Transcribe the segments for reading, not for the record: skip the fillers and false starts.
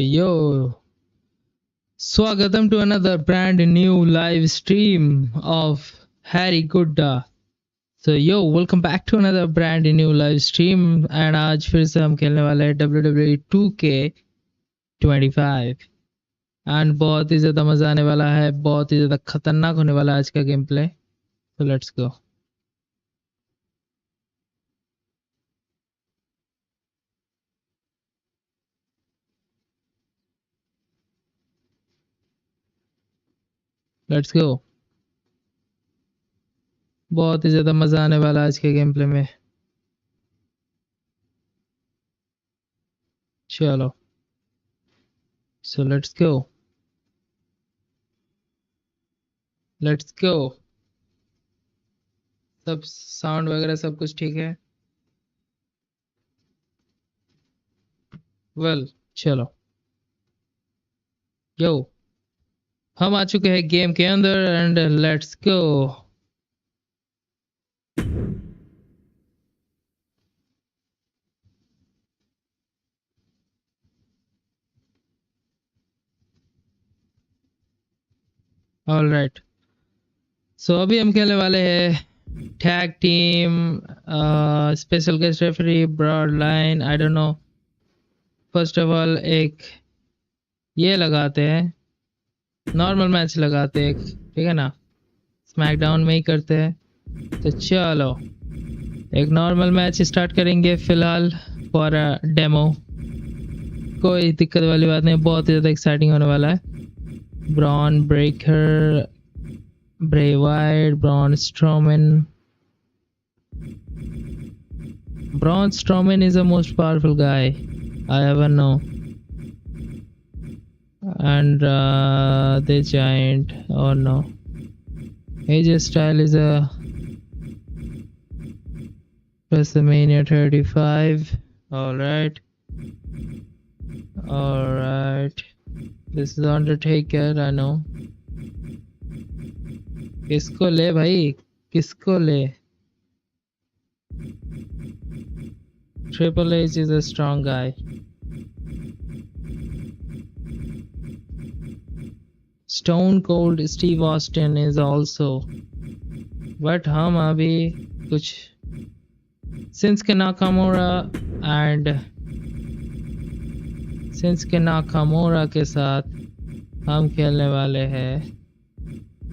Yo, Swagatam to another brand new live stream of Harry Gudda. So yo, welcome back to another brand new live stream and आज फिर से हम खेलने वाले हैं WWE 2K25 and बहुत ही ज़्यादा मज़ा आने वाला है, बहुत ही ज़्यादा खतरनाक होने वाला है आज का game play. So let's go. Let's go. बहुत ही ज़्यादा मज़ा आने वाला है आज के गेम प्ले में. चलो. So let's go. Let's go. सब साउंड वगैरह सब कुछ ठीक है. वेल चलो. यो हम आ चुके हैं गेम के अंदर and let's go. Alright, so अभी हम खेलने वाले हैं tag team special guest referee broad line. I don't know. First of all एक ये लगाते हैं, नॉर्मल मैच लगाते हैं, ठीक है ना. स्मैकडाउन में ही करते हैं. तो चलो एक नॉर्मल मैच स्टार्ट करेंगे फिलहाल फॉर डेमो. कोई दिक्कत वाली बात नहीं, बहुत ही ज़्यादा एक्साइटिंग होने वाला है. Braun Breaker, Bray Wyatt, Braun Strowman. Braun Strowman is the most powerful guy I ever know. And the Giant, oh no. AJ Styles is a WrestleMania 35. Alright. Alright. This is Undertaker, I know. किसको ले भाई, किसको ले. Triple H is a strong guy. Stone Cold Steve Austin is also. But हम अभी कुछ Shinsuke Nakamura and Shinsuke Nakamura के साथ हम खेलने वाले हैं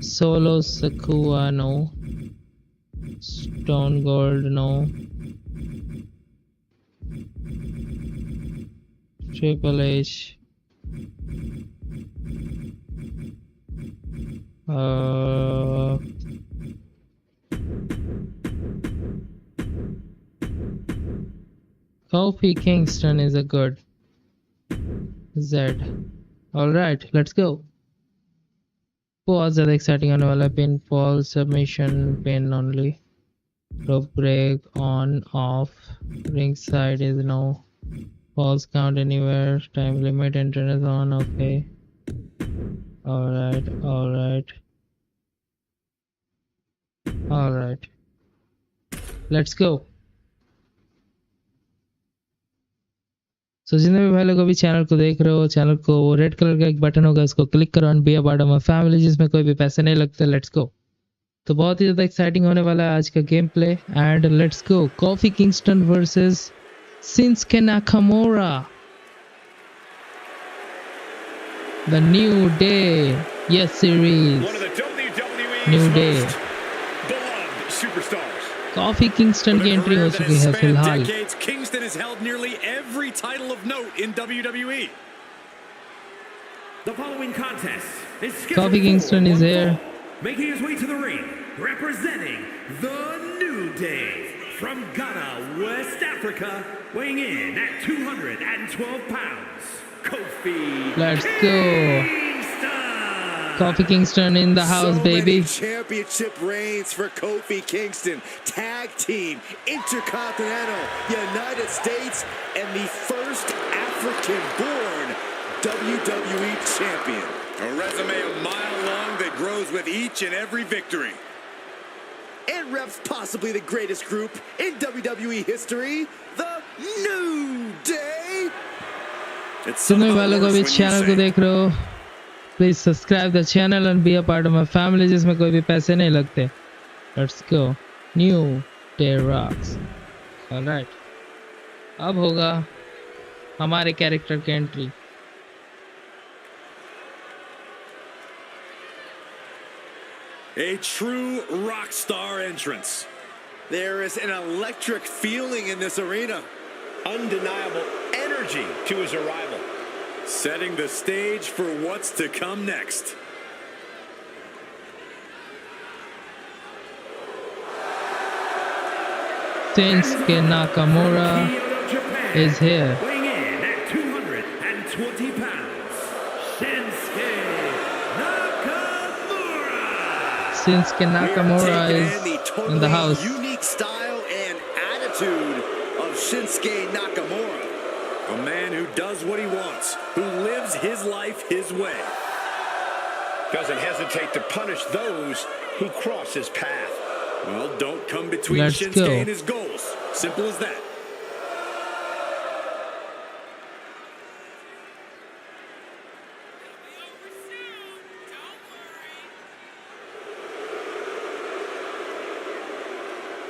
Solo Sikoa no, Stone Cold no, Triple H, Kofi Kingston is a good Z. Alright, let's go. बहुत ज़्यादा एक्साइटिंग होने वाला है. Pin fall submission pin only. Rope break on off. Ring side is no. Falls count anywhere. Time limit internet on. Okay. Alright alright alright, let's go. So जितने भी भाई लोग अभी चैनल को देख रहे हो, चैनल को वो रेड कलर का एक बटन होगा, उसको क्लिक करो and be a part of my family, जिसमें कोई भी पैसे नहीं लगते. Let's go. तो बहुत ही ज़्यादा एक्साइटिंग होने वाला है आज का game play and let's go. Kofi Kingston versus Shinsuke Nakamura. The New Day Yes series. One of the WWE's New Day. most beloved superstars. Kofi Kingston की एंट्री हो चुकी है फिलहाल. Decades, Kingston has held nearly every title of note in WWE. The following contest is Kofi Kingston is here. making his way to the ring, representing the New Day from Ghana, West Africa, weighing in at 212 pounds, Kofi Let's go. Kingston. Kofi Kingston in the house, baby. Many championship reigns for Kofi Kingston. Tag team, Intercontinental, United States, and the first African-born WWE champion. A resume a mile long that grows with each and every victory. And reps possibly the greatest group in WWE history, the New Day. It's जितने somehow वालों को worse भी when you channel को say it. देख रहे हो, please subscribe the channel and be a part of my family जिसमें कोई भी पैसे नहीं लगते. Let's go. New day rocks. Alright, अब होगा हमारे कैरेक्टर की entry. A true rock star entrance. There is an electric feeling in this arena. Undeniable energy to his arrival. Setting the stage for what's to come next. Shinsuke Nakamura is here. Weighing in at 220 pounds, Shinsuke Nakamura. Shinsuke Nakamura We are is taking in the in totally the house. unique style and attitude of Shinsuke Nakamura. A man who does what he wants, who lives his life his way. Doesn't hesitate to punish those who cross his path. Well, don't come between Let's Shinsuke go. and his goals. Simple as that.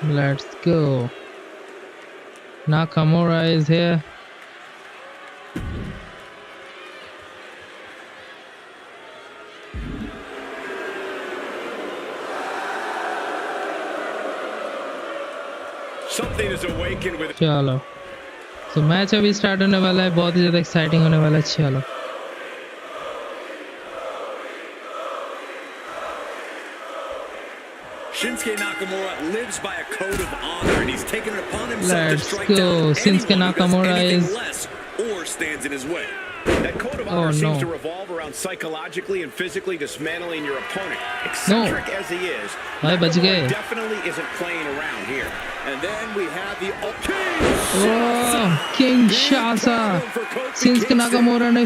Let's go. Nakamura is here. Something is awakened with चलो, तो match अभी start होने वाला है. बहुत ही ज्यादा exciting होने वाला है. चलो, Shinsuke Nakamura lives by a code of honor, and he's taken it upon himself Let's to strike go. down Shinsuke anyone who does Nakamura anything is- less or stands in his way. that code of honor Oh, seems no. to revolve around psychologically and physically dismantling your opponent. Eccentric as he is, भाई बच Nakamura गए. definitely isn't playing around here. And then we have the oh, king शासा. Shinsuke Nakamura ने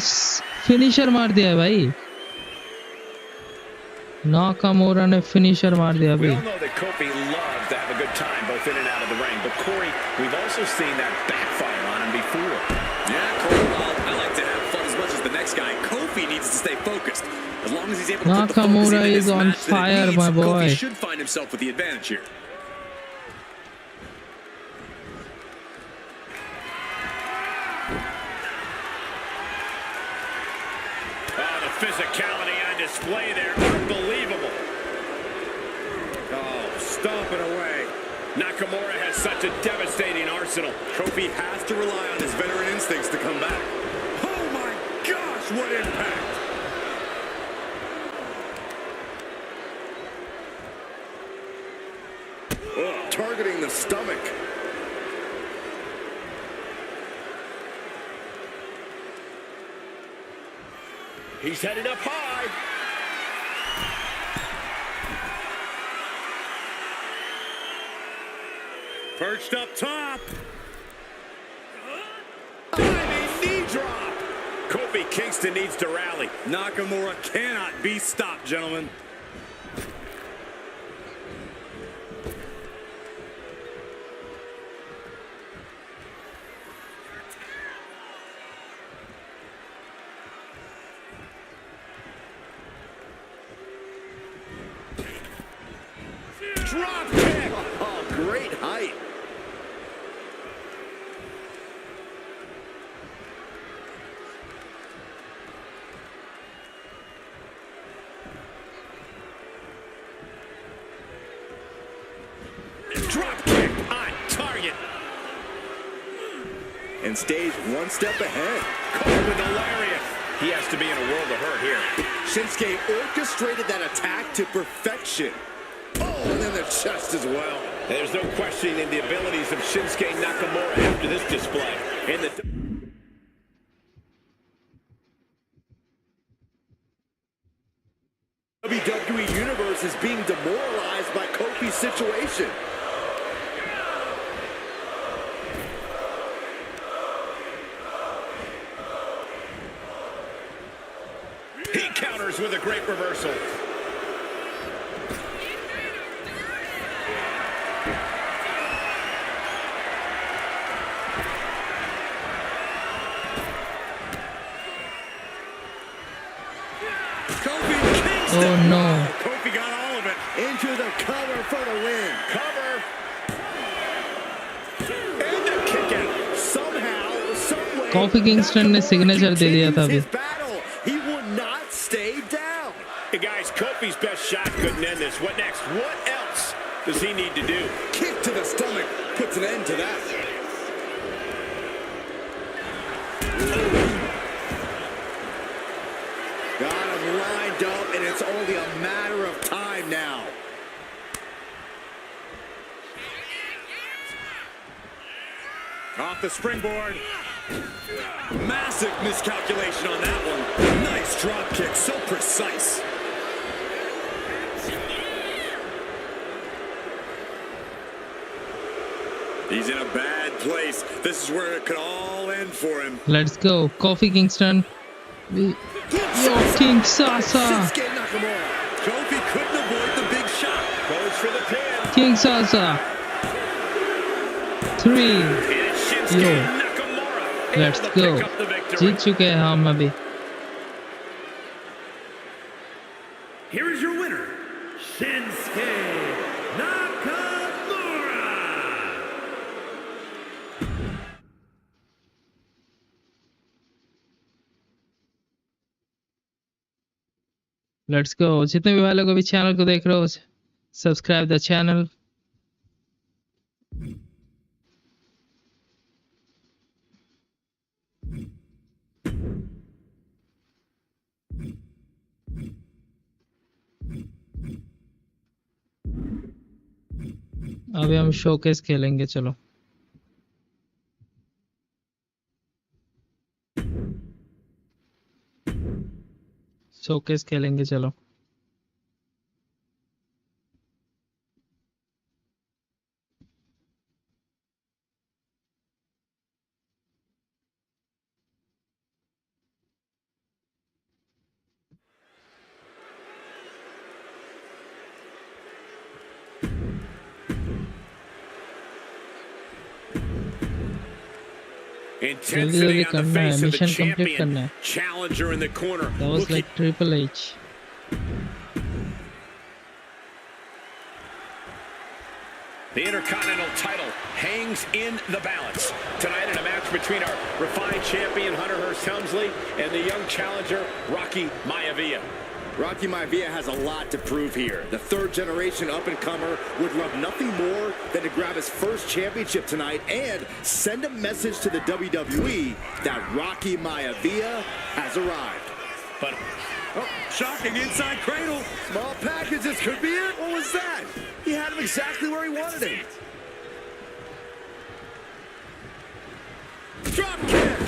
finisher मार दिया है भाई. Nakamura ने फिनिशर मार दिया We अभी. all know that Kofi loves to have a good time both in and out of the ring, but Corey, we've also seen that backfire on him before. Yeah, Cole, I like to have fun as much as the next guy. Kofi needs to stay focused. As long as he's able to put the focus Nakamura into is this on match that it fire, needs, my boy. Kofi should find himself with the advantage here. Oh, the physicality on display there, unbelievable. Oh, stomping away. Nakamura has such a devastating arsenal. Kofi has to rely on his veteran instincts to come back. Oh my gosh, what impact! Oh, targeting the stomach. He's headed up high. Perched up top. Diving knee drop. Kofi Kingston needs to rally. Nakamura cannot be stopped, gentlemen. Drop kick. Oh, great height. Drop kick on target. And stays one step ahead. Caught with the lariat. He has to be in a world of hurt here. Shinsuke orchestrated that attack to perfection. Oh, and then the chest as well. There's no questioning the abilities of Shinsuke Nakamura after this display. In the WWE Universe is being demoralized by Kofi's situation. he counters with a great reversal. Oh no. Kofi got all of it. Into the cover for the win. Cover. And the kick out. Somehow, someway, Kofi Kingston ने signature दे दिया था अभी. his battle. He would not stay down. Hey guys, Kofi's best shot couldn't end this. What next? What else does he need to do? Kick to the stomach puts an end to that. Got him lined up, and it's only a matter of time now. Off the springboard. Massive miscalculation on that one. Nice drop kick, so precise. He's in a bad place. This is where it could all end for him. Let's go. Kofi Kingston. Yo, King Sasa. Shinsuke Nakamura. Kofi couldn't avoid the big shot. Goes for the pin. King Sasa. 3. And it's Shinsuke Yo. Nakamura. Let's able to go. pick up the victory. जीत चुके हैं हम अभी. Here is your winner, Shinsuke Nakamura. Let's go. जितने भी वालों को भी channel को देख रहे हो, सब्सक्राइब द चैनल. अभी हम शोकेस खेलेंगे. चलो शोकेस खेलेंगे. चलो Intensity on the करना है, face of the mission complete करना champion. है. Challenger in the corner. That was Looking- like Triple H. The Intercontinental title hangs in the balance. Tonight in a match between our refined champion, Hunter Hearst Helmsley, and the young challenger, Rocky Maivia. Rocky Maivia has a lot to prove here. The third-generation up-and-comer would love nothing more than to grab his first championship tonight and send a message to the WWE that Rocky Maivia has arrived. But Shocking inside cradle. Small package, this could be it. What was that? He had him exactly where he wanted him. Drop kick.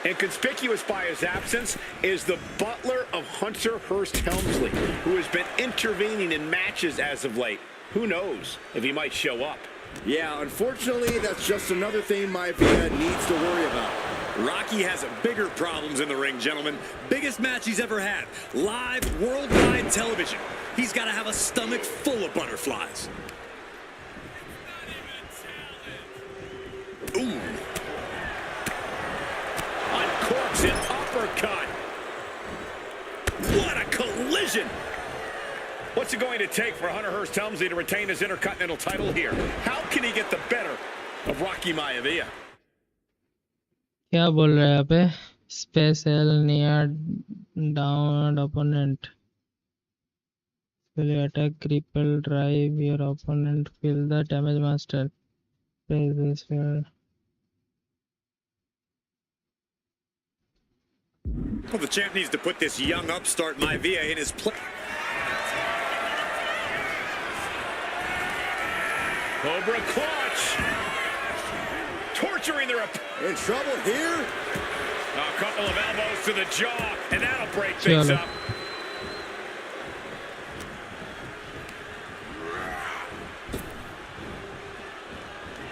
and conspicuous by his absence is the butler of Hunter Hearst Helmsley, who has been intervening in matches as of late. Who knows if he might show up? Yeah, unfortunately, that's just another thing Maivia needs to worry about. Rocky has bigger problems in the ring, gentlemen. Biggest match he's ever had. Live, worldwide television. He's got to have a stomach full of butterflies. Ooh. Uncorks an uppercut. What a collision! What's it going to take for Hunter Hearst Helmsley to retain his Intercontinental title here? How can he get the better of Rocky Maivia? क्या बोल रहा है यहाँ पे? Special near down opponent. Will attack, cripple, drive your opponent, feel the damage master. Press this spell. Well, the champ needs to put this young upstart Maivia in his place. Cobra clutch. Torturing their opponent. In trouble here? A couple of elbows to the jaw, and that'll break things up.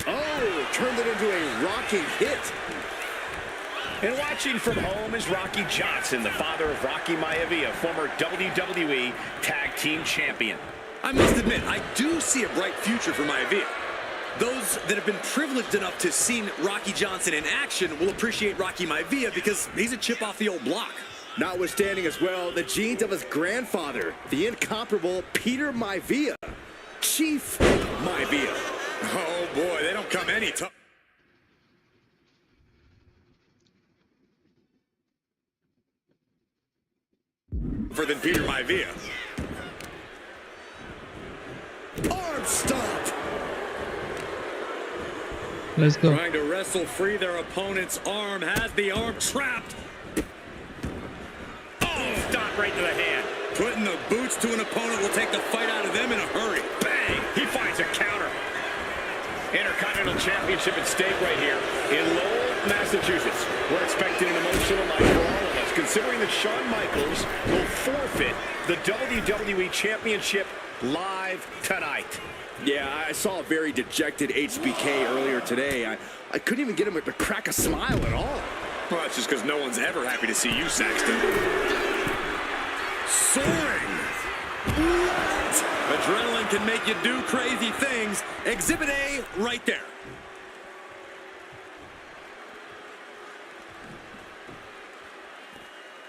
Oh, turned it into a rocking hit. And watching from home is Rocky Johnson, the father of Rocky Maivia, former WWE Tag Team Champion. I must admit, I do see a bright future for Maivia. Those that have been privileged enough to see Rocky Johnson in action will appreciate Rocky Maivia because he's a chip off the old block. Notwithstanding as well the genes of his grandfather, the incomparable Peter Maivia. Chief Maivia. Oh boy, they don't come any tougher than Peter Maivia. Arm stomp. Let's go. Trying to wrestle free their opponent's arm, has the arm trapped. Oh, stop right to the hand. Putting the boots to an opponent will take the fight out of them in a hurry. Bang! He finds a counter. Intercontinental Championship at stake right here in Lowell, Massachusetts. We're expecting an emotional night for all of us, considering that Shawn Michaels will forfeit the WWE Championship live tonight. Yeah, I saw a very dejected HBK earlier today. I couldn't even get him to crack a smile at all. Well, that's just because no one's ever happy to see you, Saxton. Soaring. What? Adrenaline can make you do crazy things. Exhibit A right there.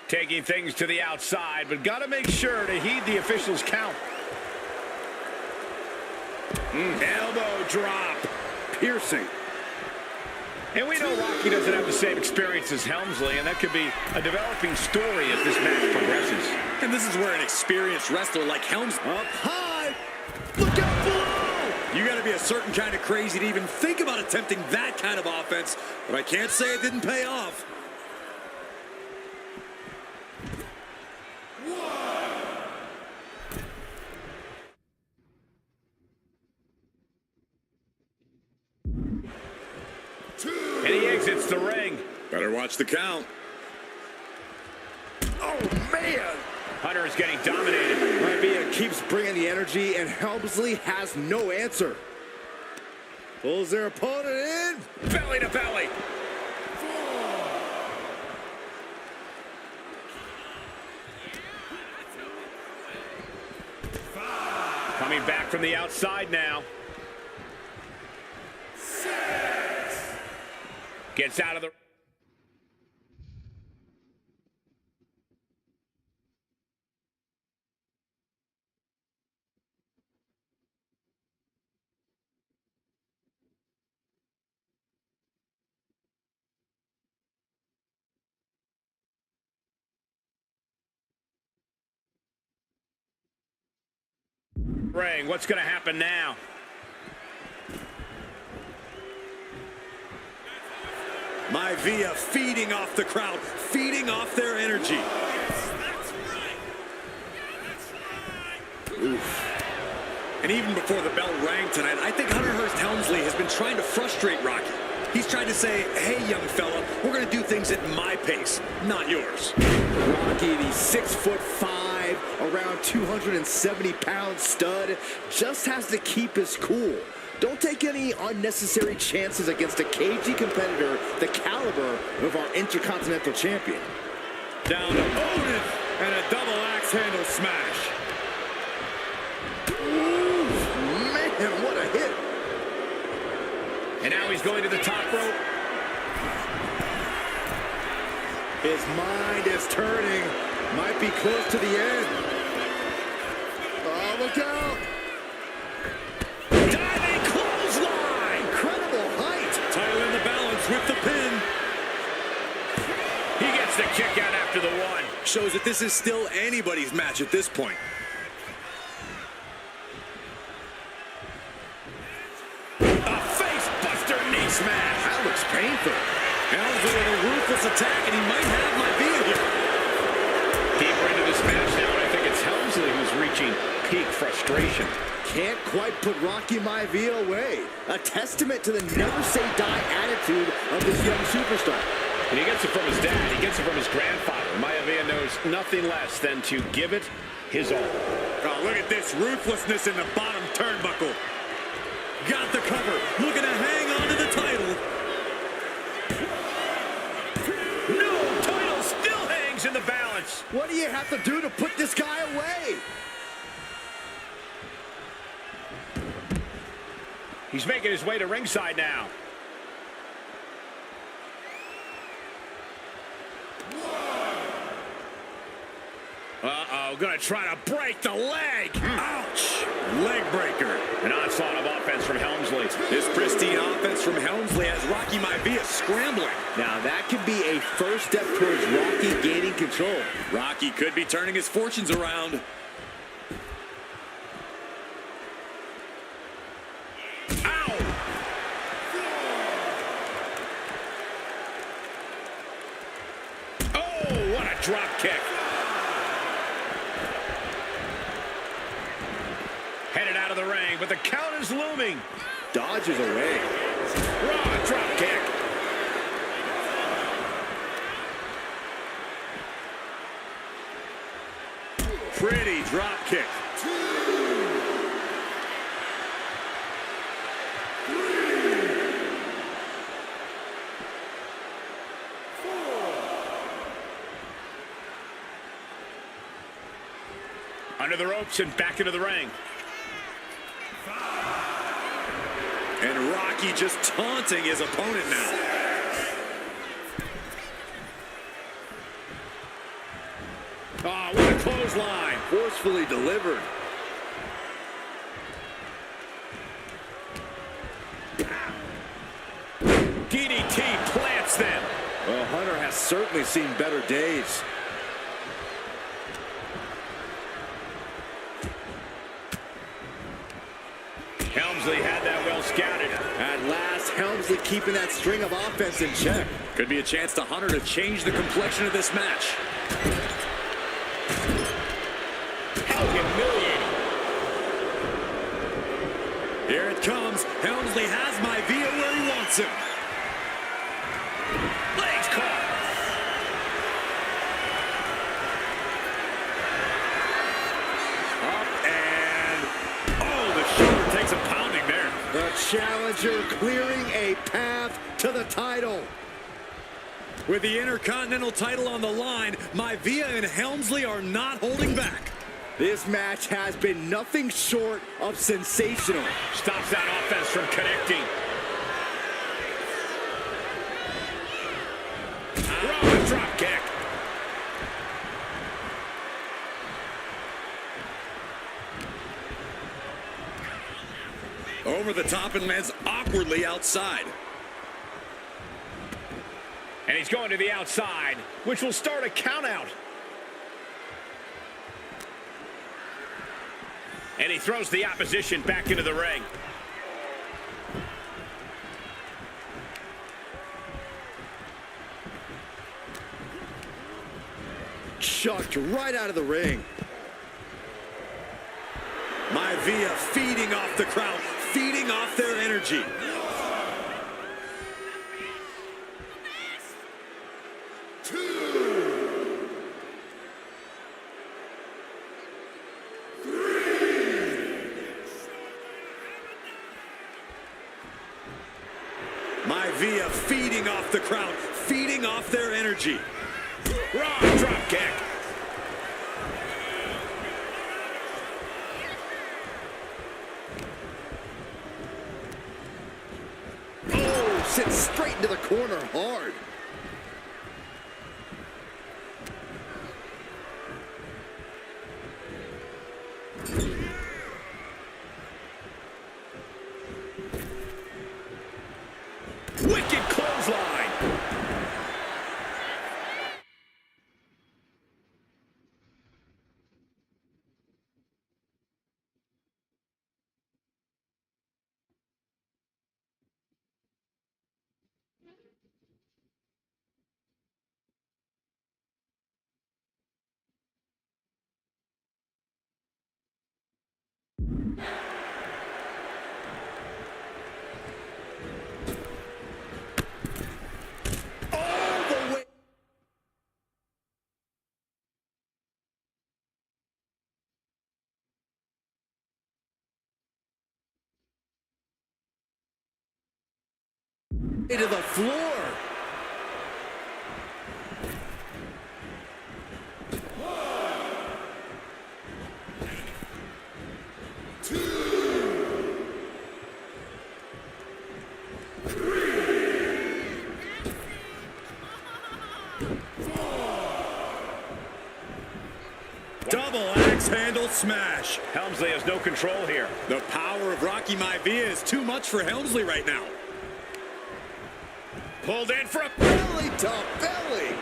Taking things to the outside, but got to make sure to heed the officials' count. Elbow drop. Piercing. And we know Rocky doesn't have the same experience as Helmsley, and that could be a developing story as this match progresses. And this is where an experienced wrestler like Helmsley... Up high. Look out below. You got to be a certain kind of crazy to even think about attempting that kind of offense, but I can't say it didn't pay off. And he exits the ring. Better watch the count. Oh, man. Hunter is getting dominated. Maivia keeps bringing the energy, and Helmsley has no answer. Pulls their opponent in. Belly to belly. Coming back from the outside now. Gets out of the... ring. What's going to happen now? Maivia feeding off the crowd, feeding off their energy. Oof. And even before the bell rang tonight, I think Hunter Hearst Helmsley has been trying to frustrate Rocky. He's trying to say, hey, young fella, we're going to do things at my pace, not yours. Rocky, the 6'5", around 270-pound stud, just has to keep his cool. Don't take any unnecessary chances against a cagey competitor the caliber of our Intercontinental Champion. Down to Otis and a double axe handle smash. Ooh, man, what a hit. And now he's going to the top rope. His mind is turning. Might be close to the end. Oh, look out. Diving clothesline. Incredible height. Title in the balance with the pin. He gets the kick out after the one. Shows that this is still anybody's match at this point. A face buster knee smash. That looks painful. Helmsley with a ruthless attack, and he might have Maivia here. Deeper into this match now, and I think it's Helmsley who's reaching peak frustration. Can't quite put Rocky Maivia away. A testament to the never-say-die attitude of this young superstar. And he gets it from his dad. He gets it from his grandfather. Maivia knows nothing less than to give it his all. Oh, look at this ruthlessness in the bottom turnbuckle. Got the cover, looking to hang on to the title. No, title still hangs in the balance. What do you have to do to put this guy away? He's making his way to ringside now. Uh-oh, gonna try to break the leg. Ouch! Leg breaker. An onslaught of offense from Helmsley. This pristine offense from Helmsley has Rocky Maivia scrambling. Now that could be a first step towards Rocky gaining control. Rocky could be turning his fortunes around. Ow! Oh, what a drop kick. Headed out of the ring, but the count is looming. Dodges away. Raw drop kick. Pretty drop kick. Under the ropes and back into the ring. And Rocky just taunting his opponent now. Oh, what a clothesline. Forcefully delivered. DDT plants them. Well, Hunter has certainly seen better days. Helmsley had that well scouted. At last, Helmsley keeping that string of offense in check. Could be a chance to Hunter to change the complexion of this match. How humiliating. Here it comes. Helmsley has Maivia where he wants him. Legs caught. Up and... Oh, the shoulder takes a pounding there. The challenger clearing a path to the title. With the Intercontinental title on the line, Maivia and Helmsley are not holding back. This match has been nothing short of sensational. Stops that offense from connecting. Raw drop kick. Over the top and lands awkwardly outside. And he's going to the outside, which will start a count out. And he throws the opposition back into the ring. Chucked right out of the ring. Maivia feeding off the crowd, feeding off their energy. Maivia feeding off the crowd, feeding off their energy. Raw drop kick. Oh, sits straight into the corner hard. Wicked clothesline. All the way. Into the floor. Double axe handle smash. Helmsley has no control here. The power of Rocky Maivia is too much for Helmsley right now. Pulled in for a... Belly to belly.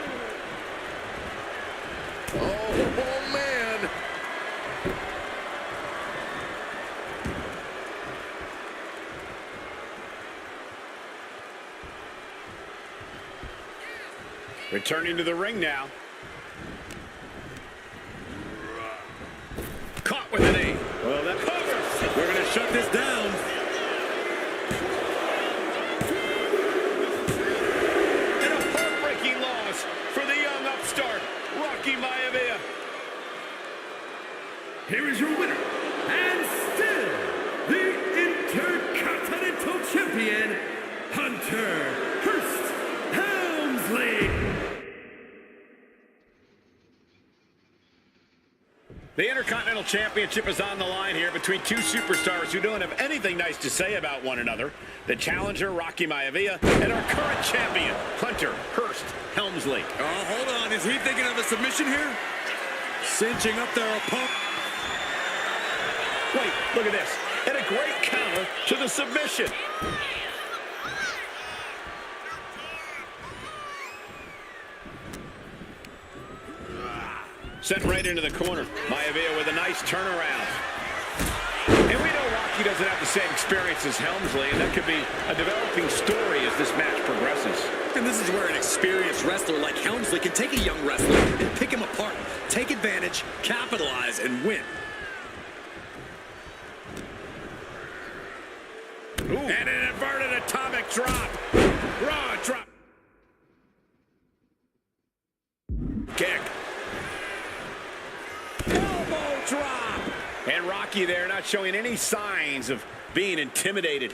Oh, man. Returning to the ring now. Caught with a knee. Well, that covers. We're going to shut this down. And a heartbreaking loss for the young upstart, Rocky Maivia. Here is your winner, and still the Intercontinental Champion, Hunter Hearst Helmsley. The Intercontinental Championship is on the line here between two superstars who don't have anything nice to say about one another. The challenger, Rocky Maivia, and our current champion, Hunter Hearst Helmsley. Oh, hold on. Is he thinking of a submission here? Cinching up their opponent. Wait, look at this. And a great counter to the submission. Sent right into the corner. Maivia with a nice turnaround. And we know Rocky doesn't have the same experience as Helmsley, and that could be a developing story as this match progresses. And this is where an experienced wrestler like Helmsley can take a young wrestler and pick him apart, take advantage, capitalize, and win. Ooh. And an inverted atomic drop. Raw drop. Kick. Elbow drop. And Rocky there not showing any signs of being intimidated.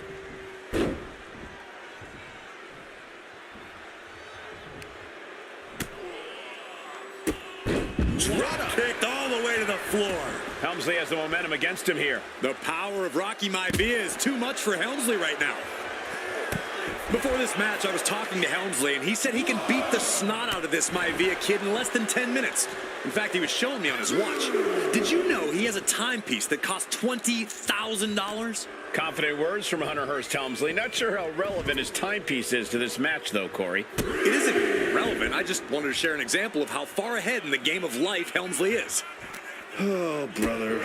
Drop kicked all the way to the floor. Helmsley has the momentum against him here. The power of Rocky Maivia is too much for Helmsley right now. Before this match, I was talking to Helmsley, and he said he can beat the snot out of this Maivia kid in less than 10 minutes. In fact, he was showing me on his watch. Did you know he has a timepiece that costs $20,000? Confident words from Hunter Hearst Helmsley. Not sure how relevant his timepiece is to this match, though, Corey. It isn't relevant. I just wanted to share an example of how far ahead in the game of life Helmsley is. Oh, brother.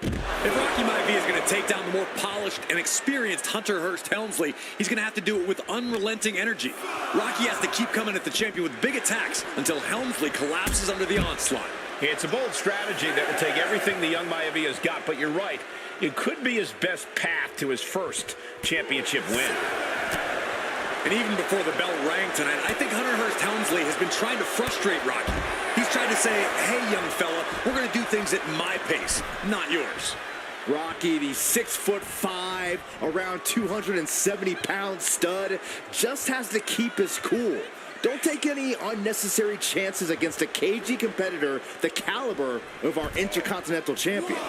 If Rocky Maivia is going to take down the more polished and experienced Hunter Hearst Helmsley, he's going to have to do it with unrelenting energy. Rocky has to keep coming at the champion with big attacks until Helmsley collapses under the onslaught. It's a bold strategy that will take everything the young Maivia's got, but you're right. It could be his best path to his first championship win. And even before the bell rang tonight, I think Hunter Hearst Helmsley has been trying to frustrate Rocky. He's trying to say, hey, young fella, we're going to do things at my pace, not yours. Rocky, the 6'5", around 270-pound stud, just has to keep his cool. Don't take any unnecessary chances against a cagey competitor the caliber of our Intercontinental Champion.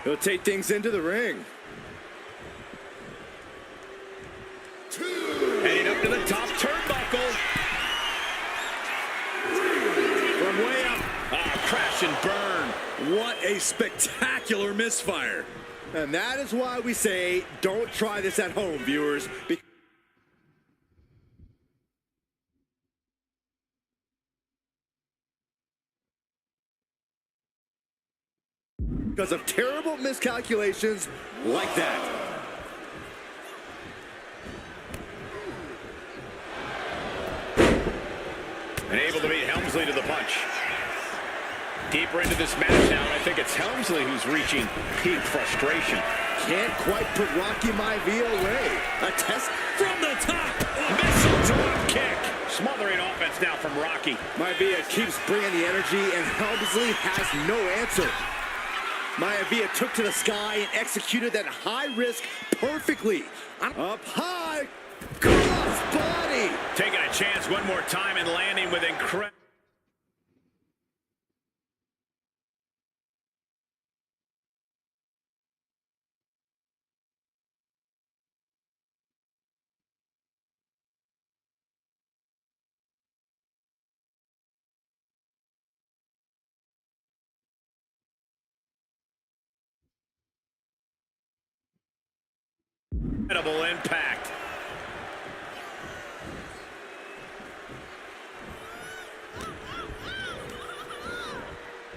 He'll take things into the ring. Heading up to the top turnbuckle. From way up. Crash and burn. What a spectacular misfire. And that is why we say, don't try this at home, viewers. Because of terrible miscalculations like that. And able to beat Helmsley to the punch. Deeper into this match now, and I think it's Helmsley who's reaching peak frustration. Can't quite put Rocky Maivia away. A test From the top. Missile drop kick. Smothering offense now from Rocky. Maivia keeps bringing the energy, and Helmsley has no answer. Maivia took to the sky and executed that high risk perfectly. Up high, cross body. Taking a chance one more time and landing with incredible... Incredible impact.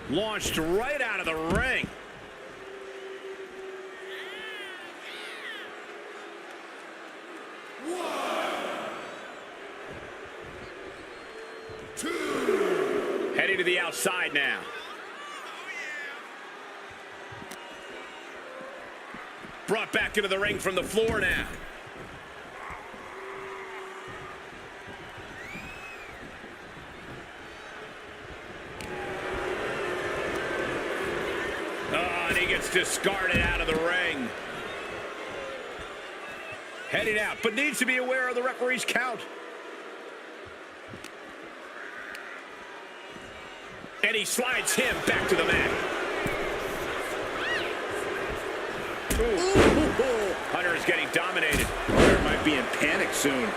Launched right out of the ring. Heading to the outside now. Brought back into the ring from the floor now. Oh, and he gets discarded out of the ring. Heading out, but needs to be aware of the referee's count. And he slides him back to the mat. Ooh. Hunter is getting dominated. Hunter might be in panic soon.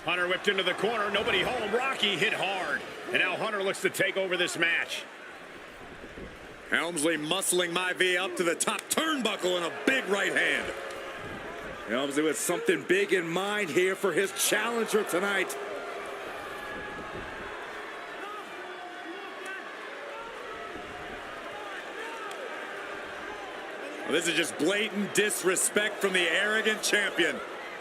Hunter whipped into the corner. Nobody home. Rocky hit hard. And now Hunter looks to take over this match. Helmsley muscling Maivia up to the top turnbuckle and a big right hand. Helmsley with something big in mind here for his challenger tonight. Well, this is just blatant disrespect from the arrogant champion.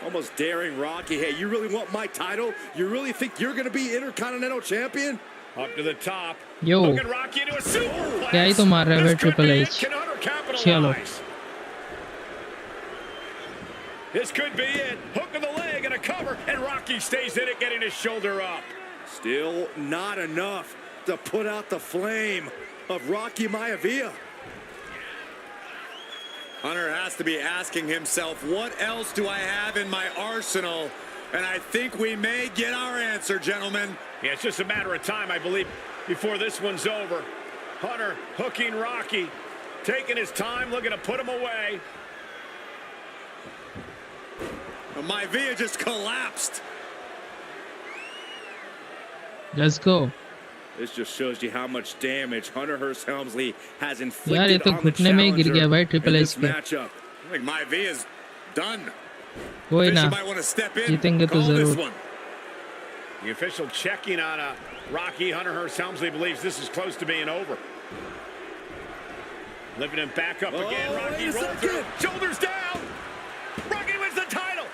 Almost daring Rocky. Hey, you really want my title? You really think you're going to be Intercontinental Champion? Up to the top. Yo. Look at Rocky into a superplex. क्या ही तो मार रहा है This could Triple be H. it. Can Hunter चलो. capitalize? This could be it. Hook of the leg and a cover, and Rocky stays in it, getting his shoulder up. Still not enough to put out the flame of Rocky Maivia. Hunter has to be asking himself, what else do I have in my arsenal? And I think we may get our answer, gentlemen. Yeah, it's just a matter of time, I believe, before this one's over. Hunter hooking Rocky, taking his time, looking to put him away. Maivia just collapsed. Let's go. This just shows you how much damage Hunter Hearst Helmsley has यार ये inflicted तो on the घुटने में ही गिर गया challenger भाई in triple this H पे. matchup. I think Maivia's done. कोई ना. Official might want to step in, जीतेंगे तो call this जरूर. one. The official checking on Rocky. Hunter Hearst Helmsley believes this is close to being over. Lifting him back up again. Oh, Rocky wait a rolls through. second. Shoulders down. Rocky wins the title.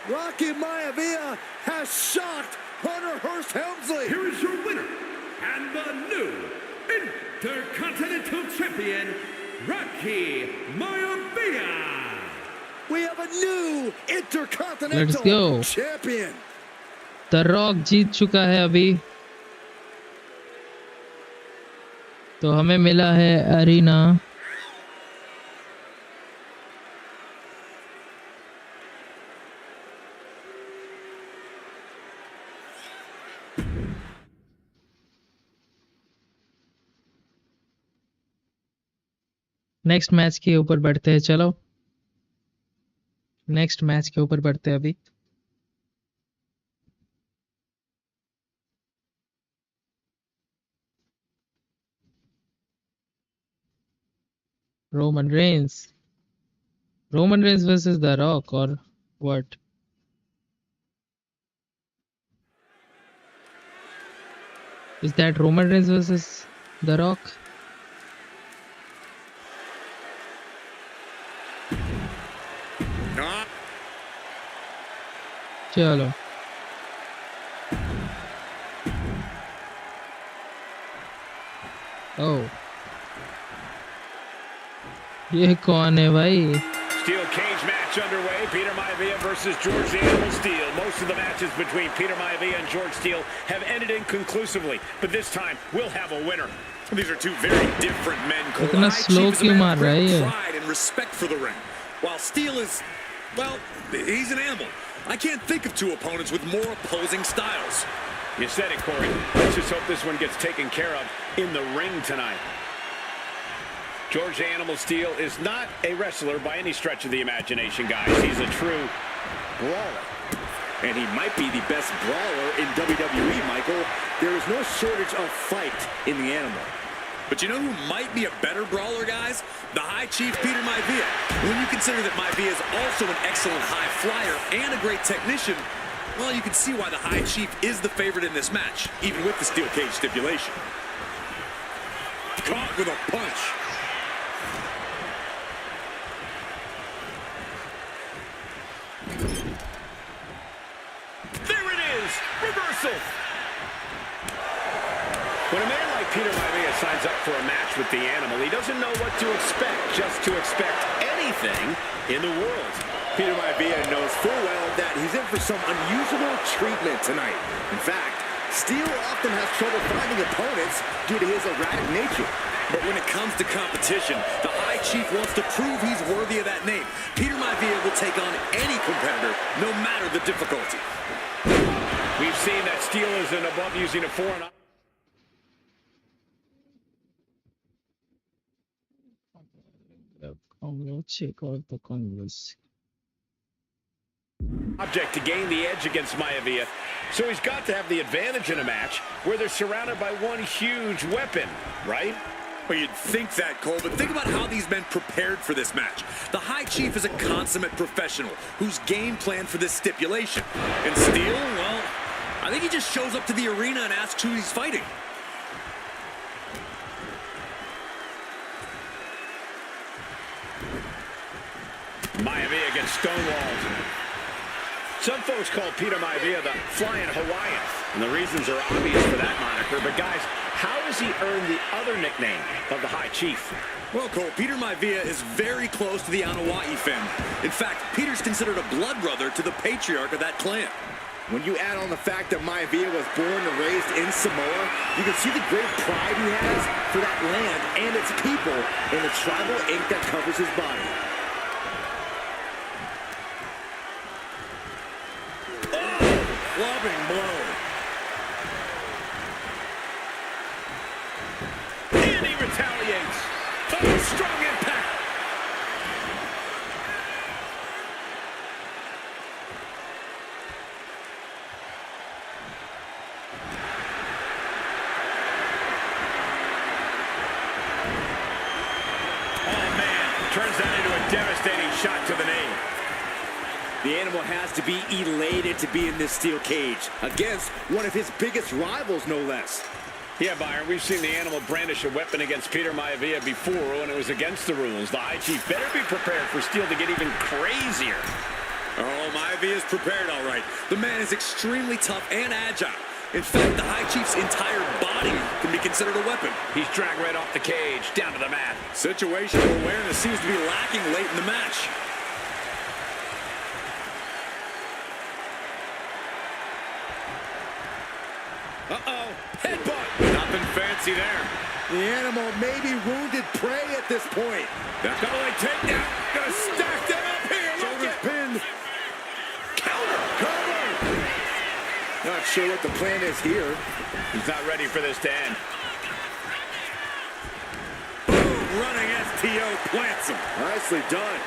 Rocky Maivia has shocked Hunter Hearst Helmsley. Here is your winner, and the new Intercontinental Champion, Rocky Maivia. We have a new Let's Intercontinental go. Champion. The rock जीत चुका है अभी. तो हमें मिला है arena. Next match के ऊपर बढ़ते हैं. चलो नेक्स्ट मैच के ऊपर बढ़ते हैं अभी. Roman Reigns versus The Rock, or what? Is that Roman Reigns versus The Rock? Ah, चलो. Oh. ये कौन है भाई? Steel cage match underway. Peter Maivia versus George the Animal Steele. Most of the matches between Peter Maivia and George Steele have ended inconclusively, but this time we'll have a winner. these are two very different men. Cole. इतना Chief slow is a क्यों man मार of रहा है great ये? pride and respect for the ring, while Steele is, well, he's an animal. I can't think of two opponents with more opposing styles. You said it, Corey. Let's just hope this one gets taken care of in the ring tonight. George the Animal Steele is not a wrestler by any stretch of the imagination, guys. He's a true brawler. And he might be the best brawler in WWE, Michael. There is no shortage of fight in the animal. But you know who might be a better brawler, guys? The High Chief, Peter Maivia. When you consider that Maivia is also an excellent high flyer and a great technician, well, you can see why the High Chief is the favorite in this match, even with the steel cage stipulation. Caught with a punch. There it is! Reversal! When a man like Peter Maivia signs up for a match with the animal, he doesn't know what to expect, just to expect anything in the world. Peter Maivia knows full well that he's in for some unusual treatment tonight. In fact, Steel often has trouble finding opponents due to his erratic nature. But when it comes to competition, the High Chief wants to prove he's worthy of that name. Peter Maivia will take on any competitor, no matter the difficulty. We've seen that Steel isn't above using a forearm object to gain the edge against Maivia. So he's got to have the advantage in a match where they're surrounded by one huge weapon, right? Well, you'd think that, Cole, but think about how these men prepared for this match. The High Chief is a consummate professional who's game planned for this stipulation. And Steel, well, I think he just shows up to the arena and asks who he's fighting. Maivia gets stonewalled. Some folks call Peter Maivia the Flying Hawaiian, and the reasons are obvious for that moniker. But guys, how has he earned the other nickname of the High Chief? Well, Cole, Peter Maivia is very close to the Anoa'i family. In fact, Peter's considered a blood brother to the patriarch of that clan. When you add on the fact that Maivia was born and raised in Samoa, you can see the great pride he has for that land and its people in the tribal ink that covers his body. Clubbing blow. And he retaliates. Oh, strong impact. Oh, man. Turns that into a devastating shot to the knee. The animal has to be elated to be in this steel cage against one of his biggest rivals, no less. Yeah, Byron, we've seen the animal brandish a weapon against Peter Maivia before when it was against the rules. The High Chief better be prepared for Steel to get even crazier. Oh, Maivia is prepared, all right. The man is extremely tough and agile. In fact, the High Chief's entire body can be considered a weapon. He's dragged right off the cage, down to the mat. Situational awareness seems to be lacking late in the match. Uh-oh, headbutt. Nothing fancy there. The animal may be wounded prey at this point. That's double leg takedown. Gonna stack that up here. Look at Pinned. counter. Not sure what the plan is here. He's not ready for this to end. Running STO plants him. Nicely done.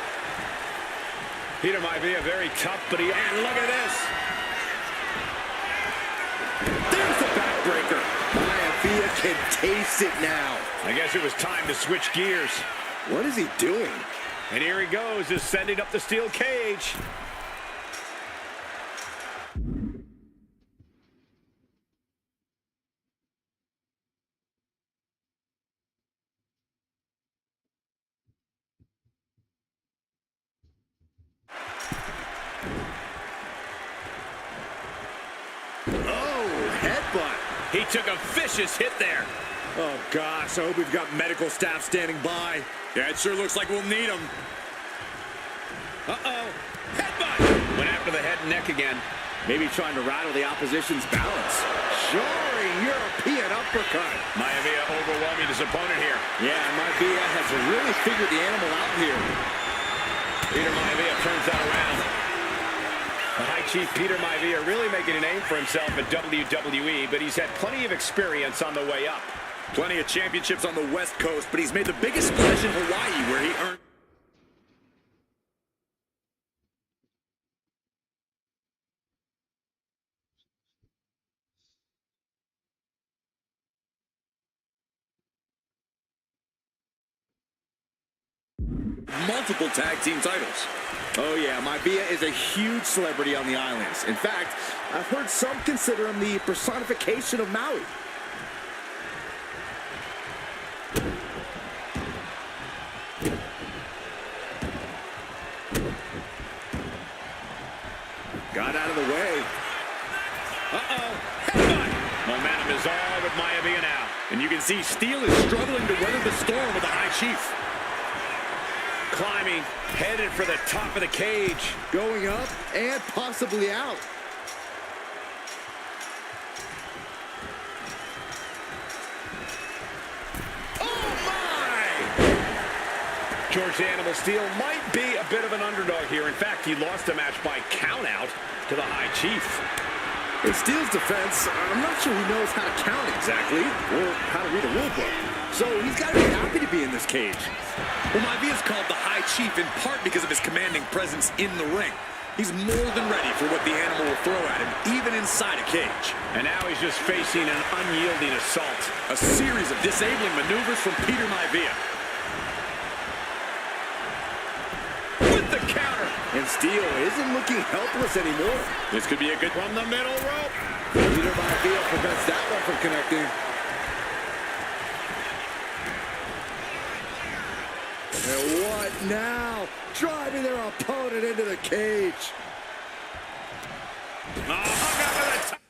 Peter Maivia very tough, but and look at this. There's the backbreaker. Maivia can taste it now. I guess it was time to switch gears. What is he doing? And here he goes, ascending up the steel cage. He took a vicious hit there. Oh, gosh, I hope we've got medical staff standing by. Yeah, it sure looks like we'll need them. Uh-oh. Headbutt. Went after the head and neck again. Maybe trying to rattle the opposition's balance. Soaring European uppercut. Maivia overwhelming his opponent here. Yeah, Maivia has really figured the animal out here. Peter Maivia turns that around. The High Chief Peter Maivia really making a name for himself at WWE, but he's had plenty of experience on the way up. Plenty of championships on the West Coast, but he's made the biggest splash in Hawaii where he earned... multiple tag team titles. Oh yeah, Maivia is a huge celebrity on the islands. In fact, I've heard some consider him the personification of Maui. Got out of the way. Uh-oh. Headbutt. Momentum is all with Maivia now. And you can see Steele is struggling to weather the storm with the High Chief. Climbing, headed for the top of the cage. Going up and possibly out. Oh, my! George the Animal Steele might be a bit of an underdog here. In fact, he lost the match by countout to the High Chief. In Steele's defense, I'm not sure he knows how to count exactly, or how to read a rule book. So he's got to be happy to be in this cage. Well, Maivia's called the High Chief in part because of his commanding presence in the ring. He's more than ready for what the Animal will throw at him, even inside a cage. And now he's just facing an unyielding assault. A series of disabling maneuvers from Peter Maivia. With the counter. And Steele isn't looking helpless anymore. This could be a good from the middle rope. Peter Maivia prevents that one from connecting. And what now? Driving their opponent into the cage. Oh, hung up with a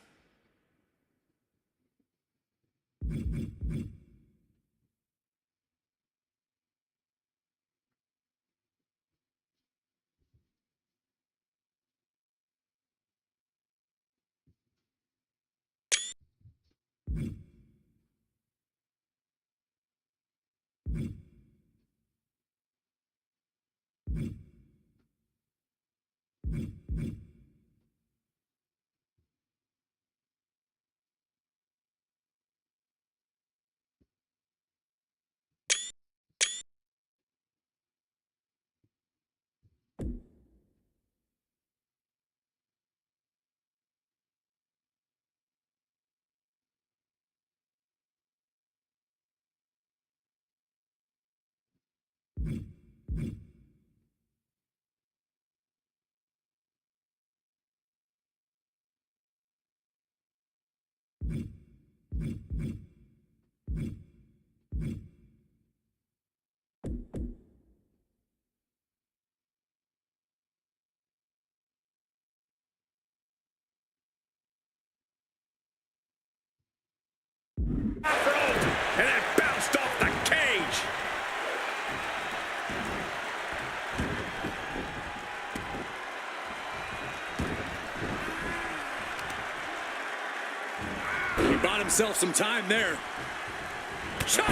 and it bounced off the cage. He bought himself some time there. Chop!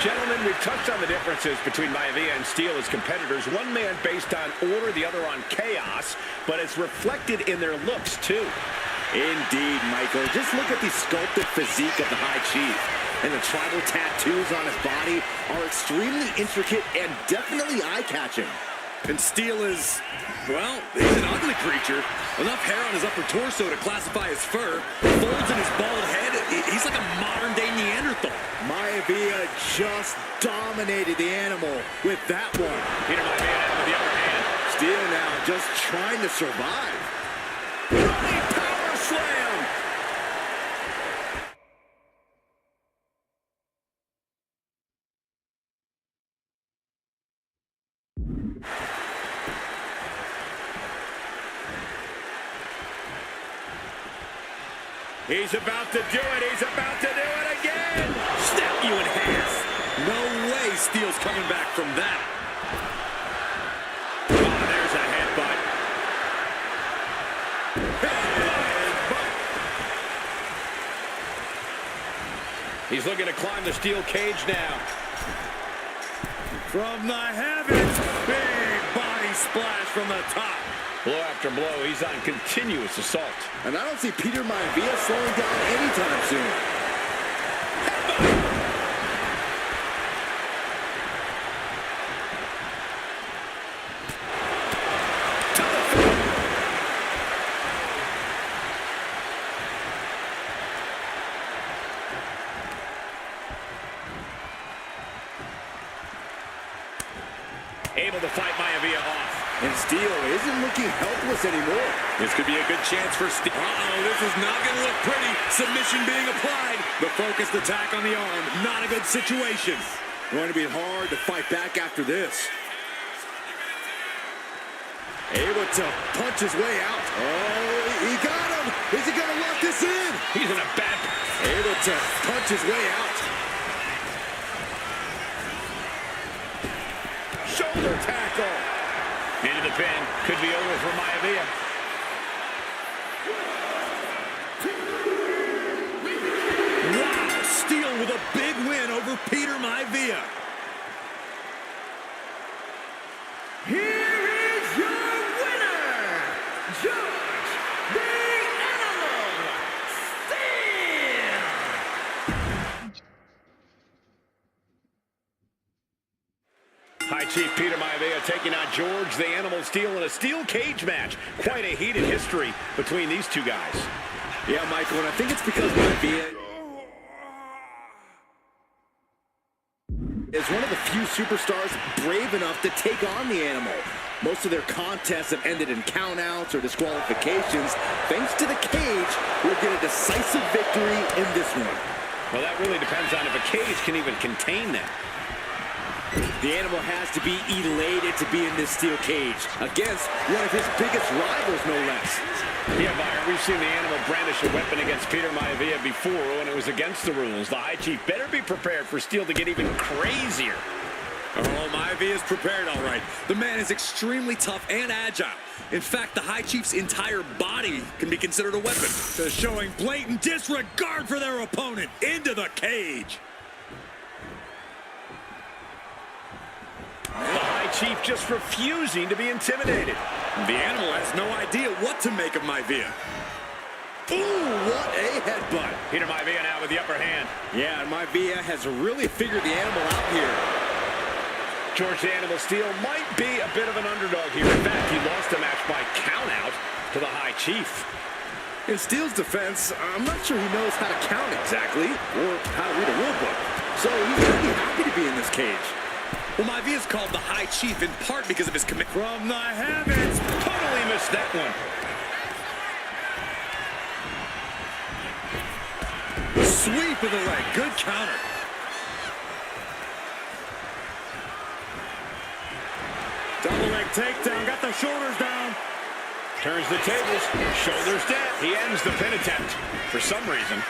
Gentlemen, we've touched on the differences between Maivia and Steele as competitors. One man based on order, the other on chaos, but it's reflected in their looks, too. Indeed, Michael. Just look at the sculpted physique of the High Chief. And the tribal tattoos on his body are extremely intricate and definitely eye-catching. And Steele is, well, he's an ugly creature. Enough hair on his upper torso to classify as fur. Folds in his bald head. He's like a modern-day Neanderthal. Maivia just dominated the Animal with that one. Peter Maivia with the upper hand. Steele now just trying to survive. Running power slam! He's about to do it. He's about to do it again. Snap you in half. No way Steele's coming back from that. Oh, there's a headbutt. He's looking to climb the steel cage now. From the heavens, big body splash from the top. Blow after blow, he's on continuous assault. And I don't see Peter Maivia slowing down anytime soon. able to fight Maivia off. And Steele isn't looking helpless anymore. This could be a good chance for Steele. This is not going to look pretty. Submission being applied. The focused attack on the arm. Not a good situation. Going to be hard to fight back after this. Able to punch his way out. Oh, he got him. Is he going to lock this in? He's in a bad... Able to punch his way out. Shoulder tackle. Into the pin. Could be over for Maivia. Wow, Steele with a big win over Peter Maivia. Here is your winner, George the Animal Steele. High Chief Peter Maivia taking on George the Animal Steele in a steel cage match. Quite a heated history between these two guys. Yeah, Michael, and I think it's because Maivia is one of the few superstars brave enough to take on the Animal. Most of their contests have ended in countouts or disqualifications. Thanks to the cage, we'll get a decisive victory in this one. Well, that really depends on if a cage can even contain them. The Animal has to be elated to be in this steel cage against one of his biggest rivals, no less. Yeah, Byron, we've seen the Animal brandish a weapon against Peter Maivia before when it was against the rules. The High Chief better be prepared for Steele to get even crazier. Oh, Maivia is prepared, all right. The man is extremely tough and agile. In fact, the High Chief's entire body can be considered a weapon. They're showing blatant disregard for their opponent into the cage. The High Chief just refusing to be intimidated. The Animal has no idea what to make of Maivia. Ooh, what a headbutt. Peter Maivia now with the upper hand. Yeah, and Maivia has really figured the Animal out here. George the Animal Steele might be a bit of an underdog here. In fact, he lost the match by countout to the High Chief. In Steele's defense, I'm not sure he knows how to count exactly or how to read a rule book. So he's going to be happy to be in this cage. Well, Maivia is called the High Chief in part because of his commitment. From the heavens, totally missed that one. Sweep of the leg, good counter. Double leg takedown, got the shoulders down. Turns the tables, shoulders down. He ends the pin attempt for some reason.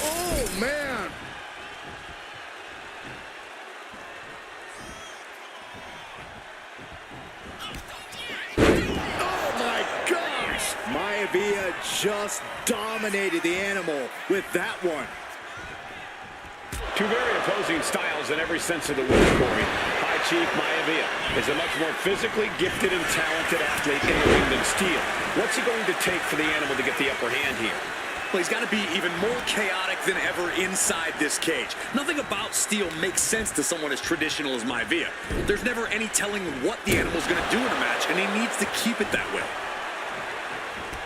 Oh, man. Oh, my gosh. Maivia just dominated the Animal with that one. Two very opposing styles in every sense of the word, Corey. High Chief Maivia is a much more physically gifted and talented athlete in the ring than Steele. What's it going to take for the Animal to get the upper hand here? Well, he's got to be even more chaotic than ever inside this cage. Nothing about Steele makes sense to someone as traditional as Maivia. There's never any telling what the Animal's going to do in a match, and he needs to keep it that way.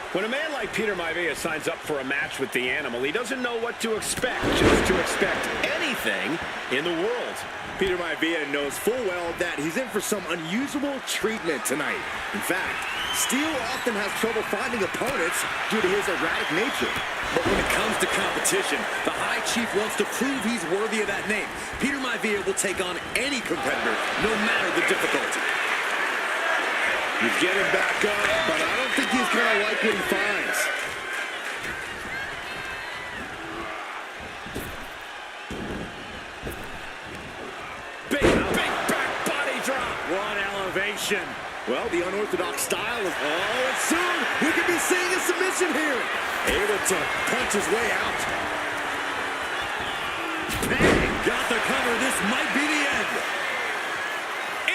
When a man like Peter Maivia signs up for a match with the Animal, he doesn't know what to expect, just to expect anything in the world. Peter Maivia knows full well that he's in for some unusual treatment tonight. In fact, Steele often has trouble finding opponents due to his erratic nature. But when it comes to competition, the High Chief wants to prove he's worthy of that name. Peter Maivia will take on any competitor, no matter the difficulty. He's getting back up, but I don't think he's going to like what he finds. Big back body drop. What elevation. Well, the unorthodox style is... Oh, and soon we could be seeing a submission here. Able to punch his way out. Bang! Got the cover. This might be the end.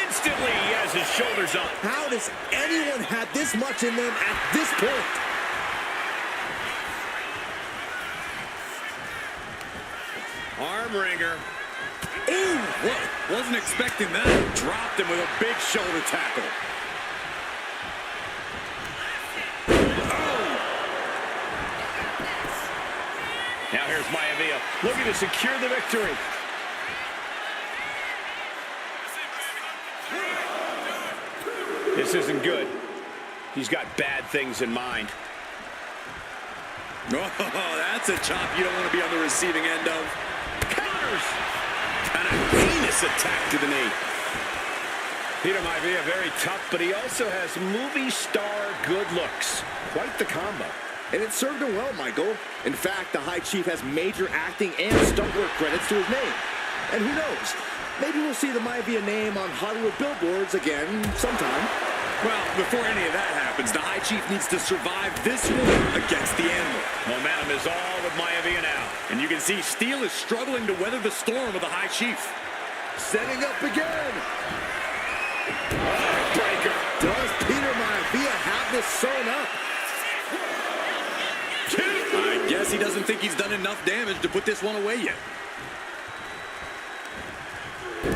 Instantly, he has his shoulders up. How does anyone have this much in them at this point? Arm wringer. Ooh, what? Wasn't expecting that. Dropped him with a big shoulder tackle. Now here's Maivia looking to secure the victory. This isn't good. He's got bad things in mind. Oh, that's a chop you don't want to be on the receiving end of. Counters! And a heinous attack to the knee. Peter Maivia very tough, but he also has movie star good looks. Quite the combo. And it served him well, Michael. In fact, the High Chief has major acting and stunt work credits to his name. And who knows? Maybe we'll see the Maivia name on Hollywood billboards again sometime. Well, before any of that happens, the High Chief needs to survive this war against the Animal. Momentum is all with Maivia now. And you can see Steel is struggling to weather the storm of the High Chief. Setting up again. Breaker. Does Peter Maivia have this sewn up? I guess he doesn't think he's done enough damage to put this one away yet.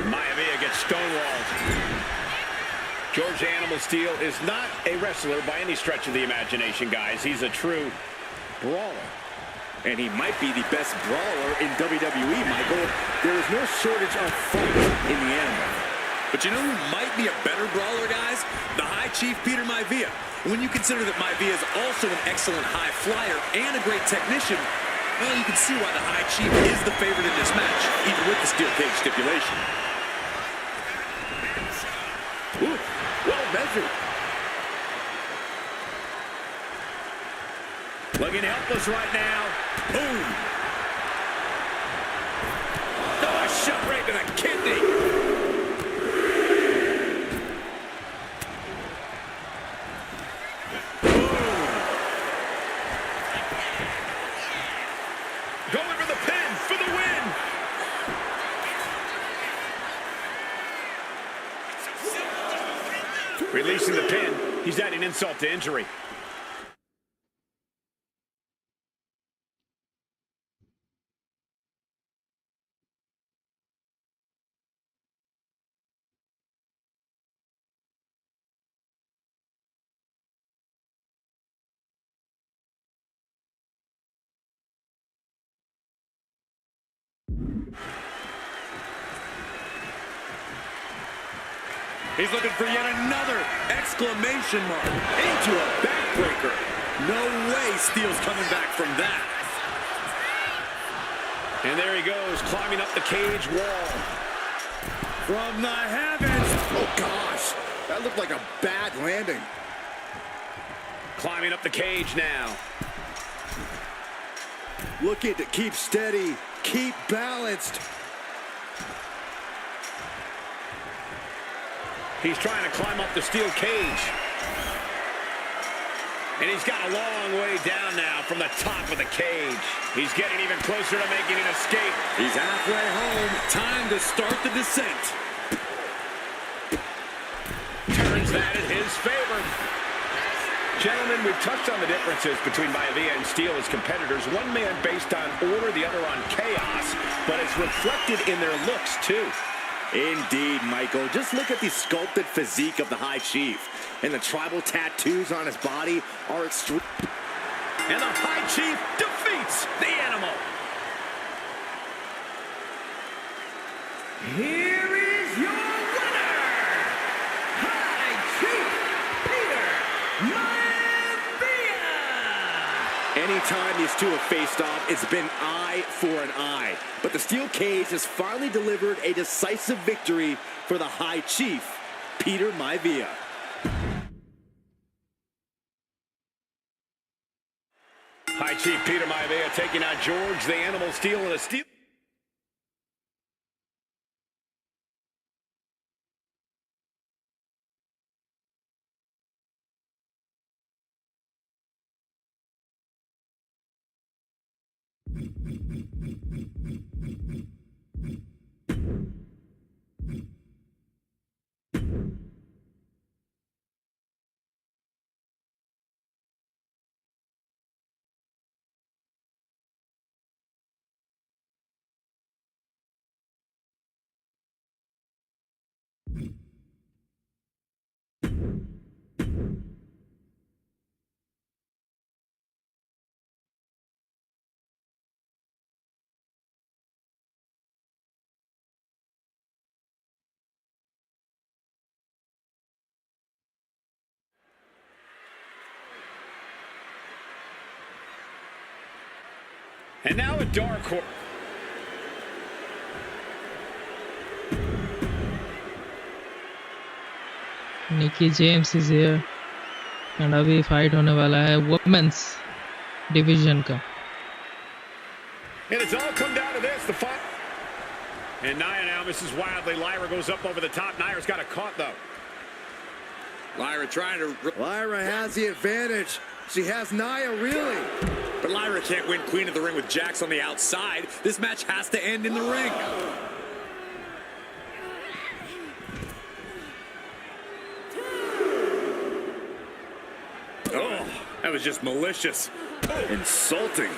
Maivia gets stonewalled. George Animal Steel is not a wrestler by any stretch of the imagination, guys. He's a true brawler. And he might be the best brawler in WWE, Michael. There is no shortage of fight in the Animal. But you know who might be a better brawler, guys? The High Chief, Peter Maivia. When you consider that Maivia is also an excellent high flyer and a great technician, well, you can see why the High Chief is the favorite in this match, even with the steel cage stipulation. Ooh, well measured. Looking helpless right now. Boom! Oh, a shot right to the kidney. Going for the pin for the win. Releasing the pin. He's adding insult to injury. He's looking for yet another exclamation mark into a backbreaker. No way Steel's coming back from that. And there he goes, climbing up the cage wall. From the heavens. Oh, gosh. That looked like a bad landing. Climbing up the cage now. Looking to keep steady, keep balanced. He's trying to climb up the steel cage. And he's got a long way down now from the top of the cage. He's getting even closer to making an escape. He's halfway home. Time to start the descent. Turns that in his favor. Gentlemen, we've touched on the differences between Maivia and Steel as competitors. One man based on order, the other on chaos. But it's reflected in their looks, too. Indeed, Michael. Just look at the sculpted physique of the High Chief. And the tribal tattoos on his body are extreme. And the High Chief defeats the Animal. Here is your winner, High Chief Peter Maivia. Anytime these two have faced off, it's been eye for an eye. But the steel cage has finally delivered a decisive victory for the High Chief, Peter Maivia. High Chief Peter Maivia taking on George the Animal Steel in a steel. And now a dark horse. Nikki James is here and अभी fight होने वाला है women's division का. And it's all come down to this, the fight. And Nia now misses wildly. Lyra goes up over the top. Nia's got it caught, though. Lyra trying to... Lyra has the advantage. She has Nia, really. But Lyra can't win Queen of the Ring with Jax on the outside. This match has to end in the ring. Oh, that was just malicious. Insulting.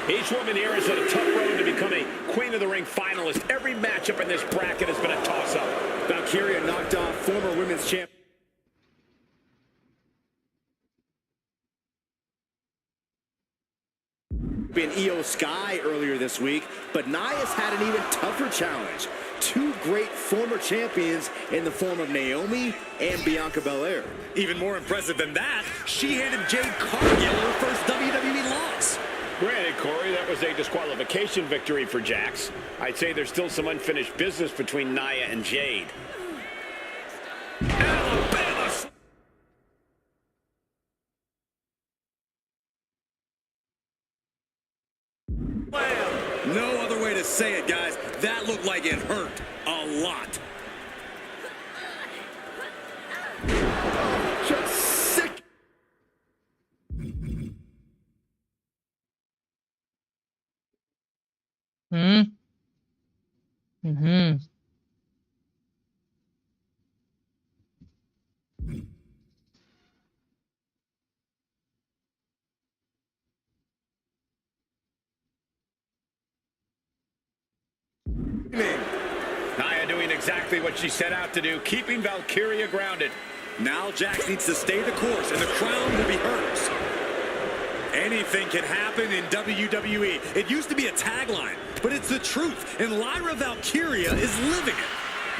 Each woman here is on a tough road to become a Queen of the Ring finalist. Every matchup in this bracket has been a toss-up. Valkyria knocked off former women's champion Io Sky earlier this week, but Nia's had an even tougher challenge. Two great former champions in the form of Naomi and Bianca Belair. Even more impressive than that, she handed Jade Cargill her first WWE loss. Granted, Corey, that was a disqualification victory for Jax. I'd say there's still some unfinished business between Nia and Jade. Alabama! No other way to say it, guys. That looked like it hurt a lot. Just sick. Mm-hmm. Nia doing exactly what she set out to do, keeping Valkyria grounded. Now Jax needs to stay the course, and the crown will be hers. Anything can happen in WWE. It used to be a tagline, but it's the truth, and Lyra Valkyria is living it.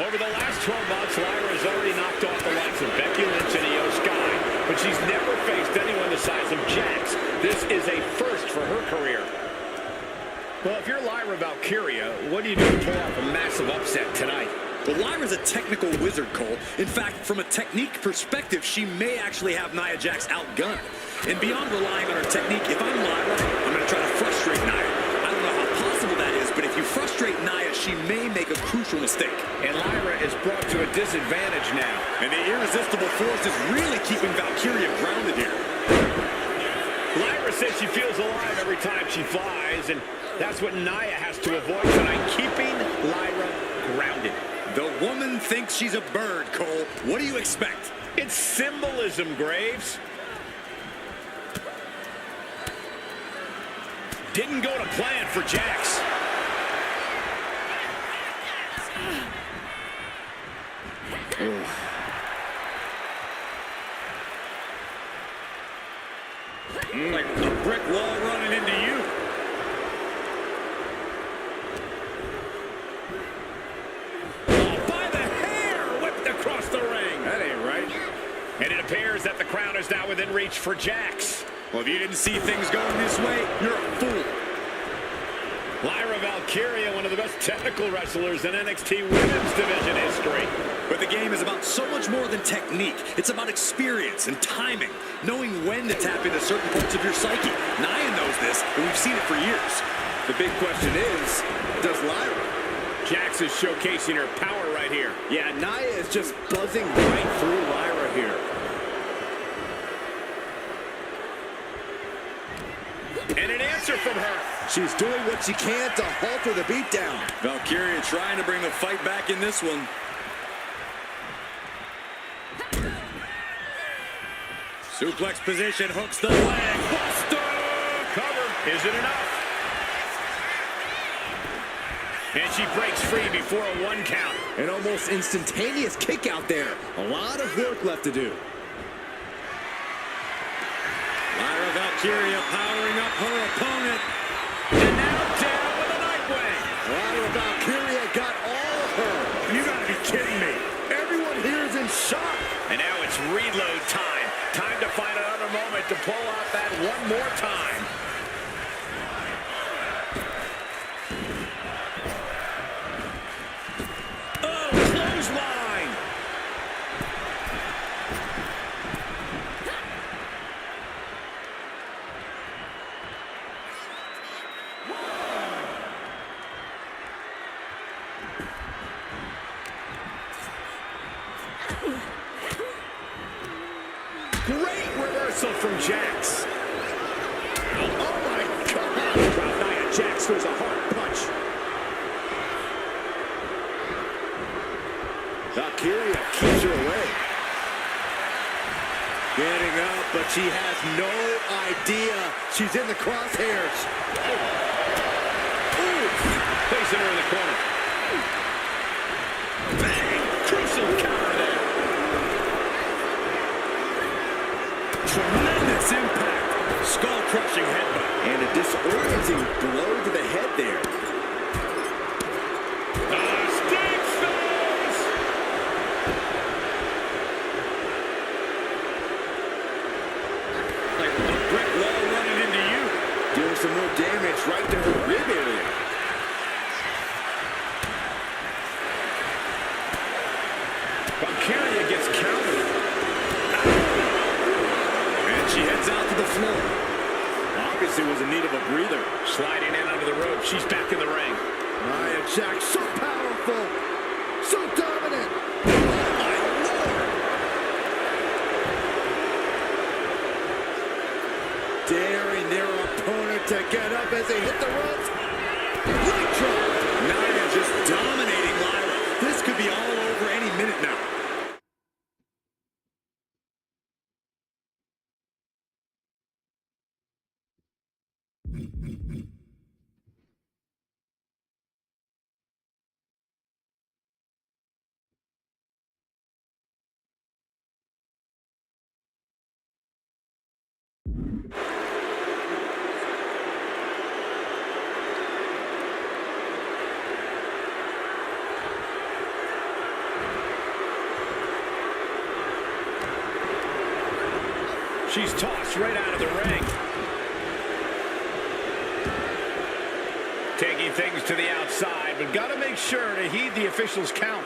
Over the last 12 months, Lyra has already knocked off the likes of Becky Lynch and Io Sky, but she's never faced anyone the size of Jax. This is a first for her career. Well, if you're Lyra Valkyria, what do you do to pull off a massive upset tonight? Well, Lyra's a technical wizard, Cole. In fact, from a technique perspective, she may actually have Nia Jax outgunned. And beyond relying on her technique, if I'm Lyra, I'm going to try to frustrate Nia. I don't know how possible that is, but if you frustrate Nia, she may make a crucial mistake. And Lyra is brought to a disadvantage now. And the irresistible force is really keeping Valkyria grounded here. Lyra says she feels alive every time she flies, and that's what Nia has to avoid tonight, keeping Lyra grounded. The woman thinks she's a bird, Cole. What do you expect? It's symbolism, Graves. Didn't go to plan for Jax. Like a brick wall running into you. Oh, by the hair, whipped across the ring. That ain't right. And it appears that the crown is now within reach for Jax. Well, if you didn't see things going this way, you're a fool. Lyra Valkyria, one of the best technical wrestlers in NXT Women's Division history. But the game is about so much more than technique. It's about experience and timing, knowing when to tap into certain parts of your psyche. Nia knows this, and we've seen it for years. The big question is, does Lyra? Jax is showcasing her power right here. Yeah, Nia is just buzzing right through Lyra here. And an answer from her. She's doing what she can to halter the beatdown. Valkyria trying to bring the fight back in this one. Suplex position, hooks the leg. Buster! Cover. Is it enough? And she breaks free before a 1 count. An almost instantaneous kick out there. A lot of work left to do. Lyra Valkyria powering up her opponent. And now down with a Nightwing. Lyra Valkyria got all of her. You gotta be kidding me. Everyone here is in shock. And now it's reload time. Time to find another moment to pull out that one more time. reversal from Jax. Oh my God! Wow, Nia Jax throws a hard punch. Valkyria keeps her away. Getting up, but she has no idea she's in the crosshairs. Ooh, placing her in the corner. Bang! Crucial counter there. Tremendous impact. Skull-crushing headbutt. And a disorienting blow to the head there. Stick face! Like a brick wall running into you. Doing some more damage right to her rib area. Valkyria gets countered. And she heads out to the floor. Obviously was in need of a breather. Sliding in under the rope. She's back in the ring. Nia Jax, so powerful, so dominant. Oh my Lord! Daring their opponent to get up as they hit the ropes. Leg drop. Nia just dominating Lyra. This could be all over any minute now. She's tossed right out of the ring. Taking things to the outside, but got to make sure to heed the official's count.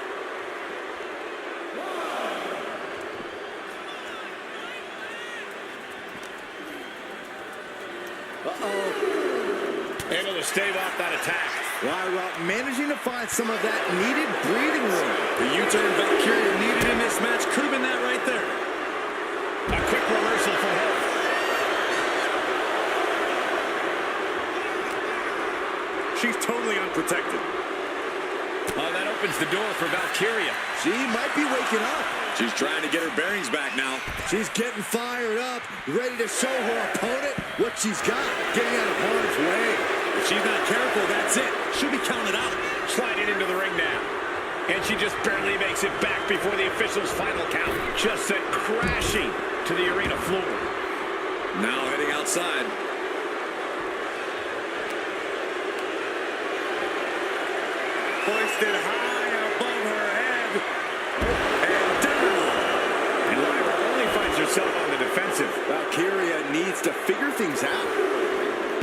Able to stave off that attack. Lyra managing to find some of that needed breathing room. The U-turn Valkyria needed in this match could have been that right there. A quick reversal for her. She's totally unprotected. Oh, that opens the door for Valkyria. She might be waking up. She's trying to get her bearings back now. She's getting fired up, ready to show her opponent what she's got, getting out of harm's way. If she's not careful, that's it. She'll be counted out. Sliding into the ring now. And she just barely makes it back before the official's final count. Just sent crashing to the arena floor. Now heading outside. Hoisted high above her head. And down. And Lyra only finds herself on the defensive. Valkyria needs to figure things out.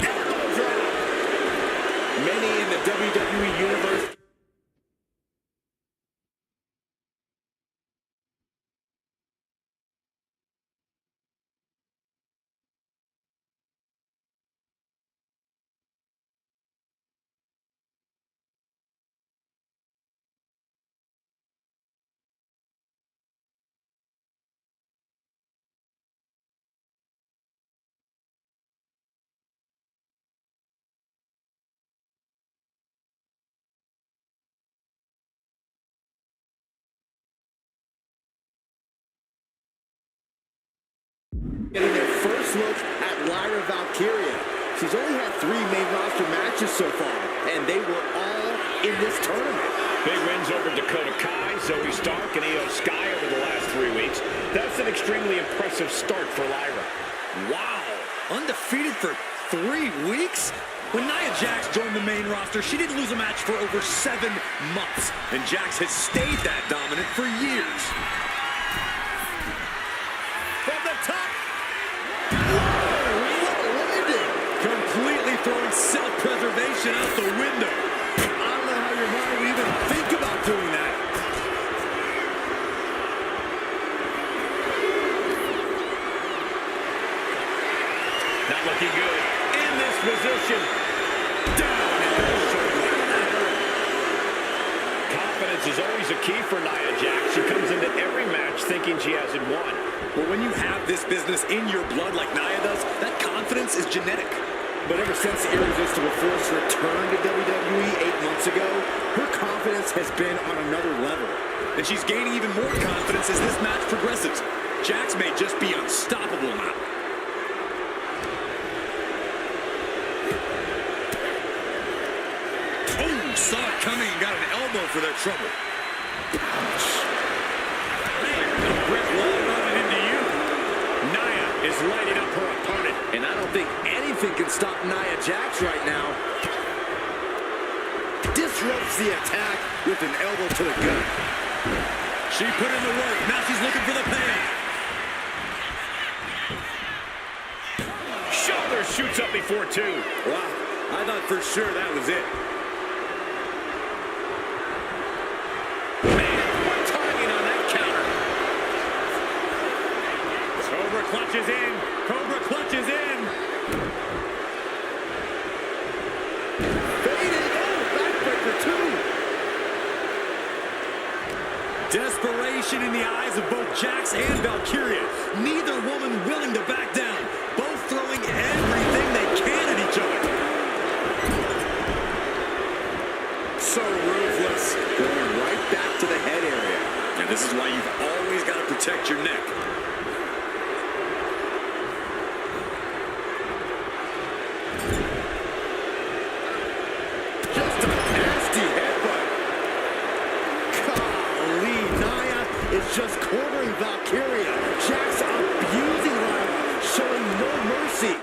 Elbow drop. Many in the WWE Universe. Getting their first look at Lyra Valkyria. She's only had 3 main roster matches so far, and they were all in this tournament. Big wins over Dakota Kai, Zoe Stark, and Io Sky over the last 3 weeks. That's an extremely impressive start for Lyra. Wow. Undefeated for 3 weeks? When Nia Jax joined the main roster, she didn't lose a match for over 7 months. And Jax has stayed that dominant for years. From the top. Completely throwing self-preservation out the window. I don't know how your mind would even think about doing that. Not looking good. In this position. Down and confidence is always a key for Nia Jax. She comes into every match match thinking she hasn't won. Well, when you have this business in your blood like Nia does, that confidence is genetic. But ever since the Irresistible Force returned to WWE 8 months ago, her confidence has been on another level. And she's gaining even more confidence as this match progresses. Jax may just be unstoppable now. Oh, saw it coming and got an elbow for their trouble. Ouch. A brick wall running into you. Nia is lighting up her opponent. And I don't think anything can stop Nia Jax right now. Disrupts the attack with an elbow to the gut. She put in the work. Now she's looking for the payoff. Shoulder shoots up before two. Wow, I thought for sure that was it. Man, what timing on that counter. Cobra clutches in. Cobra clutches in. Fading. Oh, backbreaker too. Desperation in the eyes of both Jax and Valkyria. Neither woman willing to back down. Both throwing everything they can at each other. So ruthless. Going right back to the head area. And this is why you've always got to protect your neck. Just a nasty headbutt. Golly, Nia is just cornering Valkyria. Jax abusing Lila, showing no mercy.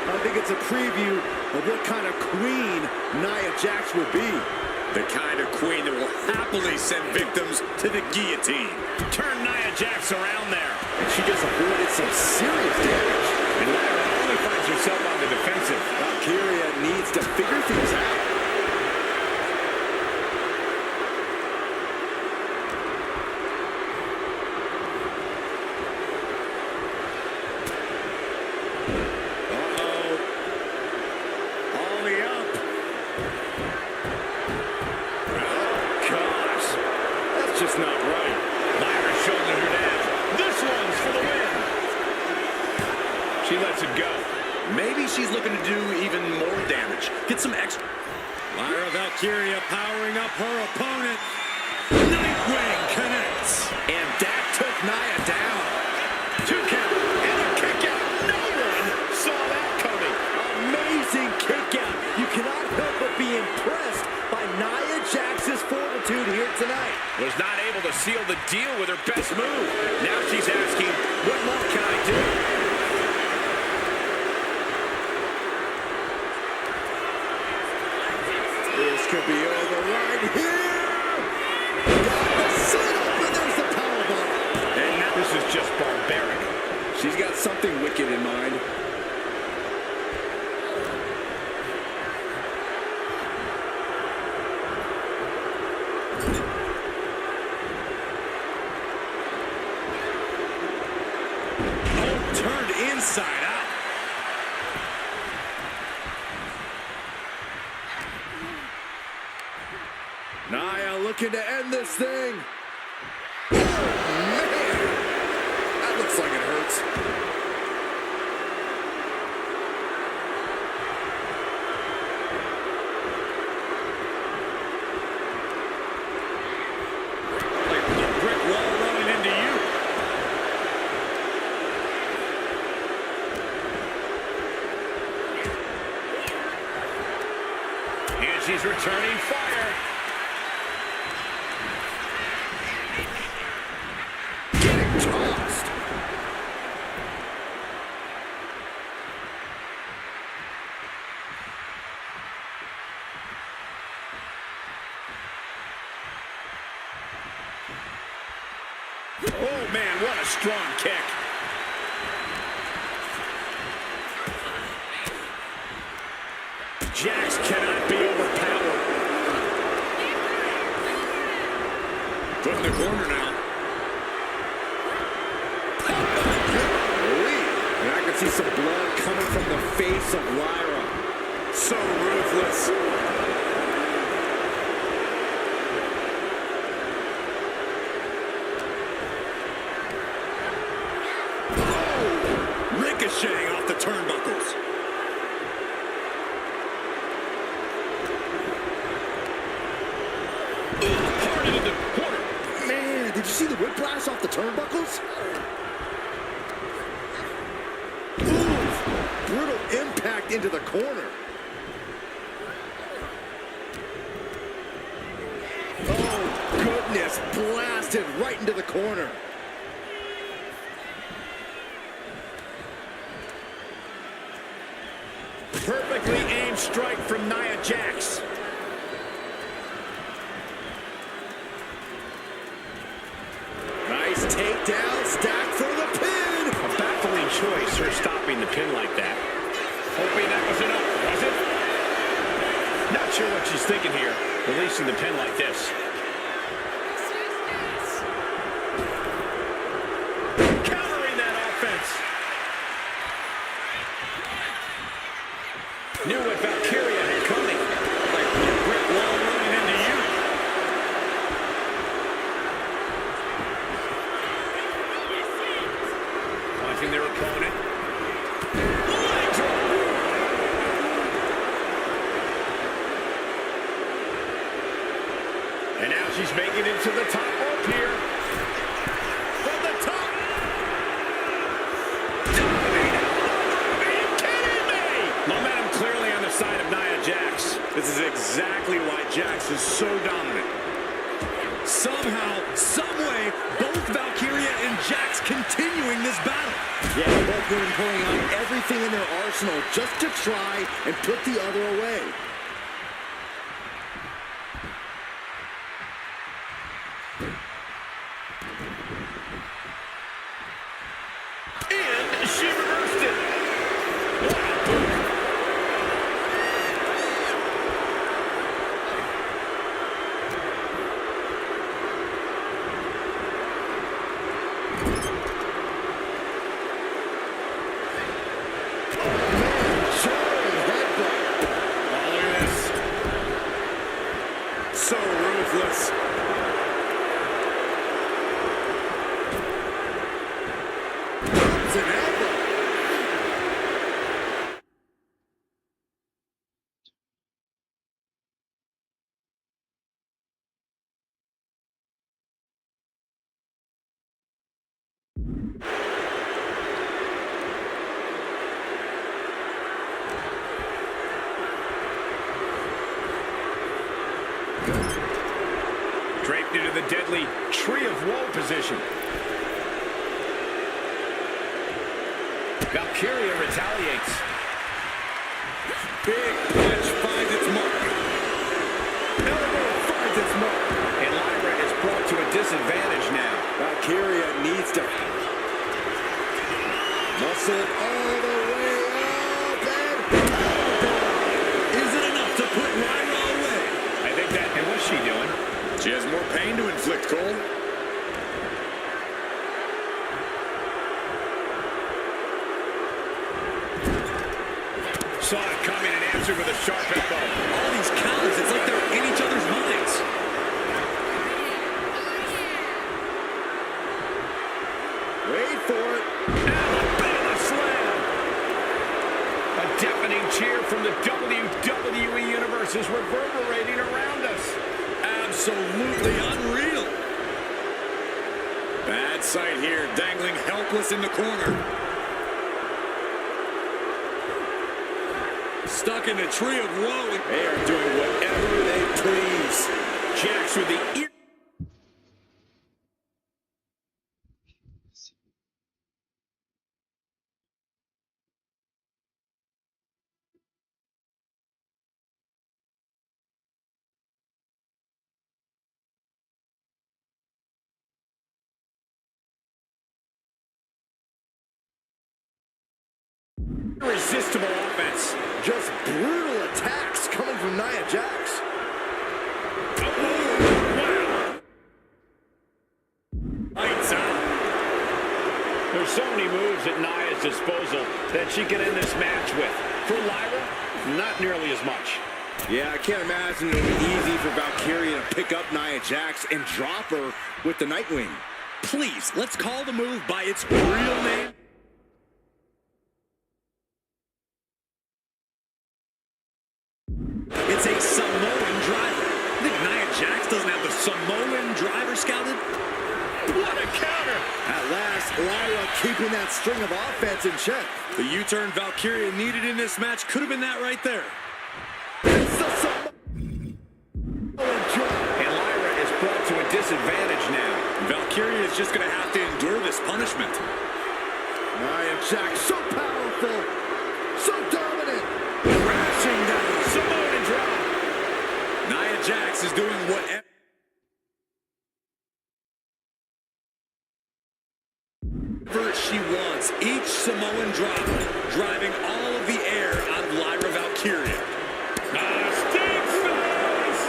I think it's a preview of what kind of queen Nia Jax will be. The kind of queen that will happily send victims to the guillotine. Turn Nia Jax around there. And she just avoided some serious damage. And Nia only finds herself on the defensive. Valkyria needs to figure things out. Just not right. Lyra shoulders her down. This one's for the win. She lets it go. Maybe she's looking to do even more damage. Get some extra. Lyra Valkyria powering up her opponent. Nightwing connects. And that took Nia down. 2 count and a kick out. No one saw that coming. Amazing kick out. You cannot help but be impressed by Nia Jax's fortitude here tonight. Was not able to seal the deal with her best move. Now she's asking, what more can I do? This could be over right here. Got the sit up, and there's the powerbomb. And now this is just barbaric. She's got something wicked in mind. Turned inside out. Nia looking to end this thing. Oh, man. That looks like it hurts. Like a brick wall running into you. And she's returning fire. Getting tossed. Oh, man, what a strong kick. Jax cannot be overpowered. Put in the corner now. And I can see some blood coming from the face of Lyra. So ruthless. Oh! Ricocheting off the turnbuckles. Hard into the corner. Man, did you see the whiplash off the turnbuckles? Ooh, brutal impact into the corner. Oh, goodness, blasted right into the corner. Perfectly aimed strike from Nia Jax. Nice takedown, stack for the pin. A baffling choice, her stopping the pin like that. Hoping that was enough, was it? Not sure what she's thinking here, releasing the pin like this. Countering that offense. Knew what Valkyria had coming. Like a brick wall running into you. Punching their opponent. Leg drop. And now she's making it to the top rope here. From the top. Dominated. Are you kidding me? Momentum clearly on the side of Nia Jax. This is exactly why Jax is so dominant. Somehow, someway, both Valkyria and Jax continuing this battle. Yeah, both women pulling out everything in their arsenal just to try and put the other away. And she reversed it. What a boot. Soaring headbutt. Oh, look at this. So ruthless. It's an elbow. Draped into the deadly Tree of Woe position. Valkyria retaliates. Big punch finds its mark. Elbow finds its mark. And Lyra is brought to a disadvantage now. Valkyria needs to muscle it all the way up and Is it enough to put Lyra away? I think that, and what's she doing? She has more pain to inflict, Cole. Saw it coming and answered with a sharp elbow. All these counters, it's like they're in each other's minds. wait for it. Alabama slam. A deafening cheer from the WWE Universe is reverberating around us. Absolutely unreal. Bad sight here, dangling helpless in the corner. Stuck in the Tree of Woe. They are doing whatever they please. Jax with the ear. Irresistible offense. Just brutal attacks coming from Nia Jax. Lights out. There's so many moves at Nia's disposal that she can end this match with. For Lyra, not nearly as much. Yeah, I can't imagine it would be easy for Valkyria to pick up Nia Jax and drop her with the Nightwing. Please, let's call the move by its real name. It's a Samoan driver. I think Nia Jax doesn't have the Samoan driver scouted. What a counter! At last, Lyra keeping that string of offense in check. The U-turn Valkyria needed in this match could have been that right there. It's the Samoan drop. And Lyra is brought to a disadvantage now. Valkyria is just going to have to endure this punishment. Nia Jax, so powerful, so dominant. Crashing down. Samoan drop. Nia Jax is doing whatever she wants. Each Samoan drop driving all of the air out of Lyra Valkyria. Steve face.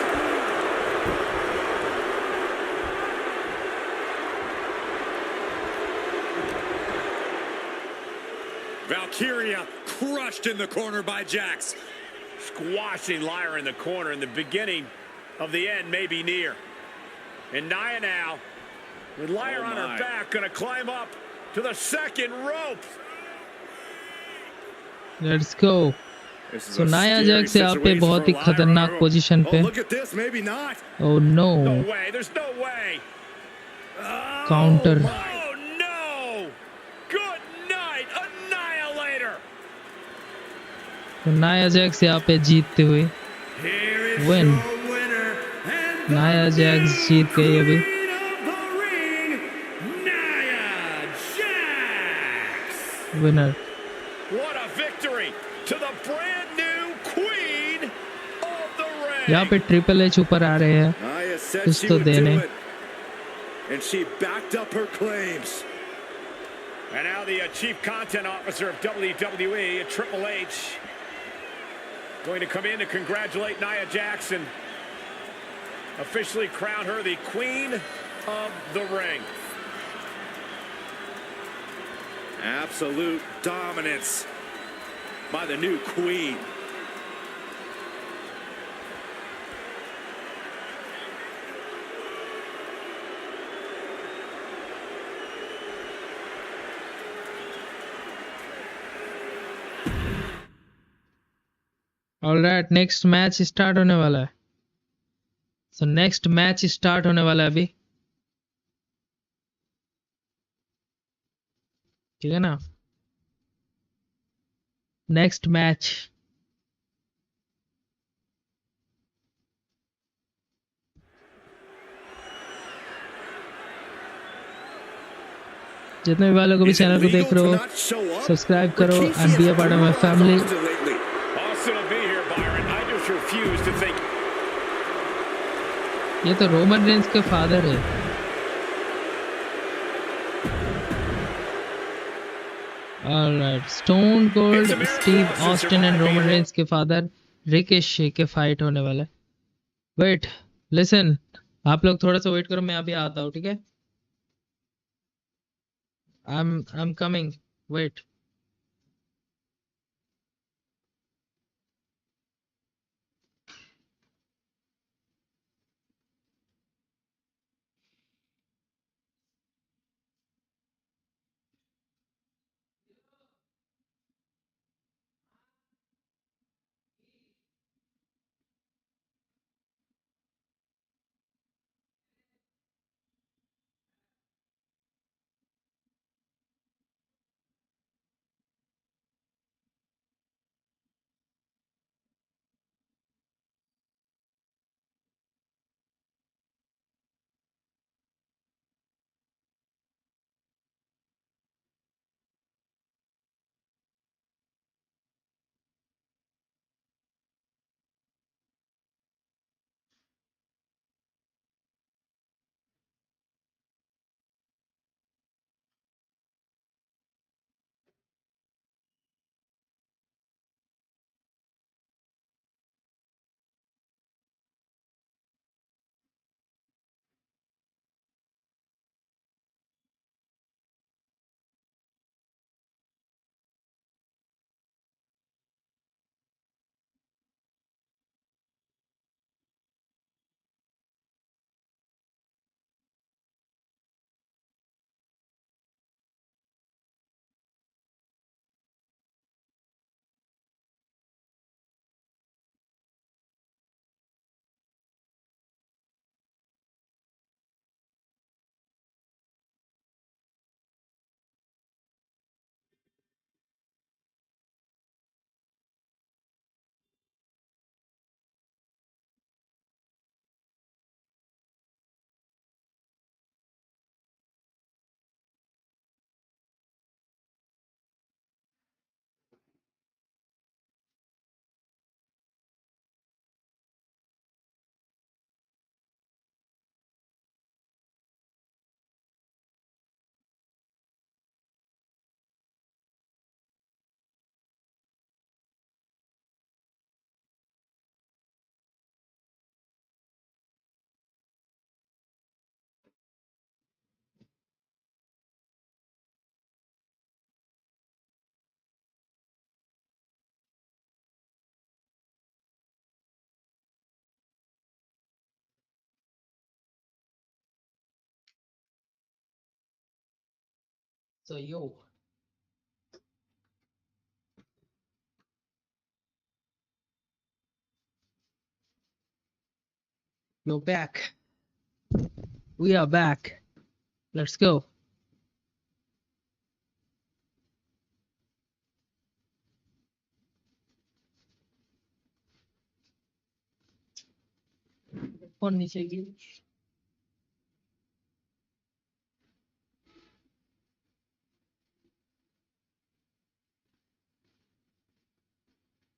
Valkyria crushed in the corner by Jax. Squashing Lyra in the corner, and the beginning of the end may be near. And Nia now, with Lyra on her back, gonna climb up to the second rope. Let's go. This is So a Nia scary Jax यहाँ पे situation बहुत ही for Lyra. खतरनाक position पे. Oh, look at this, maybe not. Oh No no. way, there's no way. Counter. Oh no! Good night, Annihilator! तो Nia Jax यहाँ पे जीतते हुए. Here is Win. your winner and the Nia Jax जीत गई अभी. queen of the ring, Nia Jax. Winner. What a victory to the brand new queen of the ring! यहाँ पे Triple H ऊपर आ रहे हैं. Nia said कुछ she तो would do देने. it. And she backed up her claims. And now the chief content officer of WWE, Triple H, going to come in to congratulate Nia Jax and officially crown her the queen of the ring. Absolute dominance by the new queen. Alright, next match start होने वाला है. So next match start होने वाला है अभी. ठीक है ना? Next match. जितने भी वालों को भी Is it चैनल को legal देख रहे to हो, not show up? सब्सक्राइब करो Rikishi and be a has part of my brutalized family. opposite lately. Austin will be here, Byron. I just refuse to think. ये तो Roman Reigns के father है. Alright, Stone Cold, Steve Austin and Roman Reigns के father रिकेशी के fight होने वाला है. Wait, listen, आप लोग थोड़ा सा वेट करो, मैं अभी आता हूँ, ठीक है? I'm coming. Wait. So yo, you're back. We are back. Let's go. Phone नीचे गिर।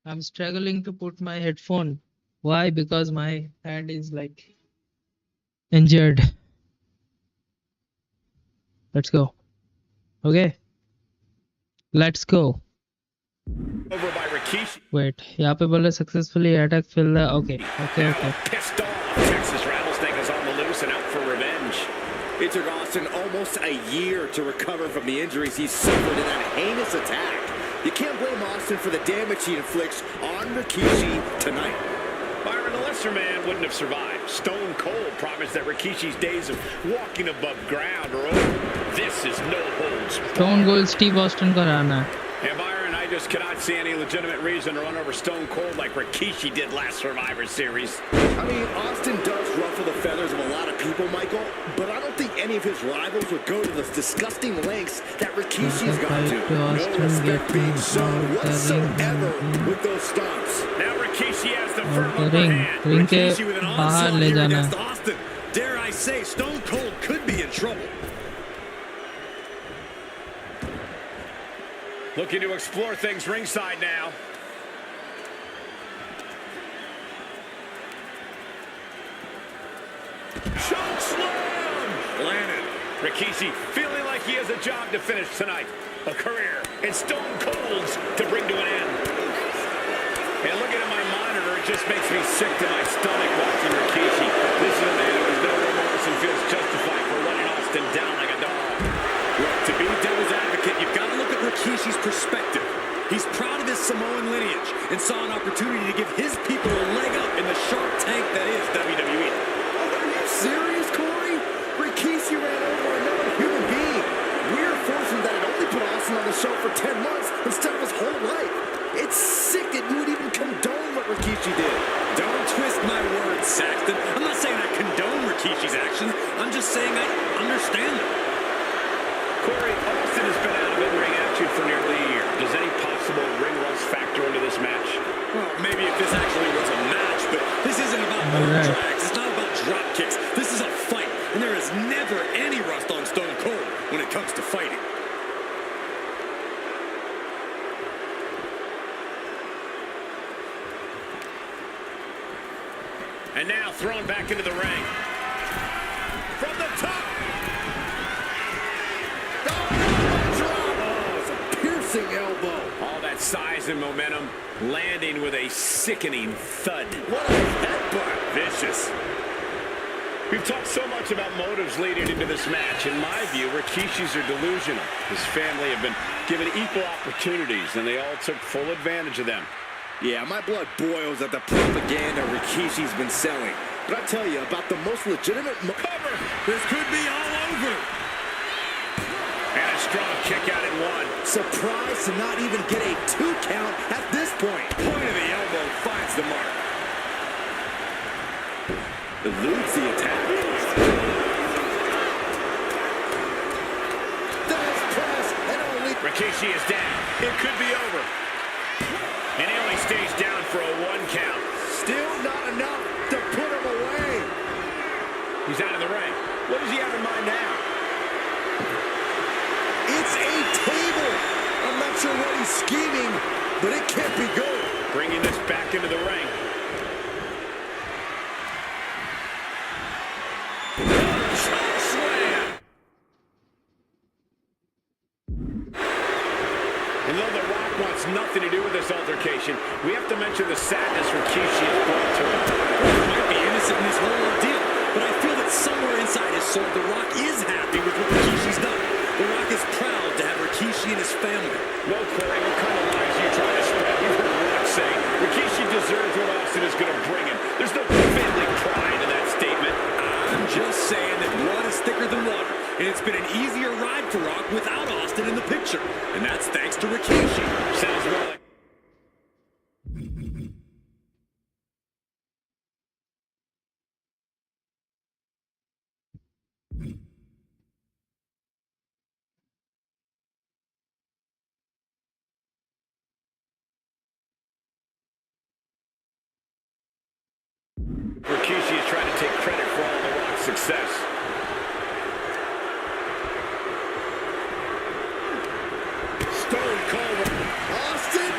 I'm struggling to put my headphone. Why? Because my hand is like injured. Let's go. Okay. Let's go. Over by Rikishi. Wait. यहाँ पे बोले successfully attack fill the okay. Okay. Okay. Pissed off. Texas Rattlesnake is on the loose and out for revenge. It took Austin almost a year to recover from the injuries he suffered in that heinous attack. You can't blame Austin for the damage he inflicts on Rikishi tonight. Byron, the lesser man wouldn't have survived. Stone Cold promised that Rikishi's days of walking above ground are over. This is no holds barred. Stone Cold Steve Austin को हराना है. And Byron, I just cannot see any legitimate reason to run over Stone Cold like Rikishi did last Survivor Series. I mean, Austin does ruffle the feathers of a lot of people, Michael, but I don't think any of his rivals would go to the disgusting lengths that Rikishi's gone to. No respect being shown whatsoever with those stomps. Now Rikishi has the firm और upper ring hand. Ring के Rikishi with an बाहर onslaught ले here जाना. against Austin. Dare I say, Stone Cold could be in trouble. Looking to explore things ringside now. Choke slam! Landed. Rikishi feeling like he has a job to finish tonight. A career in Stone Cold's to bring to an end. And looking at my monitor, it just makes me sick to my stomach watching Rikishi. This is a man who has no remorse and feels justified for running Austin down like a dog. Look, to be devil's advocate, you've got to look at Rikishi's perspective. He's proud of his Samoan lineage and saw an opportunity to give his people a leg up in the shark tank that is WWE. Are you serious, Corey? Rikishi ran over another human being. We're fortunate that it only put Austin on the show for 10 months instead of his whole life. It's sick that you would even condone what Rikishi did. Don't twist my words, Saxton. I'm not saying I condone Rikishi's actions. I'm just saying I understand them. Corey, Austin has been out of in-ring action for nearly a year. Does any possible ring rust factor into this match? Well, maybe if this actually was a match, but this isn't about Alright. drags. It's not about drop kicks. This is a fight, and there is never any rust on Stone Cold when it comes to fighting. And now thrown back into the ring. From the top. Oh, it's a piercing elbow. All that size and momentum landing with a sickening thud. What a headbutt. Vicious. We've talked so much about motives leading into this match. In my view, Rikishi's are delusional. His family have been given equal opportunities, and they all took full advantage of them. Yeah, my blood boils at the propaganda Rikishi's been selling. But I tell you, about the most legitimate... Cover! This could be all over. And a strong kick out at one. Surprised to not even get a 2 count at this point. Point of the elbow finds the mark. Eludes the attack. Does press and only... Rikishi is down. It could be over. And he only stays down for a 1 count. Still not enough to put him away. He's out of the ring. What does he have in mind now? It's a table. I'm not sure what he's scheming, but it can't be good. Bringing this back into the ring. Choke slam! And though The Rock wants nothing to do with this altercation, we have to mention the sadness Rikishi has brought to him. He might be innocent in this whole ordeal, but I feel that somewhere inside his soul, The Rock is happy with what Rikishi's done. The Rock is proud to have Rikishi and his family. No, Corey, what kind of lies are you trying to spread? You heard Rock say Rikishi deserves what Austin is going to bring him. There's no family pride in that statement. I'm just saying that blood is thicker than water, and it's been an easier ride for Rock without Austin Austin in the picture. And that's thanks to Rikishi. Sounds more like Rikishi is trying to take credit for all the Rock's success. Stone Cold. Austin.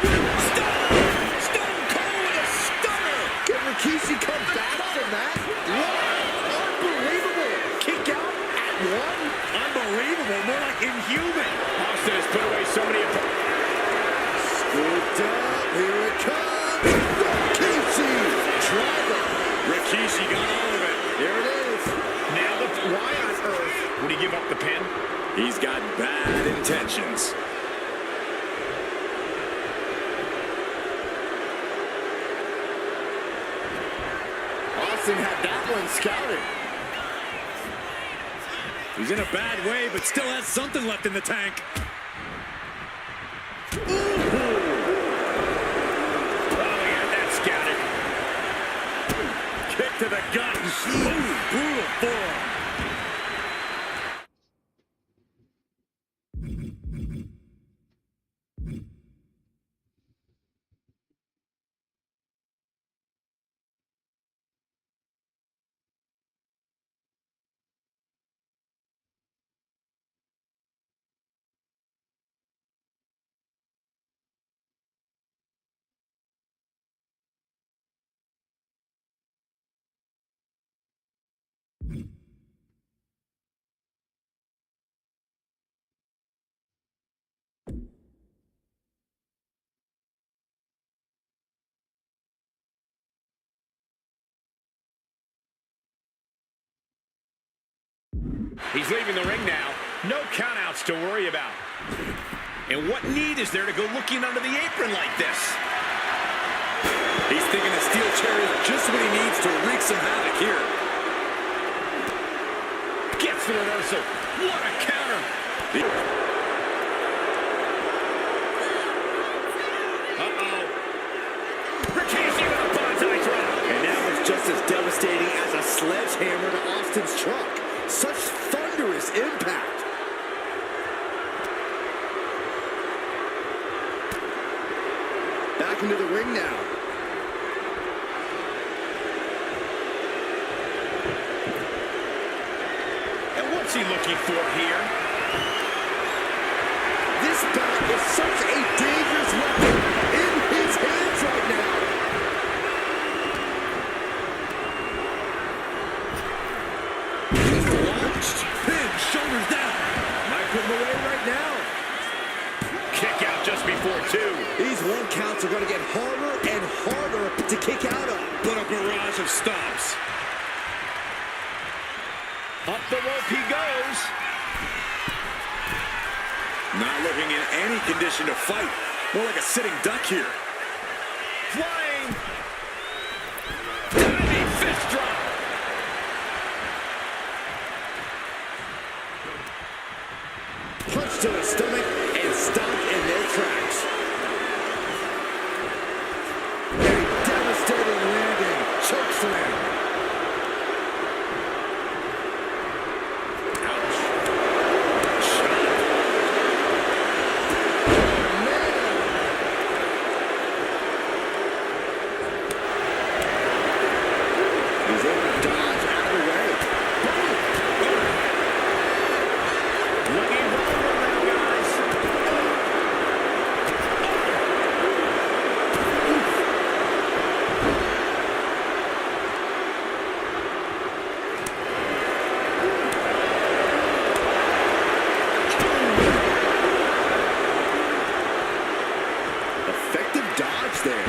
Stone Cold with a stunner. Can Rikishi come back from that? Wow. Unbelievable. Kick out at one. Unbelievable, more like inhuman. Austin has put away so many opponents. Scooped up. Here it comes. Rikishi. Driver. Rikishi got all of it. Here it is. Now, why on earth would he give up the pin? He's got bad intentions. Austin had that one scouted. He's in a bad way, but still has something left in the tank. Oh, he had that scouted. Kick to the gut. Ooh, brutal forearm. He's leaving the ring now. No countouts to worry about. And what need is there to go looking under the apron like this? He's thinking the steel chair is just what he needs to wreak some havoc here. Gets the reversal. What a counter. Uh-oh. Rikishi with a bonsai drop. And that was just as devastating as a sledgehammer to Austin's truck. Such thunderous impact. Back into the ring now. And what's he looking for here? This bat is such a dangerous weapon in his hands right now. He's launched. Pin, shoulders down. Might put him away right now. Kick out just before two. These one counts are going to get harder and harder to kick out of. But a barrage of stops. Up the rope he goes. Not looking in any condition to fight. More like a sitting duck here. Flying. Diving fist drop. Punch to the stomach and stopped in their tracks. A devastating landing. Chokeslam. He's able to dodge out of the way. Looking vulnerable now, guys. Effective dodge there.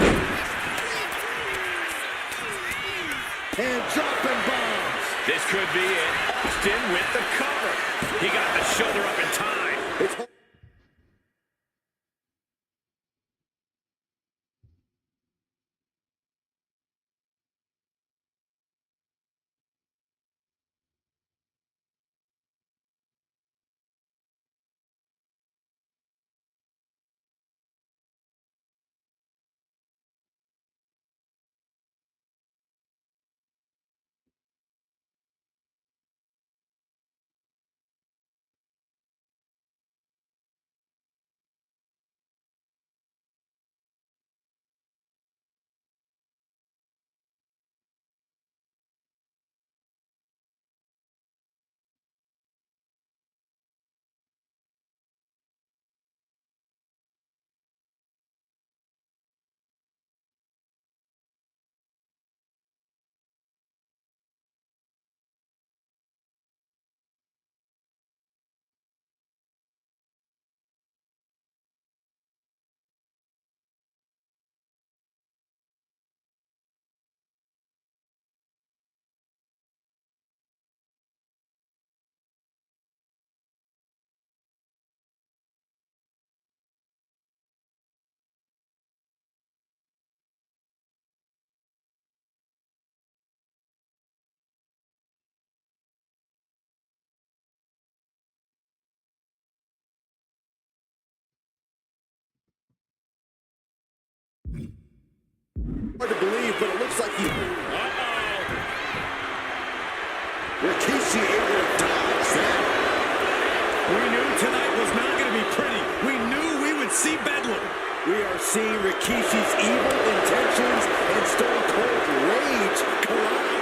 And dropping bombs. This could be it. Austin with the cover. He got the shoulder up in time. It's Hard to believe, but it looks like he... Rikishi able to dodge that. We knew tonight was not going to be pretty. We knew we would see bedlam. We are seeing Rikishi's evil intentions and Stone Cold rage collide.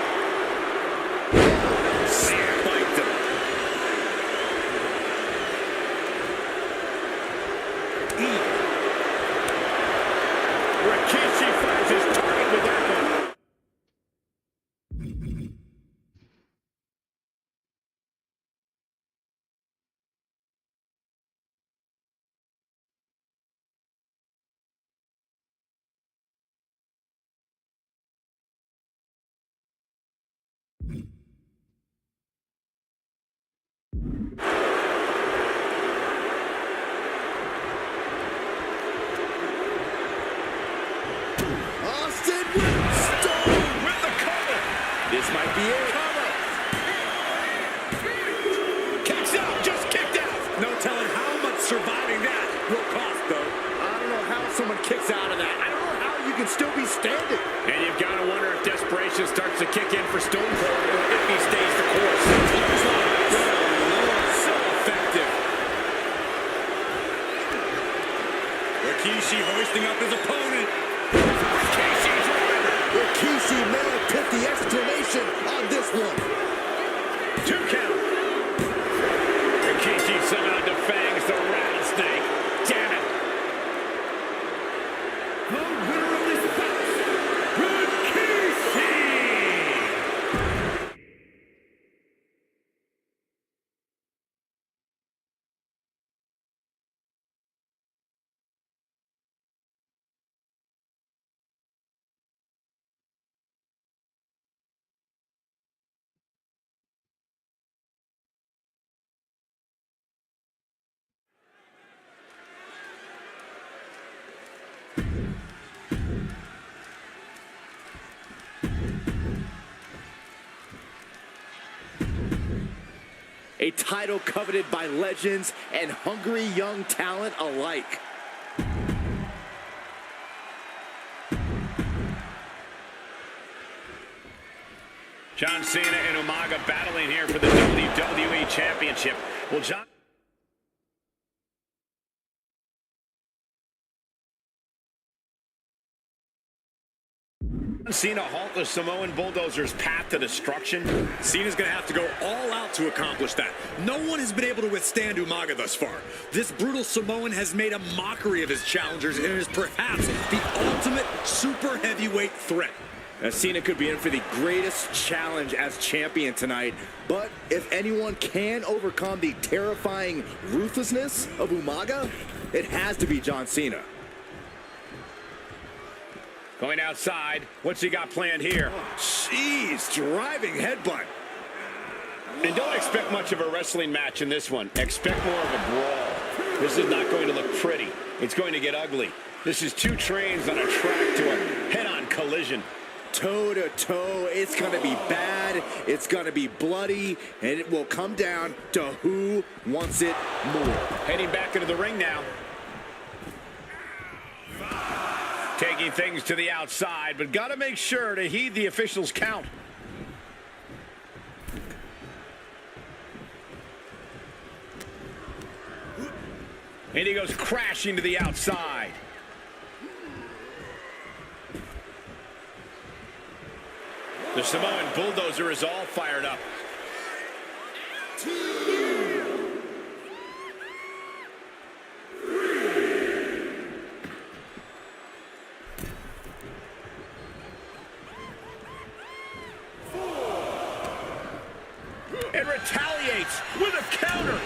Spiked him. Rikishi finds his target with that one. Austin with Stone. With the cover. This might be it. Kicks out, just kicked out. No telling how much surviving that will cost, though. I don't know how someone kicks out of that. I don't know how you can still be standing. And you've got to wonder if desperation starts to kick in for Stone Cold or if he stays the course. So effective. Rikishi hoisting up his opponent. Rikishi's running. Rikishi may have put the exclamation on this one. 2 count. Rikishi somehow defangs the rattlesnake. Damn it. The winner of this bout, Rikishi! A title coveted by legends and hungry young talent alike. John Cena and Umaga battling here for the WWE Championship. Well, John Cena halt the Samoan Bulldozer's path to destruction. Cena's going to have to go all out to accomplish that. No one has been able to withstand Umaga thus far. This brutal Samoan has made a mockery of his challengers and is perhaps the ultimate super heavyweight threat. Cena could be in for the greatest challenge as champion tonight, but if anyone can overcome the terrifying ruthlessness of Umaga, it has to be John Cena. going outside. What's he got planned here? Jeez, driving headbutt. And don't expect much of a wrestling match in this one. Expect more of a brawl. This is not going to look pretty. It's going to get ugly. This is two trains on a track to a head-on collision. Toe to toe, it's gonna be bad, it's gonna be bloody, and it will come down to who wants it more. Heading back into the ring now. Taking things to the outside, but gotta make sure to heed the officials' count. And he goes crashing to the outside. The Samoan Bulldozer is all fired up. And retaliates with a counter.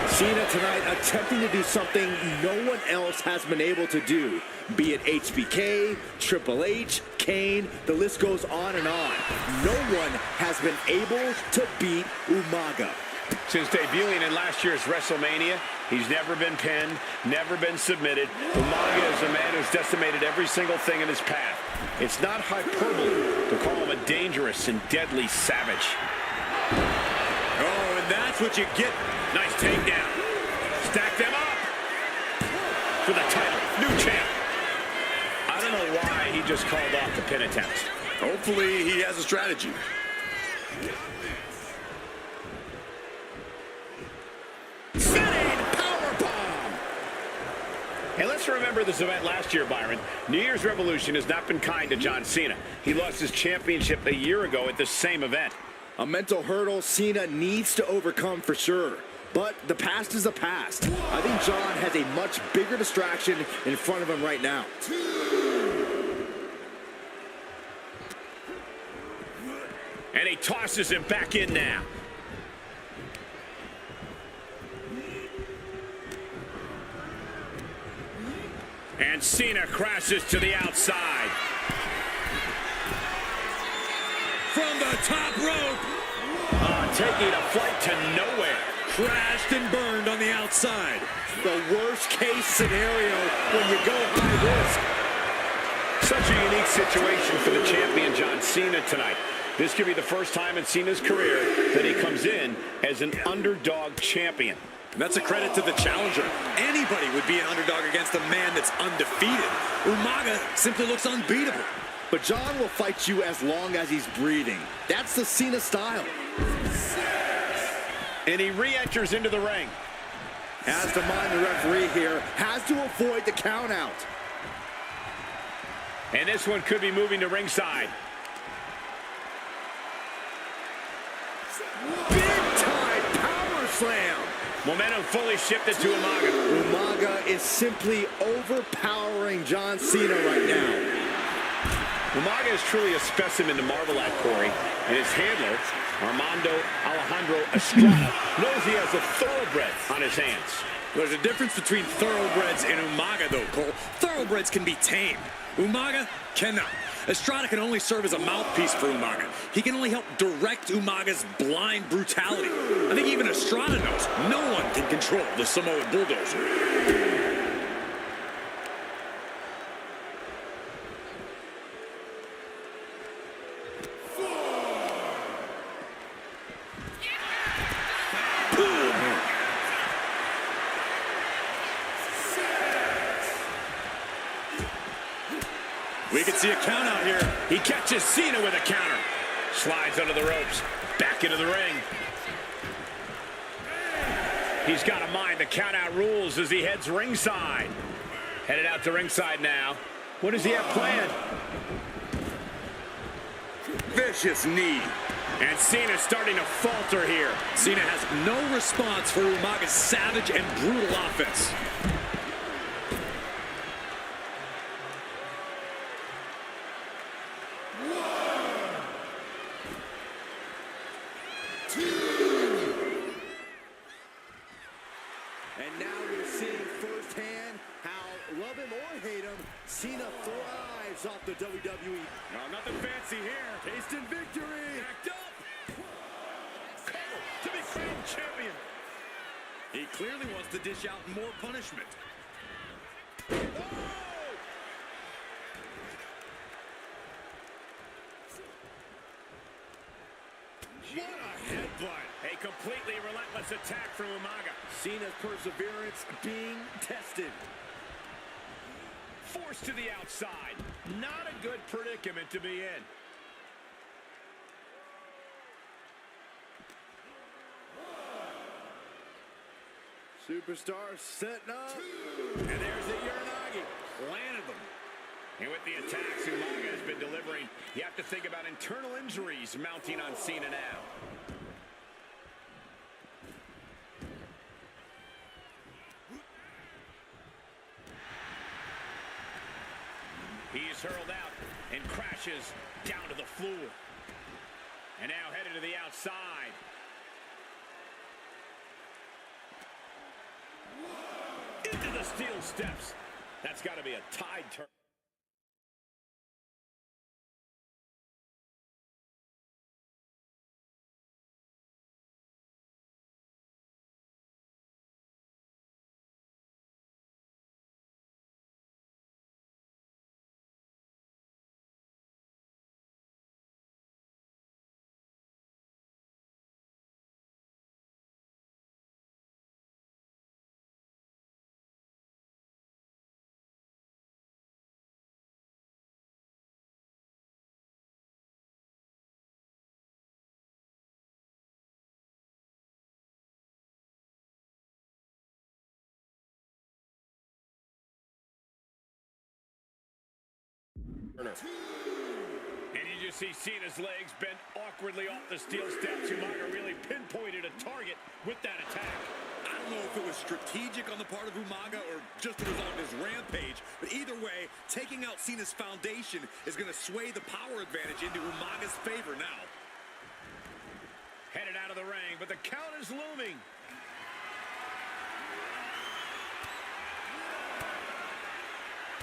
Cena tonight attempting to do something no one else has been able to do. Be it HBK, Triple H, Kane, the list goes on and on. No one has been able to beat Umaga. Since debuting in last year's WrestleMania, he's never been pinned, never been submitted. Umaga is a man who's decimated every single thing in his path. It's not hyperbole to call him a dangerous and deadly savage. Oh, and that's what you get. Nice takedown. Stack them up for the title. New champ. I don't know why just called off the pin attempt. Hopefully he has a strategy. Spinning powerbomb. And let's remember this event last year, Byron. New Year's Revolution has not been kind to John Cena. He lost his championship a year ago at the same event. A mental hurdle Cena needs to overcome for sure. But the past is the past. I think John has a much bigger distraction in front of him right now. And he tosses him back in now. And Cena crashes to the outside. From the top rope. Taking a flight to nowhere. Crashed and burned on the outside. The worst case scenario when you go high risk. Such a unique situation for the champion John Cena tonight. This could be the first time in Cena's career that he comes in as an underdog champion. And that's a credit to the challenger. Anybody would be an underdog against a man that's undefeated. Umaga simply looks unbeatable. But John will fight you as long as he's breathing. That's the Cena style. And he re-enters into the ring. Has to mind the referee here. Has to avoid the count out. And this one could be moving to ringside. Big time power slam. Momentum fully shifted to Umaga. Umaga is simply overpowering John Cena right now. Umaga is truly a specimen to marvel at, Corey. And his handler, Armando Alejandro Estrada, knows he has a thoroughbred on his hands. There's a difference between thoroughbreds and Umaga, though, Cole. Thoroughbreds can be tamed. Umaga cannot. Estrada can only serve as a mouthpiece for Umaga. He can only help direct Umaga's blind brutality. I think even Estrada knows no one can control the Samoan bulldozer. We can see a count out here. He catches Cena with a counter. Slides under the ropes. Back into the ring. He's got to mind the count-out rules as he heads ringside. Headed out to ringside now. What does he have planned? Vicious knee. And Cena's starting to falter here. Cena has no response for Umaga's savage and brutal offense. And now we're seeing firsthand how, love him or hate him, Cena thrives off the WWE. No, nothing fancy here. Tasting victory. Backed up. To be crowned champion. He clearly wants to dish out more punishment. What a headbutt. A completely relentless attack from Umaga. Cena's perseverance being tested. Forced to the outside. Not a good predicament to be in. Superstar setting up. And there's the Uranagi. Landed them. And with the attacks Umaga has been delivering, you have to think about internal injuries mounting on Cena now. He's hurled out and crashes down to the floor. And now headed to the outside. Into the steel steps. That's got to be a tide turn. And you just see Cena's legs bend awkwardly off the steel steps. Umaga really pinpointed a target with that attack. I don't know if it was strategic on the part of Umaga or just a result of his rampage, but either way, taking out Cena's foundation is going to sway the power advantage into Umaga's favor now. Headed out of the ring, but the count is looming.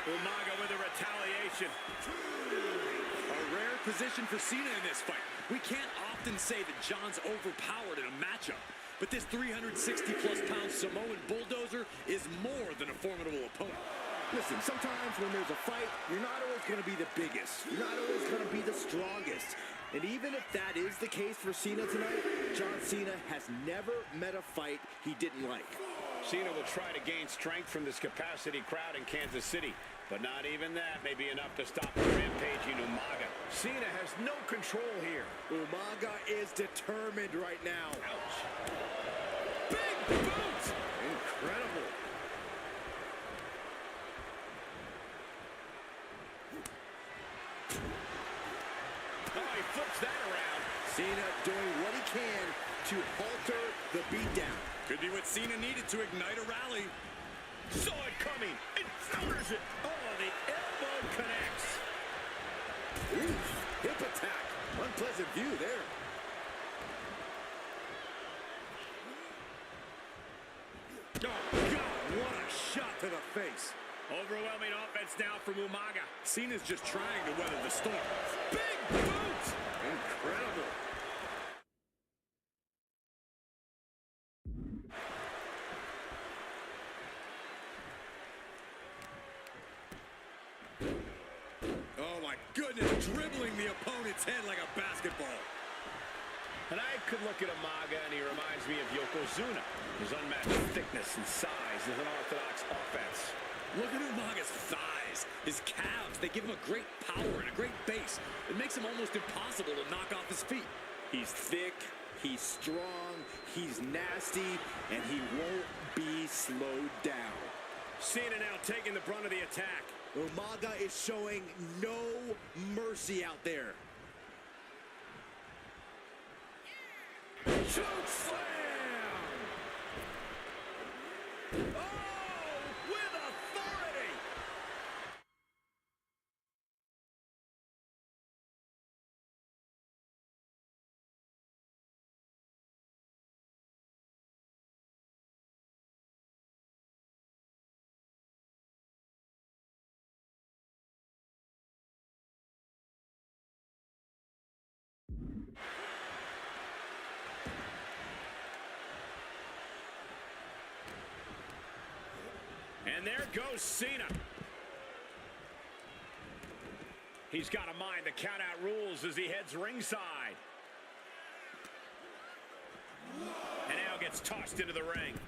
Umaga with a retaliation. A rare position for Cena in this fight. We can't often say that John's overpowered in a matchup, but this 360-plus pound Samoan bulldozer is more than a formidable opponent. Listen, sometimes when there's a fight, you're not always going to be the biggest. You're not always going to be the strongest. And even if that is the case for Cena tonight, John Cena has never met a fight he didn't like. Cena will try to gain strength from this capacity crowd in Kansas City, but not even that may be enough to stop the rampaging Umaga. Cena has no control here. Umaga is determined right now. Ouch. Big boot! Incredible. Oh, he flips that around. Cena doing what he can to halter the beatdown. Could be what Cena needed to ignite a rally. Saw it coming and counters it. Oh, the elbow connects. Oof, hip attack. Unpleasant view there. Oh, God, what a shot to the face. Overwhelming offense now from Umaga. Cena's just trying to weather the storm. Big boot! Incredible. Oh, my goodness, dribbling the opponent's head like a basketball. And I could look at Umaga and he reminds me of Yokozuna. His unmatched thickness and size is an orthodox offense. Look at Umaga's thighs, his calves. They give him a great power and a great base. It makes him almost impossible to knock off his feet. He's thick, he's strong, he's nasty, and he won't be slowed down. Cena now taking the brunt of the attack. Umaga is showing no mercy out there. Choke slam! Oh, with authority! And there goes Cena. He's got to mind the count-out rules as he heads ringside. And now gets tossed into the ring.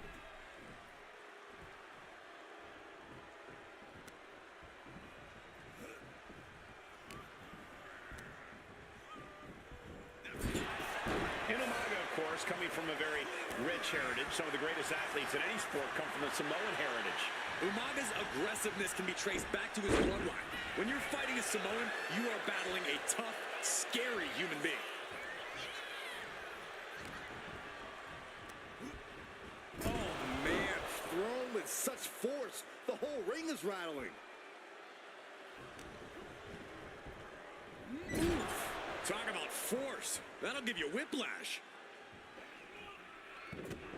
And Umaga, of course, coming from a very rich heritage. Some of the greatest athletes in any sport come from the Samoan heritage. Umaga's aggressiveness can be traced back to his bloodline. When you're fighting a Samoan, you are battling a tough, scary human being. Oh, man, thrown with such force, the whole ring is rattling. Oof. Talk about force. That'll give you whiplash.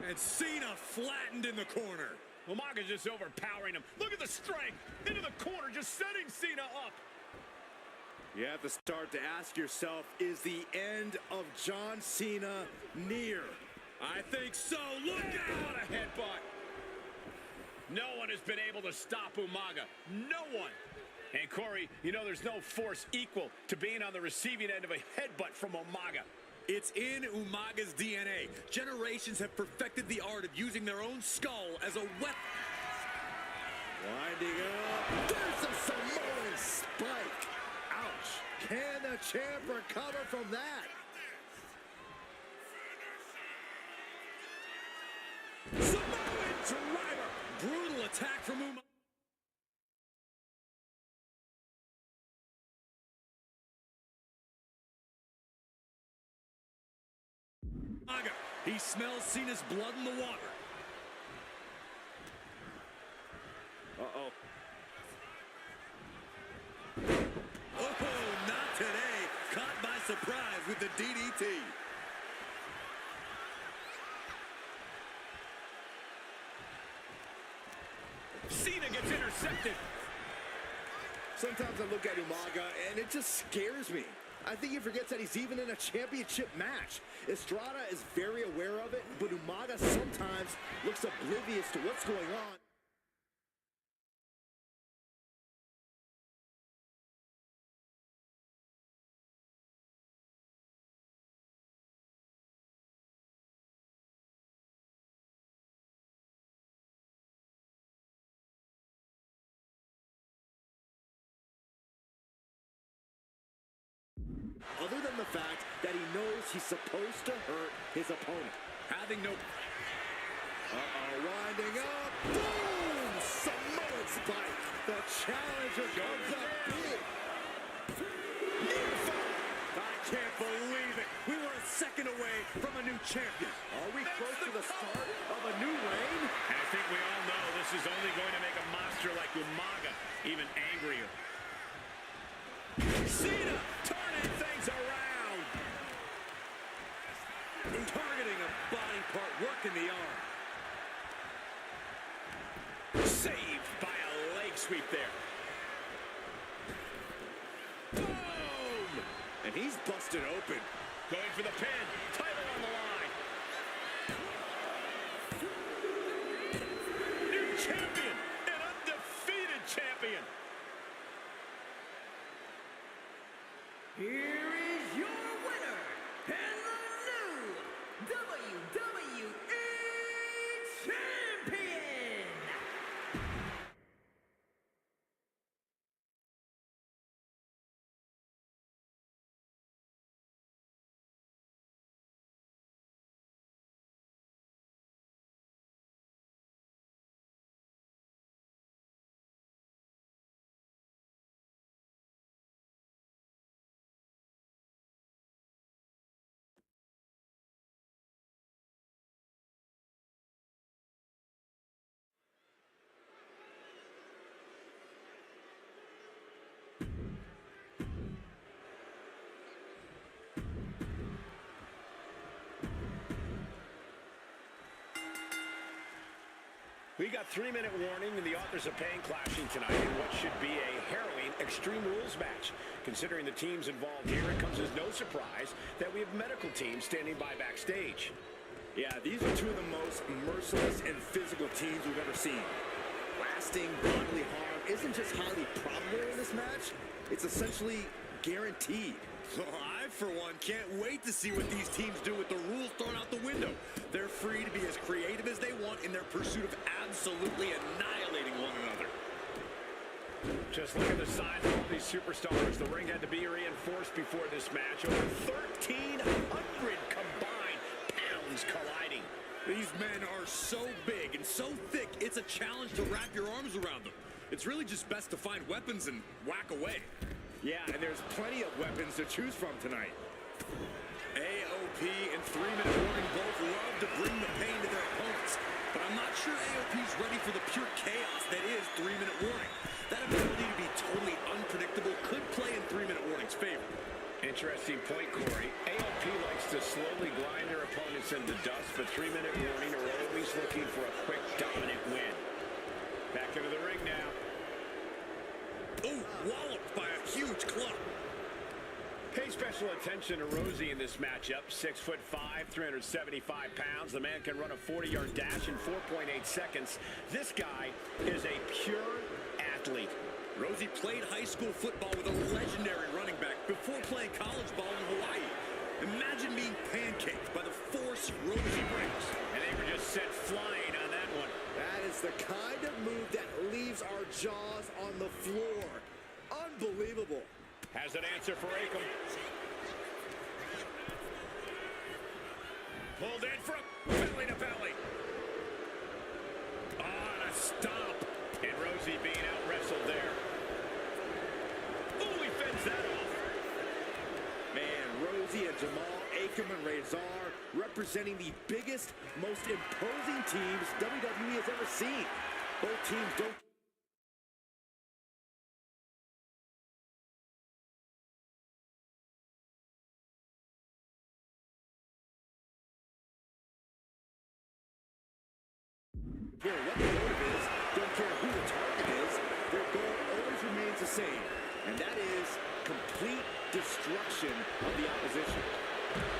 And Cena flattened in the corner. Umaga's just overpowering him. Look at the strength. Into the corner, just setting Cena up. You have to start to ask yourself, is the end of John Cena near? I think so. Look out! What a headbutt. No one has been able to stop Umaga. No one. And Corey, you know there's no force equal to being on the receiving end of a headbutt from Umaga. It's in Umaga's DNA. Generations have perfected the art of using their own skull as a weapon. Winding up. There's a Samoan spike. Ouch. Can the champ recover from that? Samoan driver. Brutal attack from Umaga. smells Cena's blood in the water. Uh-oh. Oh, not today. Caught by surprise with the DDT. Cena gets intercepted. Sometimes I look at Umaga and it just scares me. I think he forgets that he's even in a championship match. Estrada is very aware of it, but Umaga sometimes looks oblivious to what's going on. Other than the fact that he knows he's supposed to hurt his opponent. Having no... Winding up. Boom! Samoan spike. The challenger comes up big. Near fall. I can't believe it. We were a second away from a new champion. Are we close to the start of a new reign? And I think we all know this is only going to make a monster like Umaga even angrier. Cena turning things around. Targeting a body part, working the arm. Saved by a leg sweep there. Boom! And he's busted open. Going for the pin. Title on the line. New champion. An undefeated champion. Here is your winner, and the new WWE Champion! We got 3-minute warning and the authors of pain clashing tonight in what should be a harrowing Extreme Rules match. Considering the teams involved here, it comes as no surprise that we have medical teams standing by backstage. Yeah, these are two of the most merciless and physical teams we've ever seen. Lasting bodily harm isn't just highly probable in this match, it's essentially guaranteed. I, for one, can't wait to see what these teams do with the rules thrown out the window. They're free to be as creative as they want in their pursuit of absolutely annihilating one another. Just look at the size of all these superstars. The ring had to be reinforced before this match. Over 1,300 combined pounds colliding. These men are so big and so thick, it's a challenge to wrap your arms around them. It's really just best to find weapons and whack away. Yeah, and there's plenty of weapons to choose from tonight. AOP and 3-minute warning both love to bring the pain to their opponents. But I'm not sure AOP's ready for the pure chaos that is 3-minute warning. That ability to be totally unpredictable could play in 3-minute warning's favor. Interesting point, Corey. AOP likes to slowly grind their opponents into dust, but 3-minute warning are always looking for a quick, dominant win. Back into the ring now. Ooh, walloped by a huge club. Pay special attention to Rosie in this matchup. 6'5", 375 pounds. The man can run a 40-yard dash in 4.8 seconds. This guy is a pure athlete. Rosie played high school football with a legendary running back before playing college ball in Hawaii. Imagine being pancaked by the force Rosie brings. And they were just sent flying on that one. That is the kind of move that leaves our jaws on the floor. Unbelievable. Has an answer for Akam. Pulled in from belly to belly. On a stomp. And Rosie being out-wrestled there. Oh, he fends that off. Man, Rosie and Jamal Akam and Rezar, representing the biggest, most imposing teams WWE has ever seen. Both teams don't care what the motive is, don't care who the target is, their goal always remains the same, and that is complete destruction of the opposition.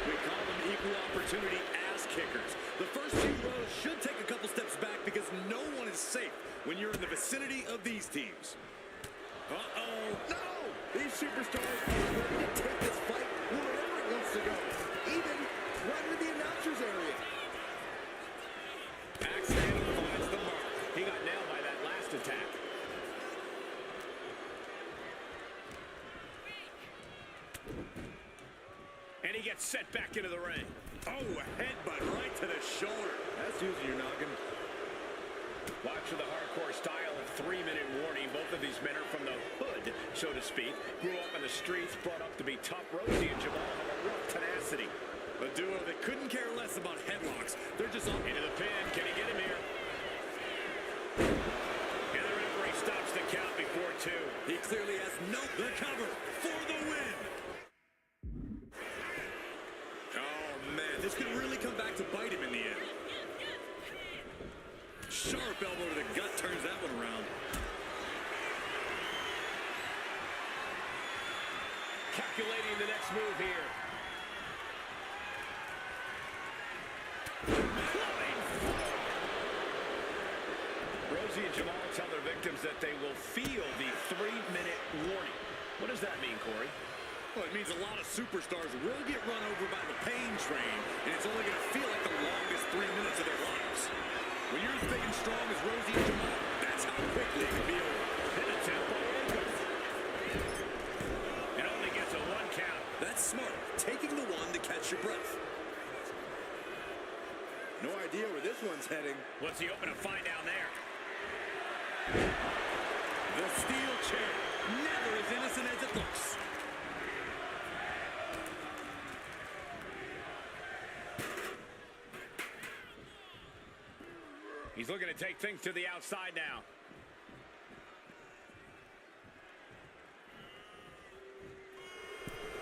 We call them equal opportunity ass kickers. The first few rows should take a couple steps back because no one is safe when you're in the vicinity of these teams. Uh-oh. No! These superstars are ready to take this fight wherever it wants to go, even right into the announcer's area. Axe handle finds the mark. He got nailed by that last attack. And he gets set back into the ring. Oh, a headbutt right to the shoulder. That's using your noggin. Watch for the hardcore style of 3-minute warning. Both of these men are from the hood, so to speak. Grew up in the streets, brought up to be tough. Rosie and Jamal have a real tenacity. A duo that couldn't care less about headlocks. They're just on Into the pin. Can he get him here? And the referee stops the count before 2. He clearly has no the cover for the win. Oh, man, this could really come back to bite him in the end. Sharp elbow to the gut turns that one around. Calculating the next move here. Rosie and Jamal tell their victims that they will feel the 3-minute warning. What does that mean, Corey? Well, it means a lot of superstars will get run over by the pain train, and it's only going to feel like the longest 3 minutes of their lives. When you're as big and strong as Rosie and Jamal, that's how quickly it can be over. Hit a tempo. It only gets a 1 count. That's smart, taking the one to catch your breath. No idea where this one's heading. What's he open to find down there? The steel chair, never as innocent as it looks. He's looking to take things to the outside now.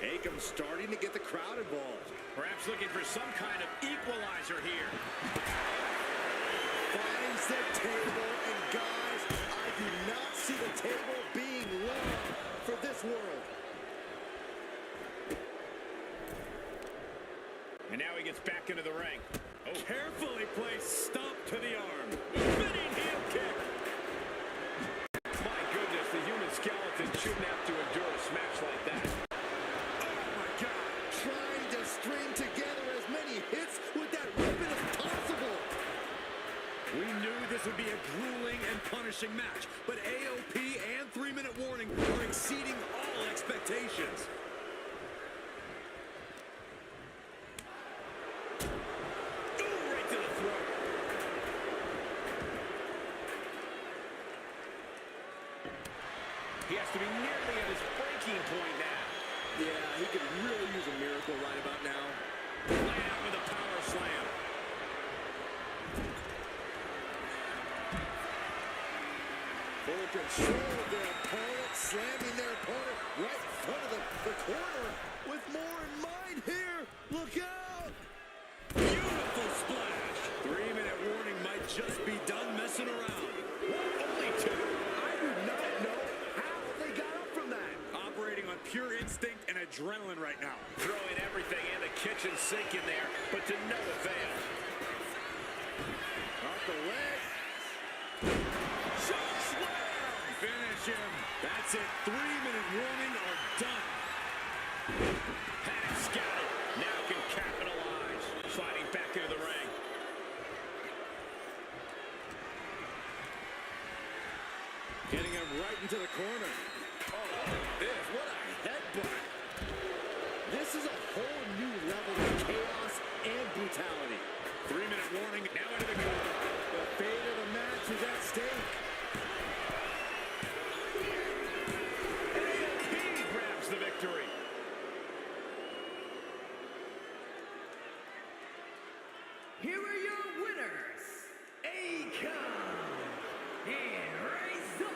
Akam starting to get the crowd involved. Perhaps looking for some kind of equalizer here. Finds the table, and guys, I do not see the table being long for this world. And now he gets back into the ring. Oh, carefully placed stomp to the arm. Spinning heel kick. My goodness, the human skeleton shouldn't have to endure a smash like that. Oh my God, trying to string together as many hits with that weapon as possible. We knew this would be a grueling and punishing match, but AOP and 3-minute warning are exceeding all expectations. He has to be nearly at his breaking point now. Yeah, he could really use a miracle right about now. Lay out with a power slam. Full control of their opponent, slamming their opponent right in front of the corner with more in mind here. Look out! Beautiful splash. 3-minute warning might just be done messing around. Only 2. I do not know how they got up from that. Operating on pure instinct and adrenaline right now. Throwing everything in the kitchen sink in there, but to no avail. Off the leg. Shot slam! Finish him. That's it. 3-minute warning are done. Had it scouted. Now can capitalize. Sliding back into the ring. Getting him right into the corner. Oh, look at this. What a headbutt. This is a whole new level of chaos and brutality. 3-minute warning. Now into the corner. The fate of the match is at stake. And he grabs the victory. and Razor.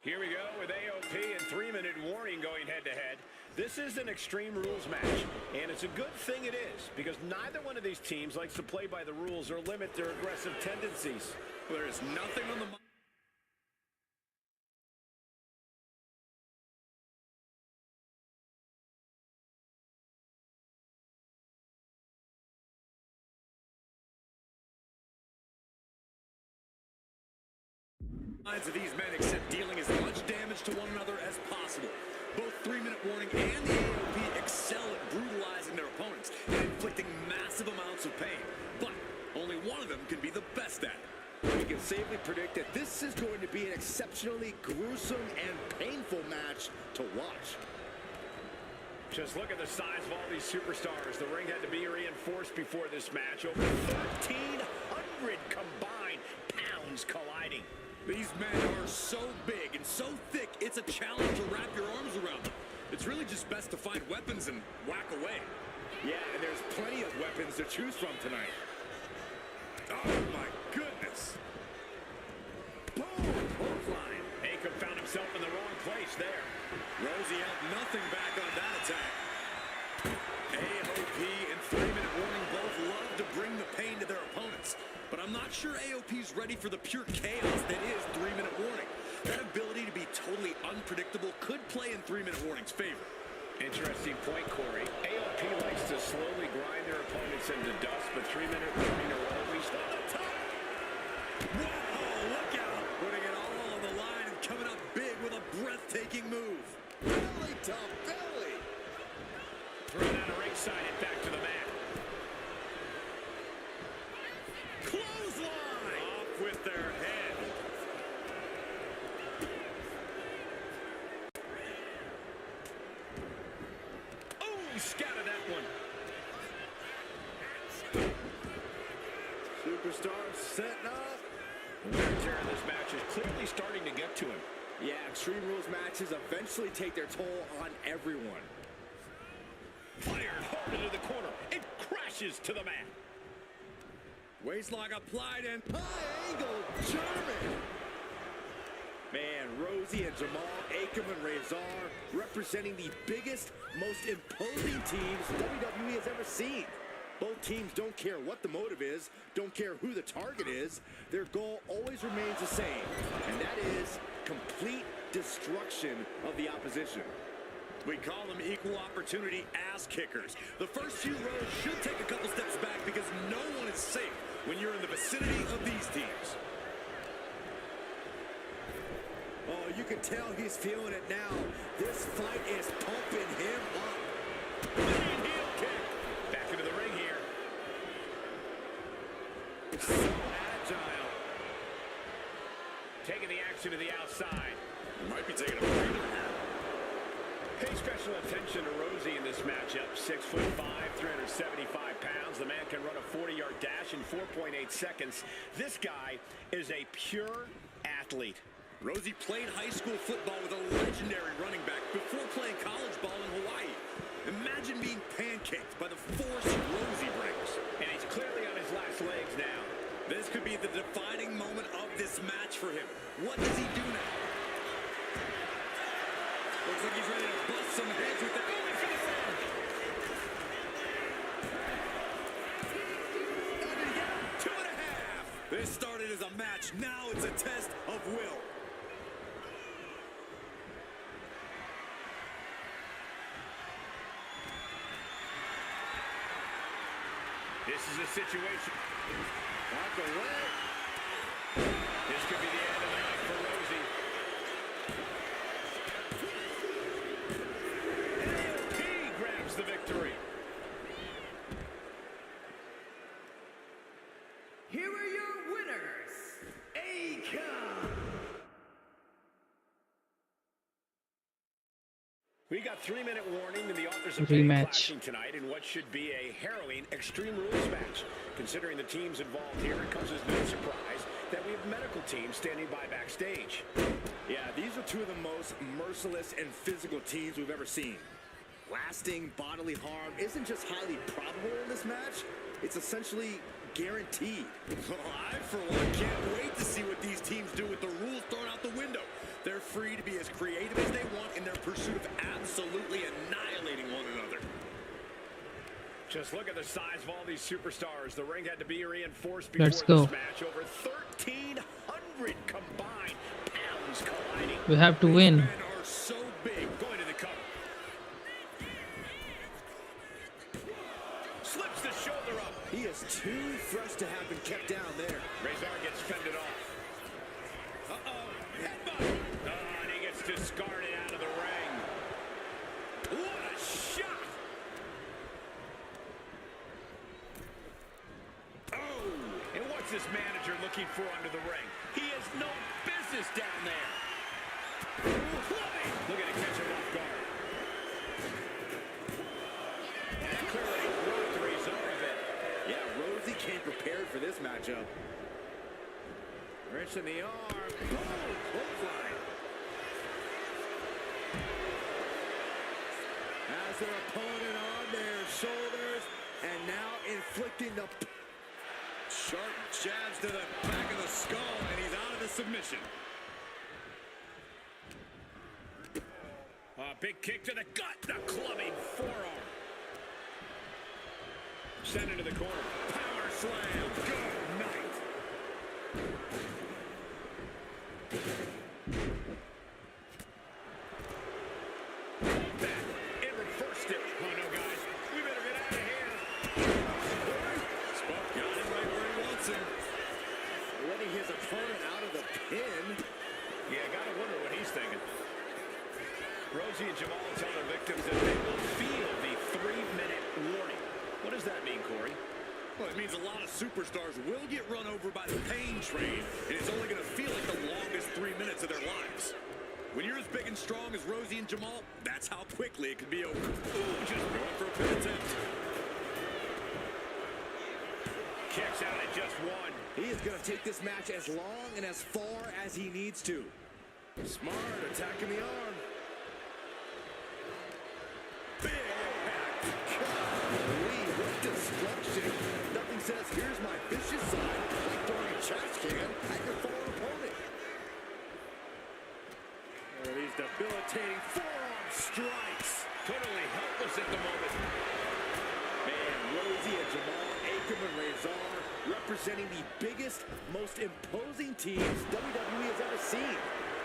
Here we go with AOP and 3-minute warning going head-to-head. This is an Extreme Rules match, and it's a good thing it is, because neither one of these teams likes to play by the rules or limit their aggressive tendencies. There is nothing on the minds of these men except dealing as much damage to one another as possible. Both 3-minute warning and the AOP excel at brutalizing their opponents and inflicting massive amounts of pain. But only one of them can be the best at it. We can safely predict that this is going to be an exceptionally gruesome and painful match to watch. Just look at the size of all these superstars. The ring had to be reinforced before this match. Over 1,300 combined pounds colliding. These men are so big and so thick, it's a challenge to wrap your arms around them. It's really just best to find weapons and whack away. Yeah, and there's plenty of weapons to choose from tonight. Oh my goodness. Boom! Clothesline. Akam found himself in the wrong place there. Rosie held nothing back on that attack. AOP and 3-minute warning both love to bring the pain to their opponents. But I'm not sure AOP's ready for the pure chaos that is 3-minute warning. That ability to be totally unpredictable could play in 3-minute warning's favor. Interesting point, Corey. AOP likes to slowly grind their opponents into dust, but 3-minute warning are always on the top. Whoa, look out! Putting it all on the line and coming up big with a breathtaking move. Belly to belly. Thrown out of ringside and back to the mat. Clothesline! Off with their head. Oh, he scattered that one. Superstar setting up. The wear and tear in this match is clearly starting to get to him. Yeah, Extreme Rules matches eventually take their toll on everyone. Fired hard into the corner. It crashes to the mat. Waistlock applied and High angle German. Man, Rosie and Jamal, Akam and Razor representing the biggest, most imposing teams WWE has ever seen. Both teams don't care what the motive is, don't care who the target is. Their goal always remains the same, and that is complete destruction of the opposition. we call them equal opportunity ass kickers. The first few rows should take a couple steps back because no one is safe when you're in the vicinity of these teams. Oh, you can tell he's feeling it now. This fight is pumping him up. Big heel kick. Back into the ring here. So agile. Taking the action to the outside. Might be taking a breather here. Pay special attention to Rosie in this matchup. 6'5", 375 pounds. The man can run a 40-yard dash in 4.8 seconds. This guy is a pure athlete. Rosie played high school football with a legendary running back before playing college ball in Hawaii. Imagine being pancaked by the force Rosie brings. And he's clearly on his last legs now. This could be the defining moment of this match for him. What does he do now? Looks like he's ready to bust some heads with that. Going for the win. 2.5. This started as a match. Now it's a test of will. This is a situation. Walk away. This could be the end of the night for Rosie. AOP grabs the victory. Here are your winners, Akam. We got 3-minute warning and the authors of Rematch. clashing tonight in what should be a harrowing Extreme Rules match. Considering the teams involved here, it comes as no surprise that we have medical teams standing by backstage. Yeah, these are two of the most merciless and physical teams we've ever seen. Lasting bodily harm isn't just highly probable in this match, it's essentially guaranteed. Well, I, for one, can't wait to see what these teams do with the rules thrown out the window. They're free to be as creative as they want in their pursuit of absolutely annihilating one another. Just look at the size of all these superstars. The ring had to be reinforced before Let's go. this match. Over 1,300 combined pounds colliding. We have to win. Men are so big. Going to the cover. Slips the shoulder up. He is too fresh to have been kept down there. Razor gets fended off. Uh-oh. Headbutt. Oh, and he gets discarded out of the ring. What a shot. Oh. And what's this manager looking for under the ring? He has no business down there. Look at it catch him off guard. And that clearly rocked Razor a bit. Yeah, Rosie came prepared for this matchup. Wrench in the arm. Boom! Clothesline. Has their opponent on their shoulders and now inflicting the... Sharp jabs to the back of the skull, and he's out of the submission. Big kick to the gut. The clubbing forearm. Sent into the corner. Power slam. Good night. Back and reversed it. Oh no, guys. We better get out of here. Spock got him right where he wants him. letting his opponent out of the pin. Yeah, gotta wonder what he's thinking. Rosie and Jamal tell their victims that they will feel the 3-minute warning. What does that mean, Corey? Well, it means a lot of superstars will get run over by the pain train, and it's only going to feel like the longest 3 minutes of their lives. When you're as big and strong as Rosie and Jamal, that's how quickly it can be over. Ooh, just going for a pin attempt. Kicks out at just one. He is going to take this match as long and as far as he needs to. Smart, attacking the arm. Big impact. Golly, what destruction. Nothing says, here's my vicious side, like throwing a trash can at your fallen opponent. These debilitating forearm strikes. Totally helpless at the moment. Man, Rosie and Jamal, Akam and Razor, representing the biggest, most imposing teams WWE has ever seen.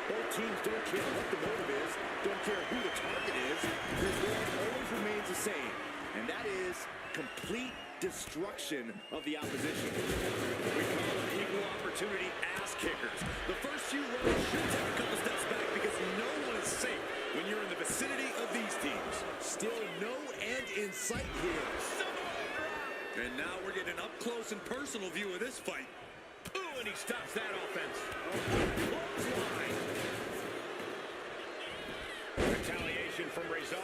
Both teams don't care what the motive is, don't care who the target is. Their goal always remains the same, and that is complete destruction of the opposition. We call them equal opportunity ass kickers. The first few rows should take a couple steps back because no one is safe when you're in the vicinity of these teams. Still no end in sight here. And now we're getting an up-close and personal view of this fight. Ooh, and he stops that offense. Clothesline. Retaliation from Razor.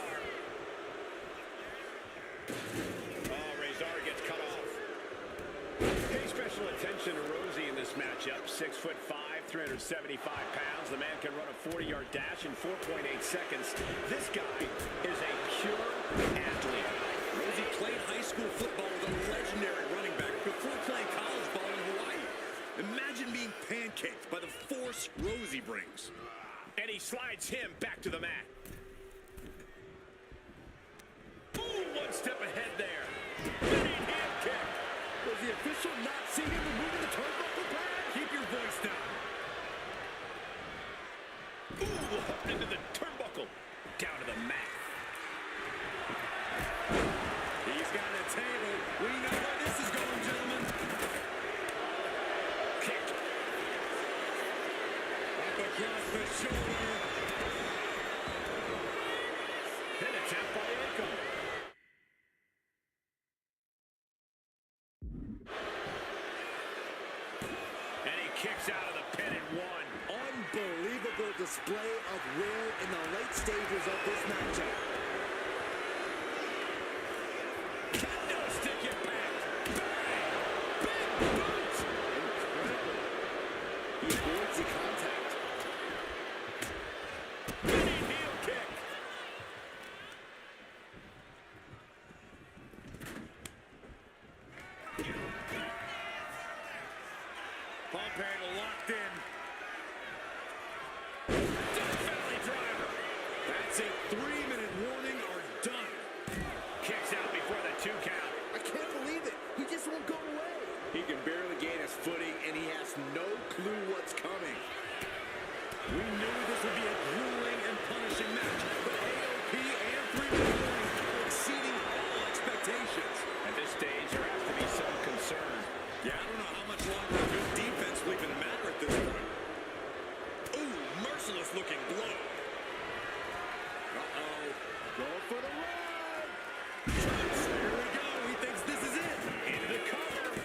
Oh, Razor gets cut off. Pay special attention to Rosie in this matchup. 6'5", 375 pounds. The man can run a 40-yard dash in 4.8 seconds. This guy is a pure athlete. Rosie played high school football with a legendary running back before playing college ball in Hawaii. Imagine being pancaked by the force Rosie brings. And he slides him back to the mat. Ooh, one step ahead there. Spinning heel kick. Was the official not seeing him removing the turnbuckle pad? Keep your voice down. Ooh, up into the turnbuckle. Down to the mat. He's got a table. We know where this is going, gentlemen. Kick. Up across the shoulder. Pin attempt by Akam. And he kicks out of the pin and one. Unbelievable display of will in the late stages of this matchup. Kendo stick impact. Bang! Big boot. Incredible. He avoids the contact. Spinning heel kick. 3-minute warning are done. Kicks out before the 2 count. I can't believe it. He just won't go away. He can barely gain his footing, and he has no clue what's coming. We knew this would be a grueling and punishing match, but AOP and 3-minute warning are exceeding all expectations. At this stage, there has to be some concern. Yeah, I don't know how much longer a good defense will even matter at this point. Ooh, merciless looking blow. Uh-oh. Going for the run. Here we go. He thinks this is it. Into the cover.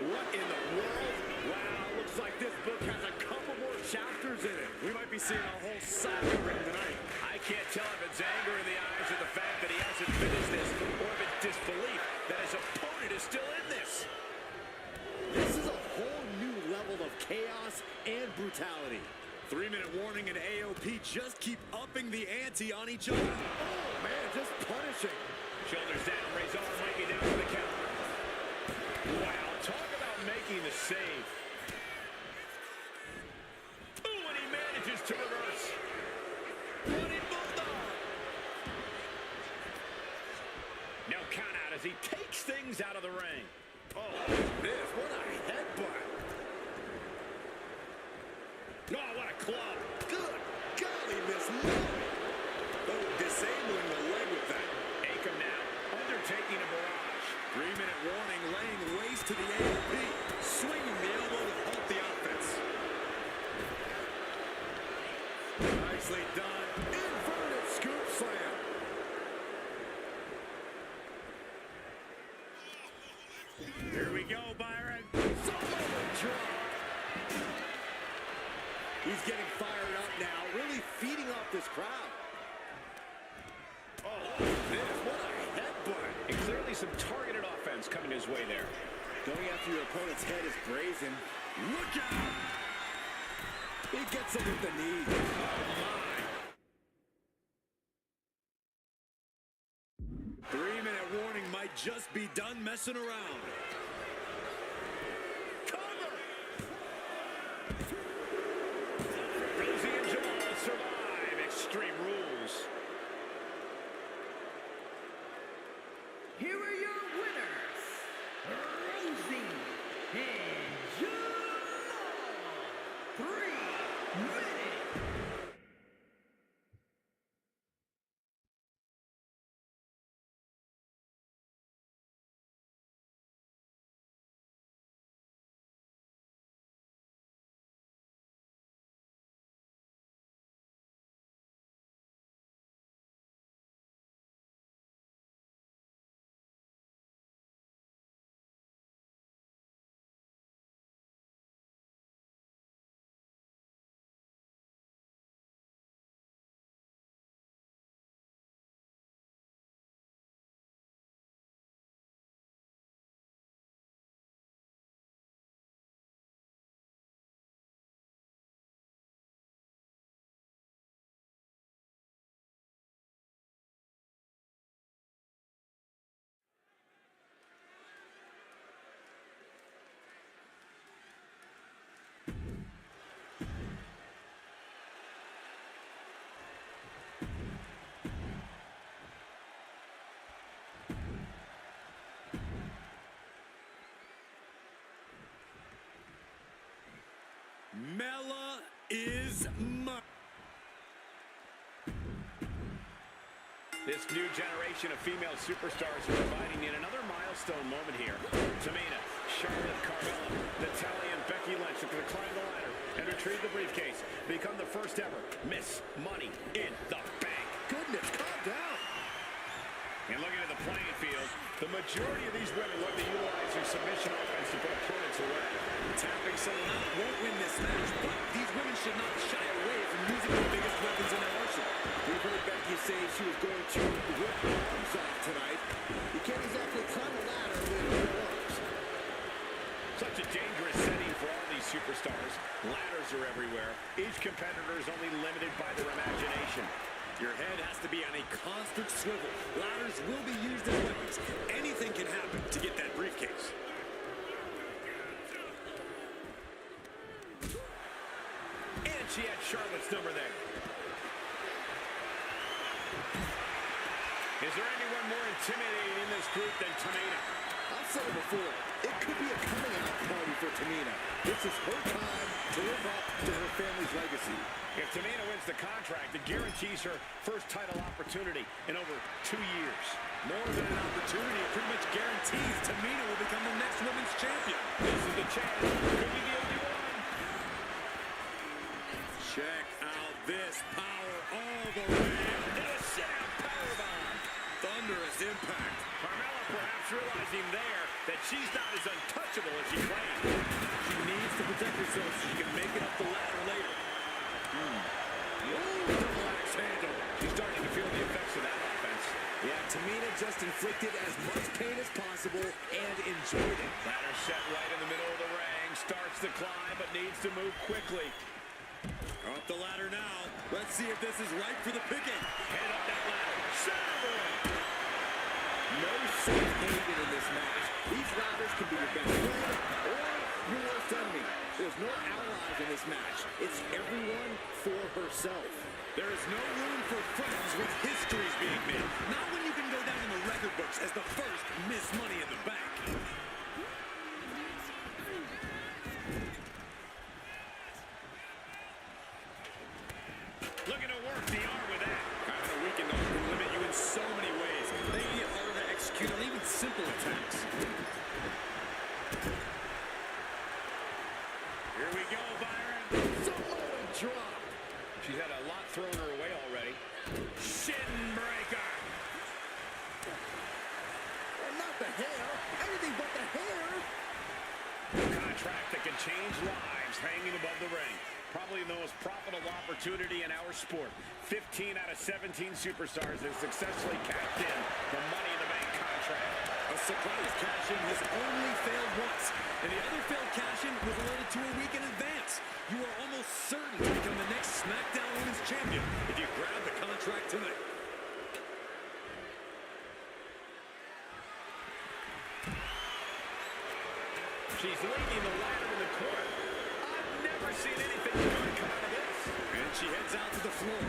What in the world? Wow, looks like this book has a couple more chapters in it. We might be seeing a whole saga ring tonight. I can't tell if it's anger in the eyes of the fact that he hasn't finished this, or if it's disbelief that his opponent is still in this. This is a whole new level of chaos and brutality. 3-minute warning and AOP just keep upping the ante on each other. Oh, man, just punishing. Shoulders down, Razor might be down for the count. Wow, talk about making the save. Ooh, and he manages to reverse. Running bulldog. No count out as he takes things out of the ring. Oh, this, what a headbutt. Oh, what a club. Good golly, Miss Molly. Oh, disabling the leg with that. Akam now, undertaking a barrage. 3-minute warning, laying waste to the AOP. Swinging the elbow to halt the offense. Nicely done. Inverted scoop slam. Here we go, Byron. Samoa drop. He's getting fired up now, really feeding off this crowd. Oh, This, what a headbutt. and clearly some targeted offense coming his way there. Going after your opponent's head is brazen. Look out! He gets him with the knee. Oh, my. 3-minute warning might just be done messing around. Cover! Rosie and Jamal survive Extreme Rules. Here are your winners, Rosie and Jamal. 3-minute. Mela is mine. This new generation of female superstars are providing yet another milestone moment here. Tamina, Charlotte, Carmella, Natalya, and Becky Lynch are going to climb the ladder and retrieve the briefcase. Become the first ever Miss Money in the Bank. Goodness, calm down. And looking at the playing field, the majority of these women look to utilize their submission offense to put opponents away. Tapping someone out won't win this match, but these women should not shy away from using the biggest weapons in their arsenal. We've heard Becky say she was going to rip arms off tonight. You can't exactly climb a ladder with no arms. Such a dangerous setting for all these superstars. Ladders are everywhere. Each competitor is only limited by their imagination. Your head has to be on a constant swivel. Ladders will be used as weapons. Anything can happen to get that briefcase. And she had Charlotte's number there. intimidating in this group than Tamina. I've said it before, it could be a coming out party for Tamina. This is her time to live up to her family's legacy. If Tamina wins the contract, it guarantees her first title opportunity in over 2 years. More than an opportunity, it pretty much guarantees Tamina will become the next women's champion. This is the chance. Could be the only one. Check out this power all the way. And a sit-out powerbomb. Thunderous impact. Carmella perhaps realizing there that she's not as untouchable as she claimed. She needs to protect herself so she can make it up the ladder later. Double axe handle. She's starting to feel the effects of that offense. Yeah, Tamina just inflicted as much pain as possible and enjoyed it. Ladder set right in the middle of the ring. Starts the climb, but needs to move quickly. Up the ladder now. Let's see if this is right for the picking. Head up that ladder. Center. No safe haven in this match. These ladders can be your best friend or your worst enemy. There's no allies in this match. It's everyone for herself. There is no room for friends with histories being made. Not when you can go down in the record books as the first Miss Money in the Bank. Looking to work the arm with that. A weekend off can limit you in so many ways. They can get harder to execute on even simple attacks. Here we go, Byron. Samoa drop. She's had a lot thrown her way already. Shin breaker. Well, not the hair. Anything but the hair. A contract that can change lives hanging above the ring. Probably the most profitable opportunity in our sport. 15 out of 17 superstars have successfully cashed in the Money in the Bank contract. A surprise cash-in has only failed once, and the other failed cash-in was alerted to a week in advance. You are almost certain to become the next SmackDown Women's Champion if you grab the contract tonight. She's leading the ladder in the corner. I've never seen anything good come out of this. And she heads out to the floor.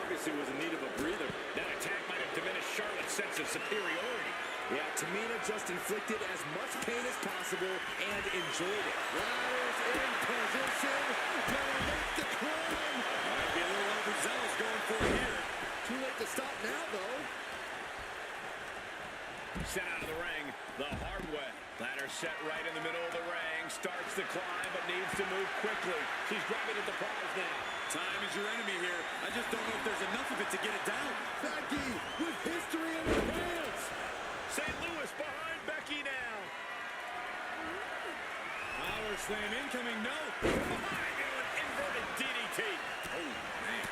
Obviously was in need of a breather. That attack might have diminished Charlotte's sense of superiority. Yeah, Tamina just inflicted as much pain as possible and enjoyed it. Ladders in position. Gonna make the climb. Might be a little overzealous going for it here. Too late to stop now, though. Sent out of the ring the hard way. Ladder set right in the middle of the ring. Starts the climb, but needs to move quickly. She's grabbing at the prize now. Time is your enemy here. I just don't know if there's enough of it to get it down. Becky with history in her hands. St. Louis behind Becky now. Power slam incoming, no. From behind into an inverted DDT. Oh, man.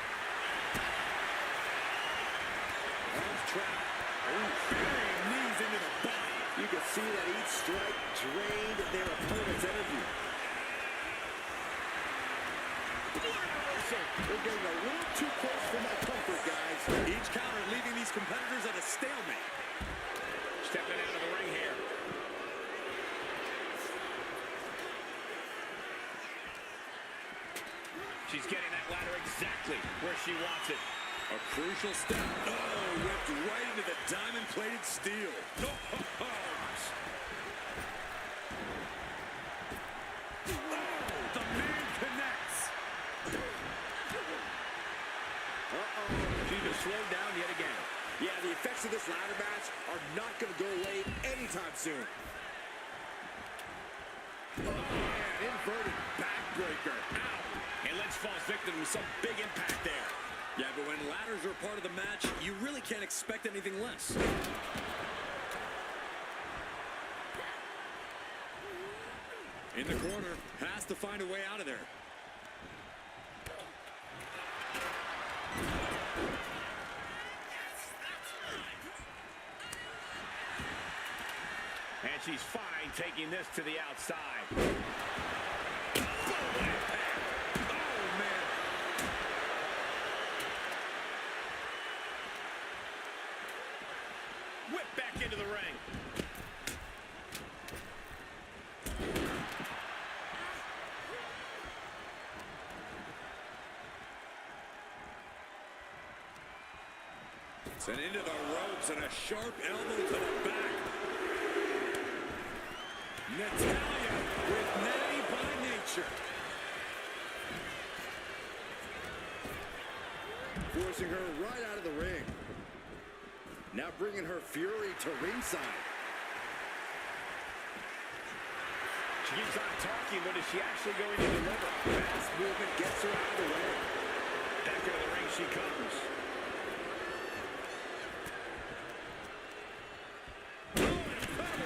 Arms trapped. Oh, burying knees into the body. You can see that each strike drained their opponent's energy. We're getting a little too close for my comfort, guys. Each counter leaving these competitors at a stalemate. Stepping out of the ring here. She's getting that ladder exactly where she wants it. A crucial step. Oh, whipped right into the diamond-plated steel. Oh, the man connects. She just slowed down yet again. Yeah, the effects of this ladder match are not going to go away anytime soon. And inverted backbreaker. Ow! And Lynch falls victim to some big impact there. Yeah, but when ladders are a part of the match, you really can't expect anything less. In the corner, has to find a way out of there. And she's fine taking this to the outside. Whip back into the ring. And into the ropes and a sharp elbow to the back. Natalya with natty by nature. Forcing her right out of the ring. Now bringing her fury to ringside. She keeps on talking, but is she actually going to deliver? Fast movement gets her out of the way. Back into the ring she comes.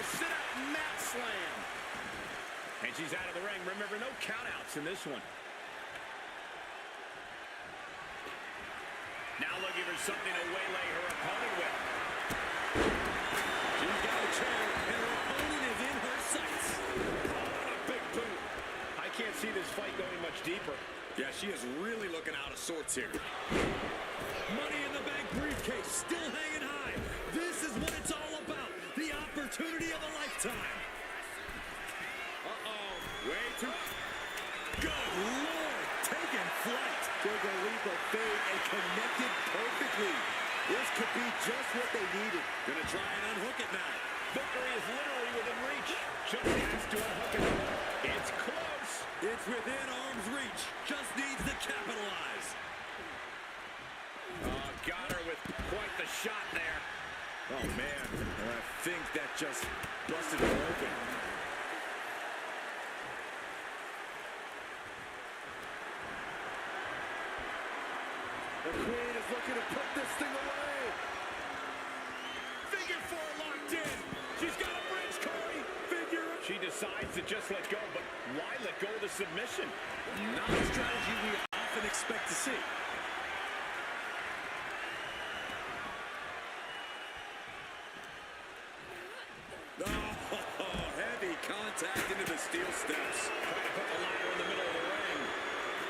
Sit-out mat slam. And she's out of the ring. Remember, no countouts in this one. Now looking for something to waylay her opponent with. She's got a chair, and her opponent is in her sights. Oh, a big boot. I can't see this fight going much deeper. Yeah, she is really looking out of sorts here. Money in the Bank briefcase still hanging high. This is what it's all about. The opportunity of a lifetime. Uh-oh. Way too... Good Lord. Taking flight. Took a leap of faith and connected perfectly. This could be just what they needed. Gonna try and unhook it now. Victory is literally within reach. Just has to unhook it. It's close. It's within arm's reach. Just needs to capitalize. Got her with quite the shot there. Oh, man. I think that just busted her open. The Queen is looking to put this thing away. Figure four locked in. She's got a bridge, Corey. Figure. She decides to just let go, but why let go of the submission? Not a strategy we often expect to see. Oh, heavy contact into the steel steps. Trying to put the ladder in the middle of the ring.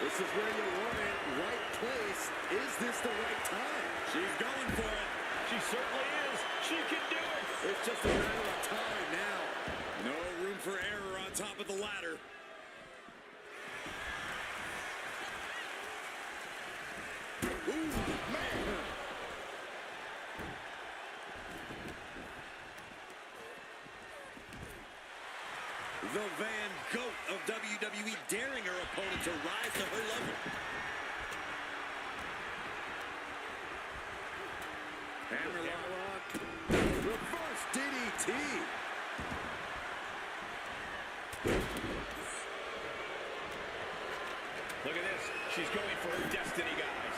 This is where you want it. Right place. Is this the right time? She's going for it. She certainly is. She can do it. It's just a matter of time now. No room for error on top of the ladder. Ooh, man. The Van Goat of WWE daring her opponent to rise to her level. Hammerlock. Reverse DDT. Look at this. She's going for her destiny, guys.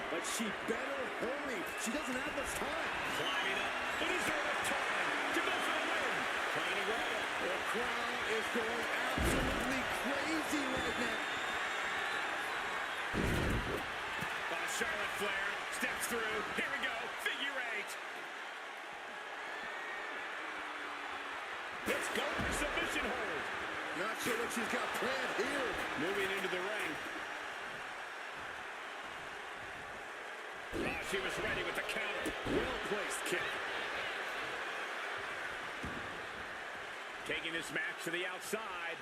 But she better hurry. She doesn't have much time. Climbing up. But is there enough time to go for the win? Trying to grab it. The crowd is going absolutely crazy right now. Charlotte Flair steps through. Here we go. Figure eight. Let's go for submission hold. Not sure what she's got planned here. Moving into the ring. She was ready with the counter. Well-placed kick. Taking this match to the outside.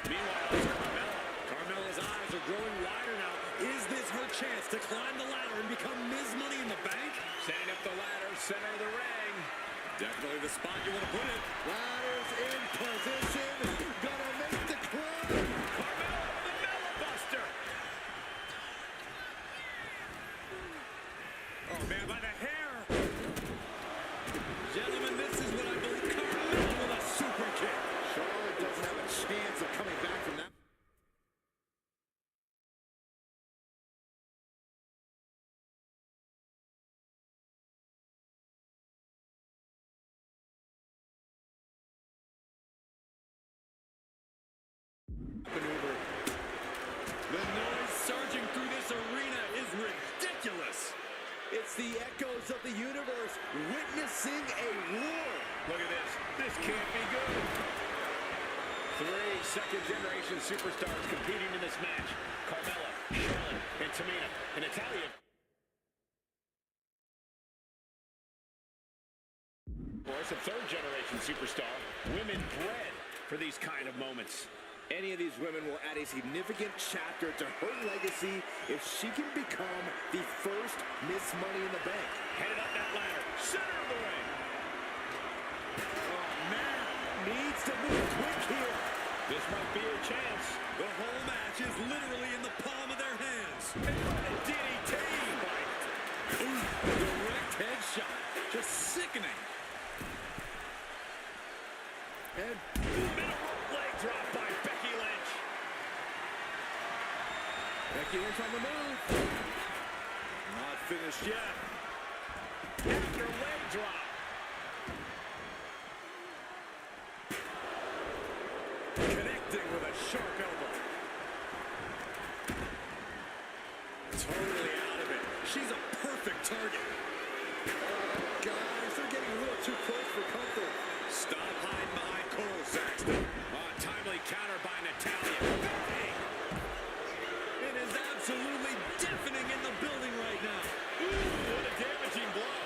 Meanwhile, it's Carmella. Carmella's eyes are growing wider now. Is this her chance to climb the ladder and become Ms. Money in the Bank? Setting up the ladder, center of the ring. Definitely the spot you want to put it. Ladders in position. Gonna make the climb. Carmella, the Mella Buster. Oh, man, by the hair. Gentlemen, this is what I believe. Carmella with a super kick. Charlotte doesn't have a chance of coming back from that. Maneuver. The noise surging through this arena is ridiculous. It's the echoes of the universe witnessing a war. Look at this. This can't be good. 3 second-generation superstars competing in this match. Carmella, Charlotte, and Tamina. And Natalya. Of course, a third-generation superstar. Women bred for these kind of moments. Any of these women will add a significant chapter to her legacy if she can become the first Miss Money in the Bank. Headed up that ladder. Center of the ring. Oh, man. Needs to move quick here. This might be her chance. The whole match is literally in the palm of their hands. And what a DDT. Ooh, direct headshot. Just sickening. And Middle leg drop by Becky Lynch. Becky Lynch on the move. Not finished yet. After leg drop. Connecting with a sharp elbow. Totally out of it. She's a perfect target. Guys, they're getting a little too close for comfort. Stop hiding behind Cole, Saxton. Timely counter by Natalya. Bang! It is absolutely deafening in the building right now. Ooh, what a damaging blow.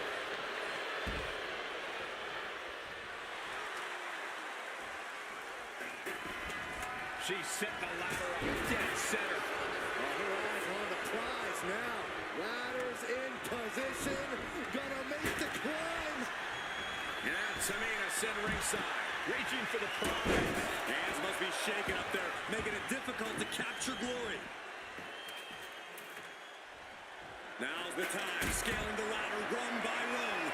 She's setting the ladder up dead center. Her eyes on the prize now. Ladders in position. Gonna make the climb. And Tamina sent ringside. Reaching for the prize. Hands must be shaking up there, making it difficult to capture glory. Now's the time, scaling the ladder rung by rung.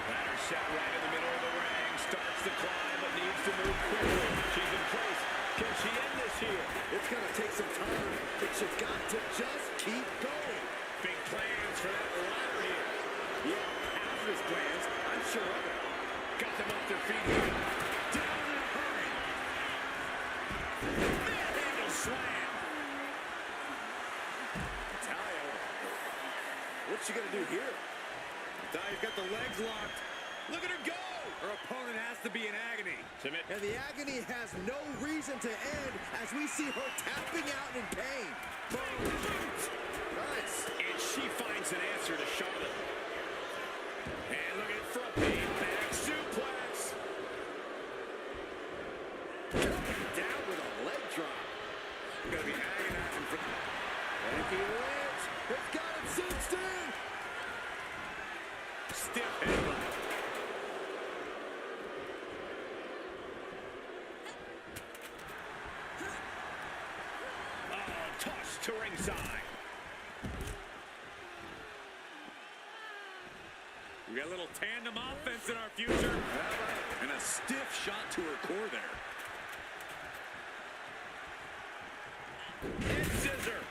Ladder set right in the middle of the ring. Starts to climb, but needs to move quickly. She's in place. Can she end this here? It's gonna take some time, but you've got to just keep going. Big plans for that ladder here. Yeah, hazardous plans. I'm sure of it. Got them off their feet here. Down in a hurry. Manhandle slam. Natalya, what's she gonna do here? Natalia's got the legs locked. Look at her go! Her opponent has to be in agony. Submit. And the agony has no reason to end as we see her tapping out in pain. Nice. And she finds an answer to Charlotte. And look at front knee. Back suplex. Coming down with a leg drop. Gonna be agonizing for... Becky Lynch has got it cinched in. Stiff headbutt. Oh, tossed to ringside. We got a little tandem offense in our future. And a stiff shot to her core there. And scissor.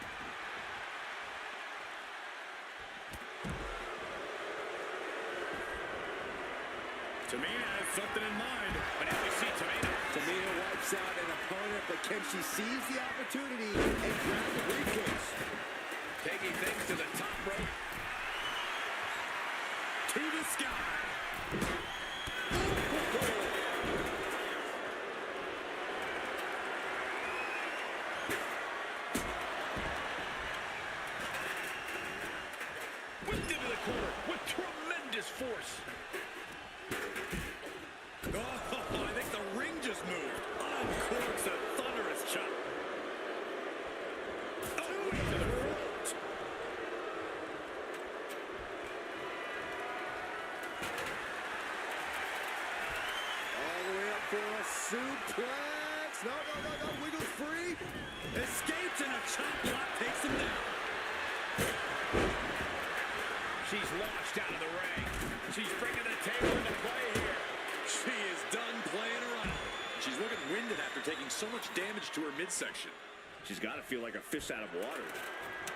Tamina has something in mind. But now we see Tamina. Tamina wipes out an opponent, but can she seize the opportunity and grab the briefcase? Taking things to the top rope. To the sky. Whipped into the corner with tremendous force. Oh, I think the ring just moved. Uncorks a thunderous chop. Oh, way to the throat. All the way up for a suplex. No, wiggles free. Escapes and a chop block takes him down. She's launched out of the ring. She's bringing the table into play here. She is done playing around. She's looking winded after taking so much damage to her midsection. She's got to feel like a fish out of water.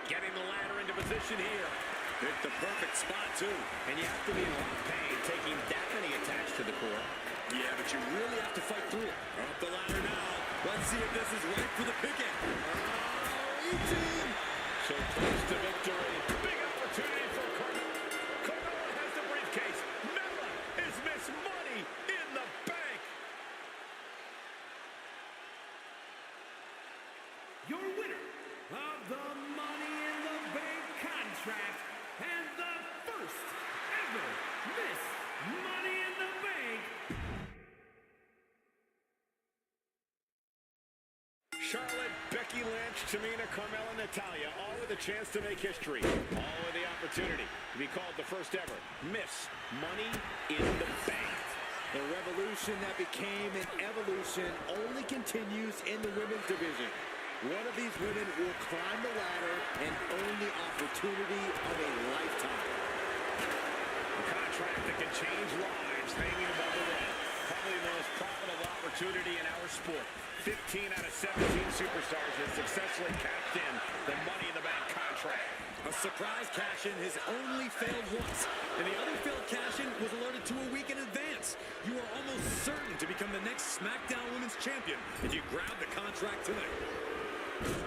Getting the ladder into position here. Hit the perfect spot, too. And you have to be in a lot of pain taking that many attacks to the core. Yeah, but you really have to fight through it. Up the ladder now. Let's see if this is right for the picking. Oh, E-team. So close to victory. Big opportunity for Carmella. Carmella has the briefcase. Mella is Miss Money in the Bank. Your winner of the Money in the Bank contract and the first ever Miss Money Charlotte, Becky Lynch, Tamina, Carmella, Natalya, all with a chance to make history. All with the opportunity to be called the first ever Miss Money in the Bank. The revolution that became an evolution only continues in the women's division. One of these women will climb the ladder and own the opportunity of a lifetime. A contract that can change lives hanging above the ring. Probably the most profitable opportunity in our sport. 15 out of 17 superstars have successfully cashed in the Money in the Bank contract. A surprise cash-in has only failed once, and the other failed cash-in was alerted to a week in advance. You are almost certain to become the next SmackDown Women's Champion if you grab the contract tonight.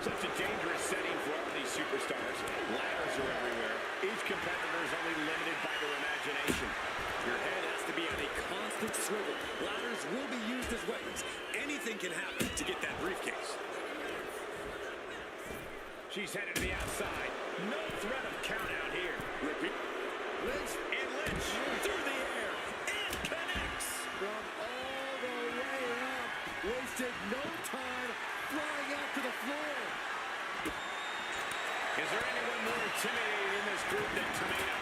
Such a dangerous setting for all these superstars. Ladders are everywhere. Each competitor is only limited by their imagination. Your head has to be on a constant swivel. Ladders will be used as weapons. Anything can happen to get that briefcase. She's headed to the outside. No threat of count out here. Repeat. Lynch. And Lynch Through the air and connects. From all the way up. Wasted no time flying out to the floor. Is there anyone more intimidating in this group than Tamina?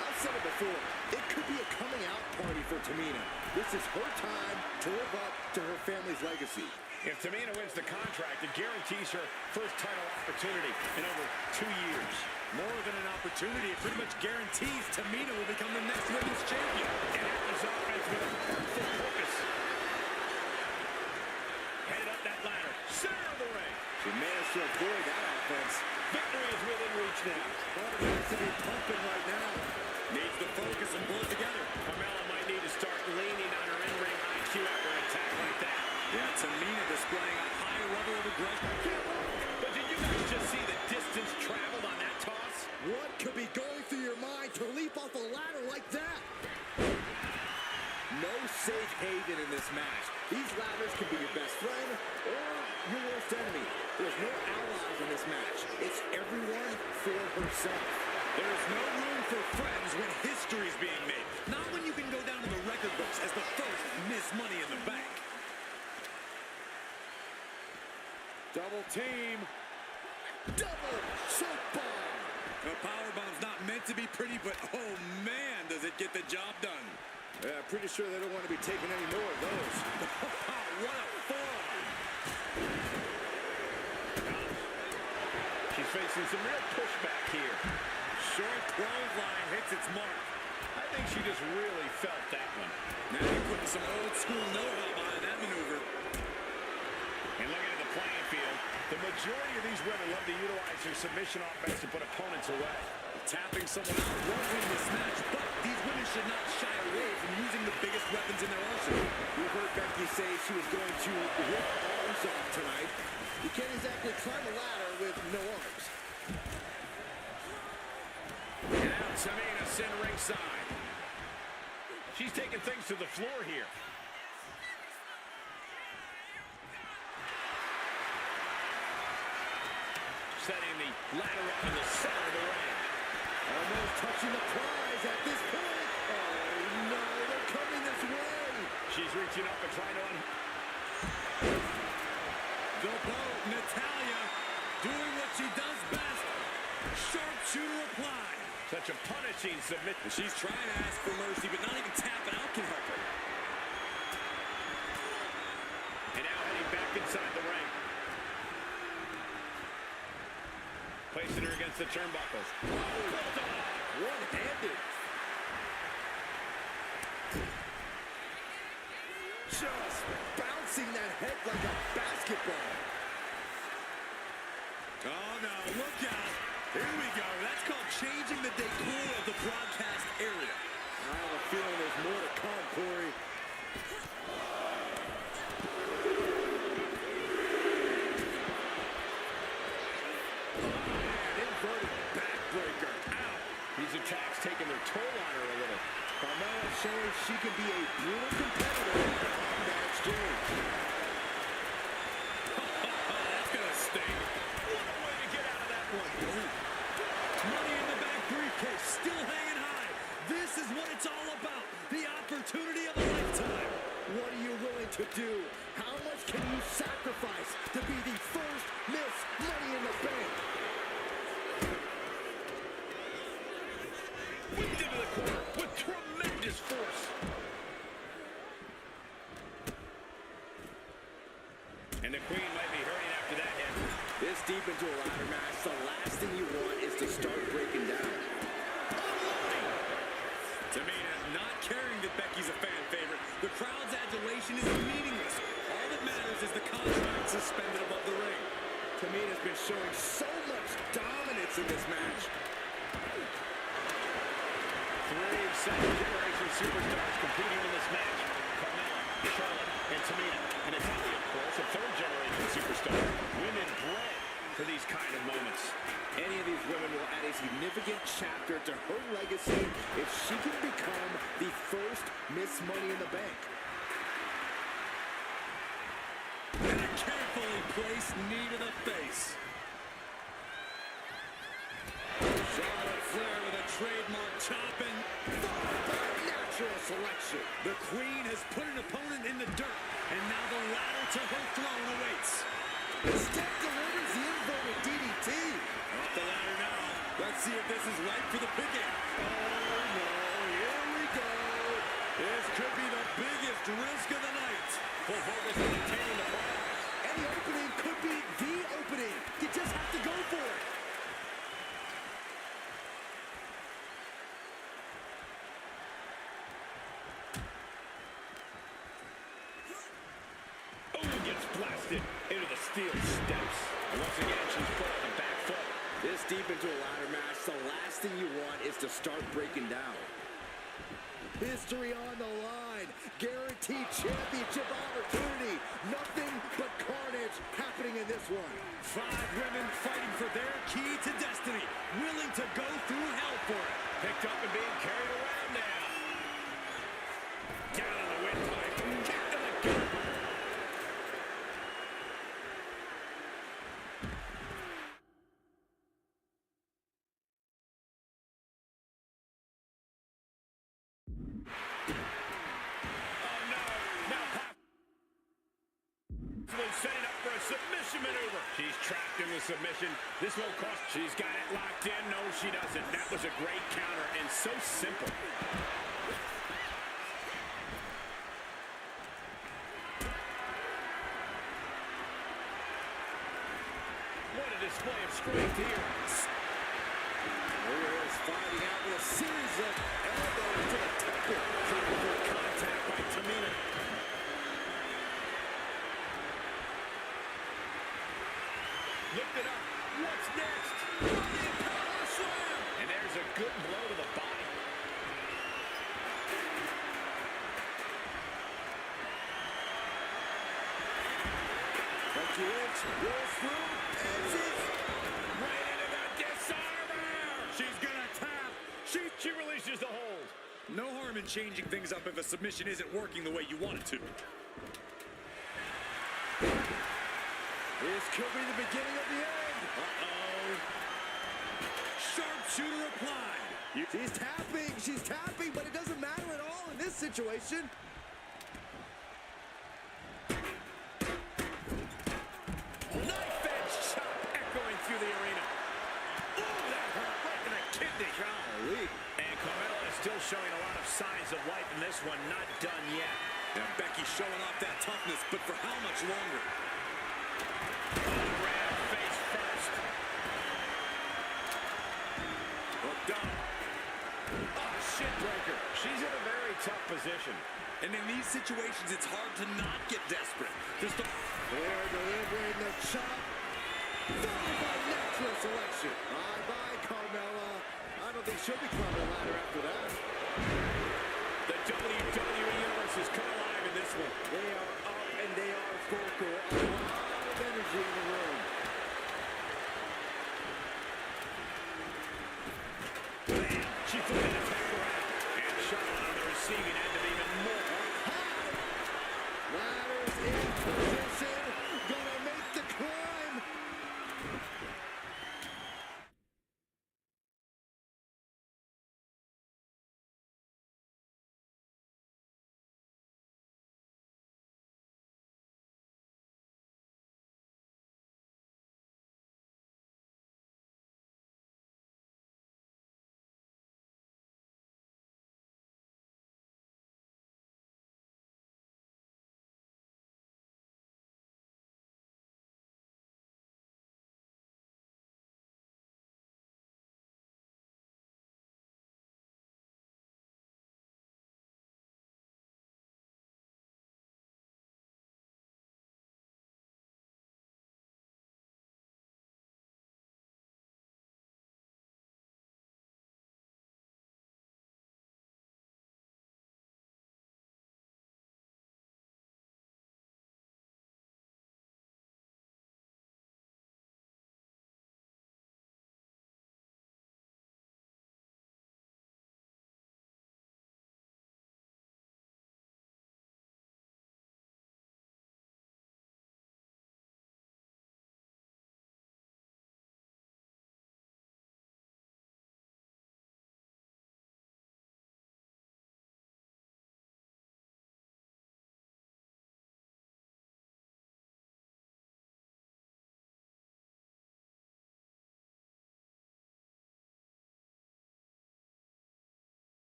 I've said it before. It could be a coming out party for Tamina. This is her time to live up to her family's legacy. If Tamina wins the contract, it guarantees her first title opportunity in over 2 years. More than an opportunity, it pretty much guarantees Tamina will become the next women's champion. And Atlas offense with a full focus. Head up that ladder. Center of the ring. She managed to avoid that offense. Victory is within reach now. Heart has to be pumping right now. Needs to focus and pull it together. Carmella might need to start leaning on her in-ring IQ after an attack like that. Yeah, Tamina displaying a high level of aggression. But did you guys just see the distance traveled on that toss? What could be going through your mind to leap off a ladder like that? No safe haven in this match. These ladders can be your best friend or your worst enemy. There's no allies in this match. It's everyone for herself. There's no room for friends when history is being made. Not when you can go down in the record books as the first Miss Money in the Bank. Double team. Double choke bomb. A powerbomb's not meant to be pretty, but oh man, does it get the job done. Yeah, pretty sure they don't want to be taking any more of those. What a forearm. She's facing some real pushback here. Short clothesline hits its mark. I think she just really felt that one. Now you're putting some old school know-how behind that maneuver. And looking at the playing field, the majority of these women love to utilize their submission offense to put opponents away. Tapping someone out won't win this match, but these women should not shy away from using the biggest weapons in their arsenal. We've heard Becky say she was going to rip arms off tonight. You can't exactly climb a ladder with no arms. And now Tamina's in ringside. She's taking things to the floor here. Setting the ladder up in the center of the ring. Almost touching the prize at this point. Oh no, they're coming this way. She's reaching up and trying to The boat, Natalya, doing what she does best. Sharpshooter applied. such a punishing submission. She's trying to ask for mercy, but not even tapping out can help her. And now heading back inside the ring. Placing her against the turnbuckles. Oh, one-handed. Just bouncing that head like a basketball. Oh, no, look out. Here we go. That's called changing the decor of the broadcast area. I have a feeling there's more to come, Corey. inverted backbreaker. Ow. These attacks taking their toll on her a little. Carmella showing she can be a brutal competitor in that exchange. That's going to sting. What a way to get out of that one. Money in the Bank briefcase still hanging high. This is what it's all about. The opportunity of a lifetime. What are you willing to do? How much can you sacrifice to be the first Miss Money in the Bank? Whipped into the corner with tremendous force. And the Queen might be hurting after that hit. This deep into a ladder match, the last thing you want is to start breaking down. Tamina not caring that Becky's a fan favorite. The crowd's adulation is meaningless. All that matters is the contract suspended above the ring. Tamina's been showing so much dominance in this match. Three second-generation superstars competing in this match. Carmella, Charlotte, and Tamina. And Natalya, of course, a third-generation superstar. Women bred for these kind of moments. Any of these women will add a significant chapter to her legacy if she can become the first Miss Money in the Bank. And a carefully placed knee to the face. Charlotte Flair with a trademark chop and Followed by natural selection. the Queen has put an opponent in the dirt, and now the ladder to her throne awaits. The step delivers the inverted DDT. Off the ladder now. Let's see if this is right for the picking. Oh no, here we go. This could be the biggest risk of the night. Full focus on maintaining the ball. And the opening could be the opening. You just have to go for it. Oh, gets blasted into the steel steps. And once again, she's put on the back foot. This deep into a ladder match, the last thing you want is to start breaking down. History on the line. Guaranteed championship opportunity. Nothing but carnage happening in this one. 5 women fighting for their key to destiny, willing to go through hell for it. Picked up and being carried around now. Down on the windpipe. Kick to the gut. Oh no. Now possibly setting up for a submission maneuver. She's trapped in the submission. This won't cost. She's got it locked in. No, she doesn't. That was a great counter and so simple. What a display of strength here. Warrior is fighting out with a series of elbows to the temple. Powerful contact by Tamina. Lift it up. What's next? Running power slam. And there's a good blow to the body. Becky Lynch rolls through, and she's Right into the disarmer. She's gonna tap. She releases the hold. No harm in changing things up if a submission isn't working the way you want it to. This could be the beginning of the end. Uh-oh. Sharpshooter applied. She's tapping, but it doesn't matter at all in this situation. Knife edge chop echoing through the arena. Ooh, that hurt right in the kidney. Golly. And Carmella is still showing a lot of signs of life in this one. Not done yet. Now Becky showing off that toughness, but for how much longer? Ram face first. Hooked up. Oh, shit breaker. She's in a very tough position. And in these situations, it's hard to not get desperate. Just a They're delivering the chop. Followed by natural selection. Bye-bye, Carmella. I don't think she'll be climbing the ladder after that. The WWE Universe is coming alive in this one. They are up and they are vocal. A lot of energy in the room. Bam! She flipped the attack around. And Charlotte on the receiving end of even more. Ladders in position. Gonna make the climb.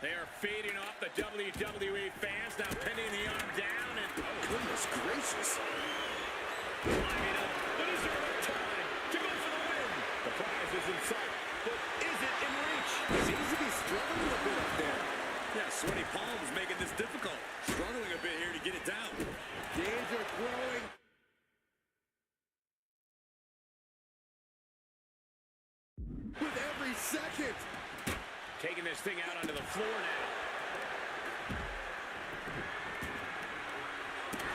They are feeding off the WWE fans, now pinning the arm down, and Oh, goodness gracious. lining up the deserved time to go for the win. The prize is in sight, but is it in reach? Seems to be struggling a bit up there. Yeah, sweaty palms making this difficult. Struggling a bit here to get it down. Danger growing. With every second. Taking this thing out onto the floor now.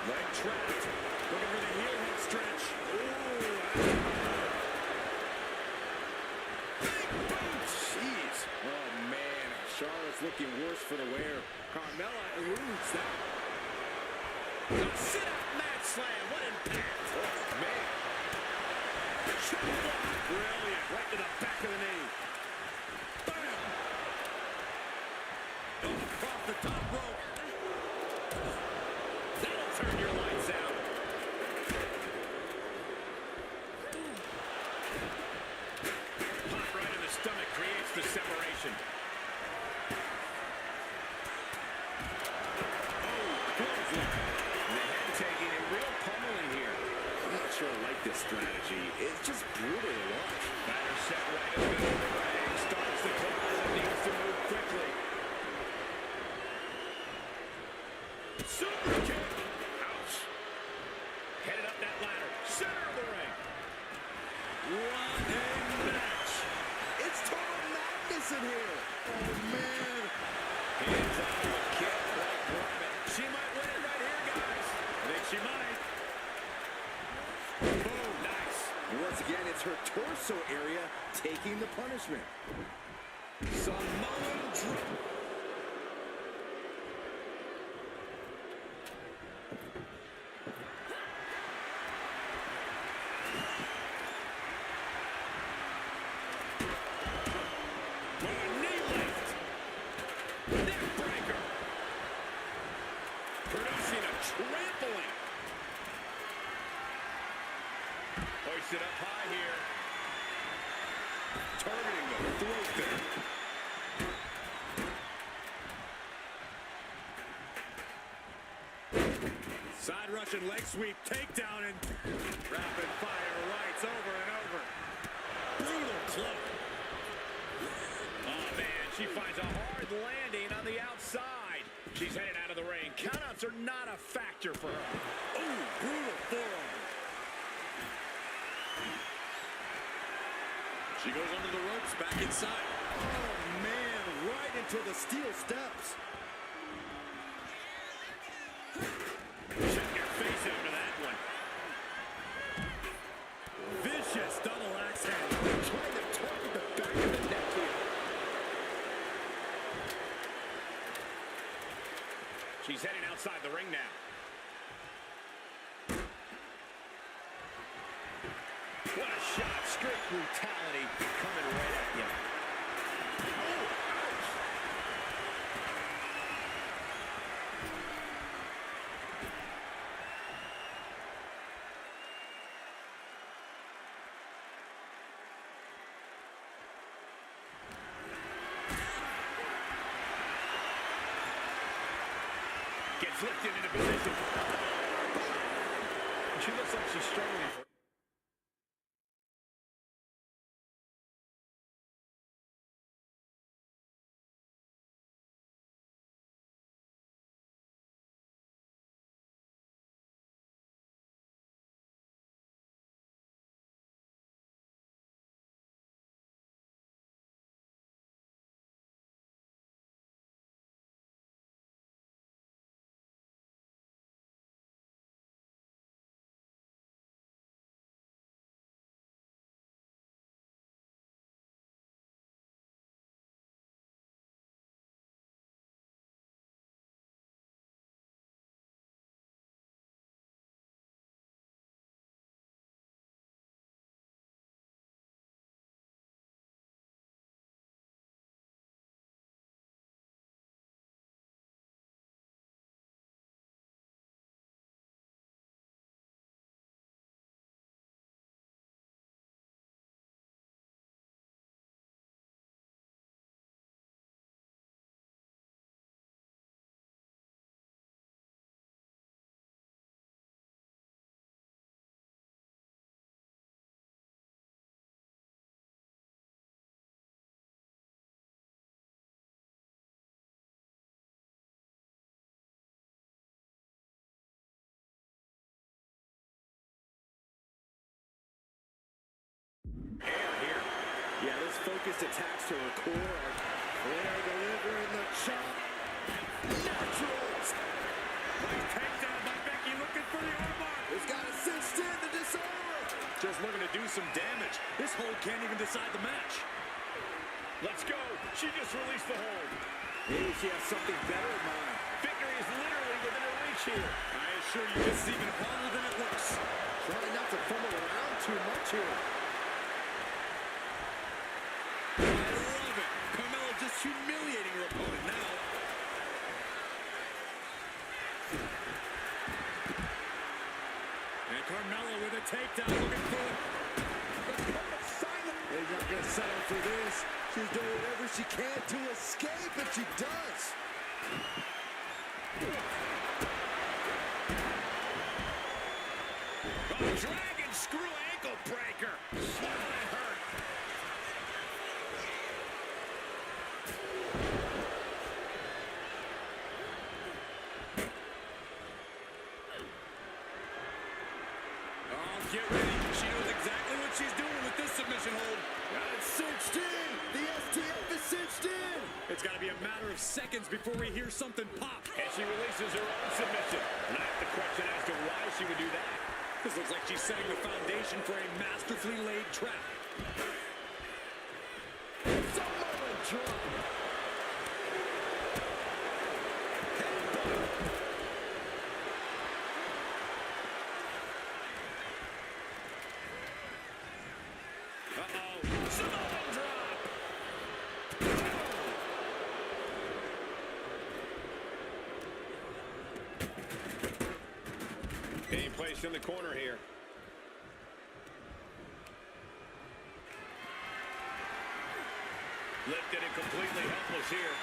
Leg trapped. Looking for the heel hook stretch. Big boot! Jeez. Oh, man. Charlotte's looking worse for the wear. Carmella eludes that. A sit-out mat slam. What impact! Oh, man. Shot block. Brilliant. Right to the back of the knee. Bam! Oh, off the top rope. That'll turn your lights out. Pop right in the stomach creates the separation. Oh, clothesline. The head taking a real pummeling here. I'm not sure I like this strategy. It's just brutal to watch. Batter set right in the middle of the ring. Starts the climb and needs to move quickly. Super kick. Ouch. Headed up that ladder. Center of the ring. What a match. It's total madness in here. Oh, man. Hands on the kick. Like Robin. She might win it right here, guys. I think she might. Boom. Nice. And once again, it's her torso area taking the punishment. Samoan drop. With a knee lift. Neck breaker. Producing a trampling. Hoisted up high here. Targeting the throat there. Side Russian leg sweep, takedown, and rapid fire rights over and over. Brutal club. Oh, man, she finds a hard landing on the outside. She's headed out of the ring. Countouts are not a factor for her. Ooh, brutal forearm. She goes under the ropes, back inside. Oh, man, right into the steel steps. Check your face after that one. Vicious double axe handle. Trying to target the back of the neck here. She's heading outside the ring now. What a shot. Straight brutality coming right at you. Oh, ouch. Gets lifted into position. She looks like she's struggling for focused attacks to her core. Flair delivering the chop. Naturals. Nice takedown by Becky, looking for the armbar. He's got it cinched in to disarm. Just looking to do some damage. This hold can't even decide the match. Let's go. She just released the hold. Maybe she has something better in mind. Victory is literally within her reach here. I assure you, this is even harder than it looks. Trying not to fumble around too much here. I love it. Carmella just humiliating her opponent now. And Carmella with a takedown, looking for it. They're not going to settle for this. She's doing whatever she can to escape, and she does. A dragon screw ankle breaker. That hurt. Oh, get ready. She knows exactly what she's doing with this submission hold. Got it cinched in. The STF is cinched in. It's got to be a matter of seconds before we hear something pop. And she releases her own submission. And I have to question as to why she would do that. This looks like she's setting the foundation for a masterfully laid trap. Samoa drop. Uh-oh. Samoa drop. Being placed in the corner here. Lifted and completely helpless here.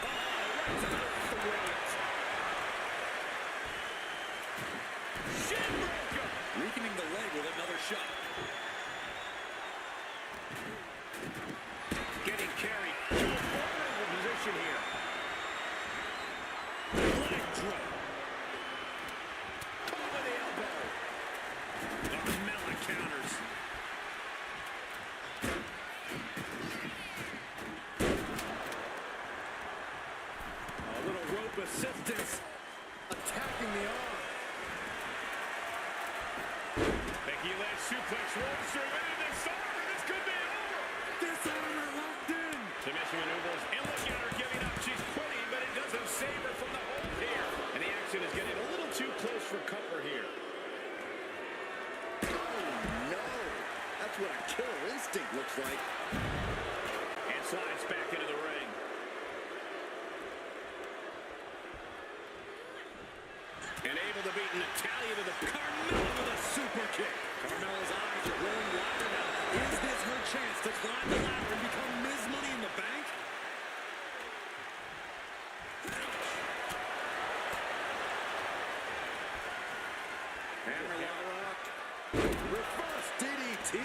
Oh, right to the throat. Shinbreaker. Weakening the leg with another shot. Getting carried to a vulnerable position here. Leg drop. Over the elbow. Carmella counters. A little rope assistance. Attacking the arm. Becky Lynch suplex rolls through into this arm, and this could be over. Dishonor locked in. Submission maneuvers, and look at her giving up. She's quitting, but it doesn't save her from the hold here. And the action is getting a little too close for comfort here. Oh, no. That's what a killer instinct looks like. And slides back into the ring. And able to beat Natalya to the Carmella with a super kick. Carmella's eyes are rolling wider now. Is this her chance to climb the ladder and become Ms. Money in the Bank? Hammerlock. Reverse DDT.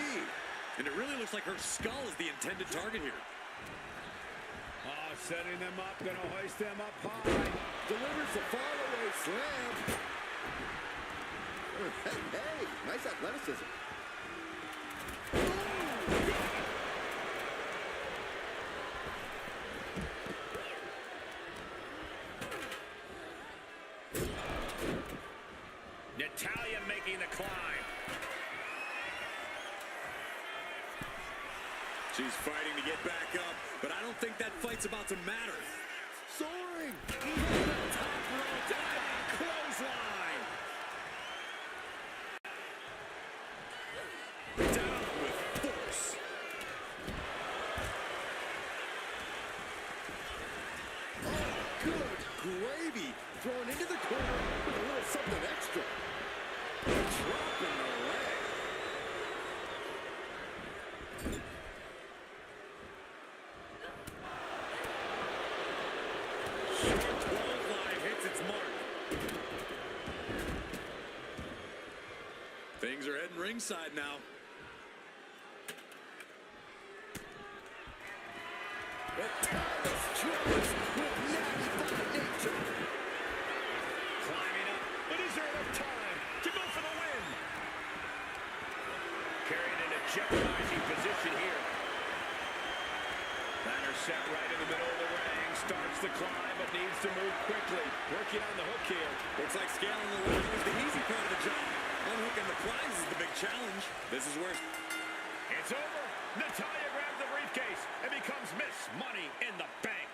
And it really looks like her skull is the intended target here. Oh, setting them up, gonna hoist them up high. Delivers the fall-away slam. Hey, nice athleticism. Natalya making the climb. She's fighting to get back up, but I don't think that fight's about to matter. Soaring. Top rope, diving clothesline. Down with force. Oh, good gravy. Thrown into the corner with a little something extra. Dropping the leg. Short clothesline hits its mark. Things are heading ringside now. Thomas Jones with nasty nature. Climbing up, but is there enough time to go for the win? Carried in a jeopardizing position here. Banner set right in the middle of the ring. Starts the climb, but needs to move quickly. Working on the hook here. Looks like scaling the ladder was the easy part of the job. Unhooking the prize is the big challenge. This is where It's over. Natalya grabs the briefcase and becomes Miss Money in the Bank.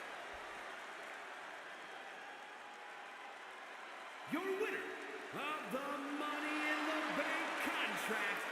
Your winner of the Money in the Bank contract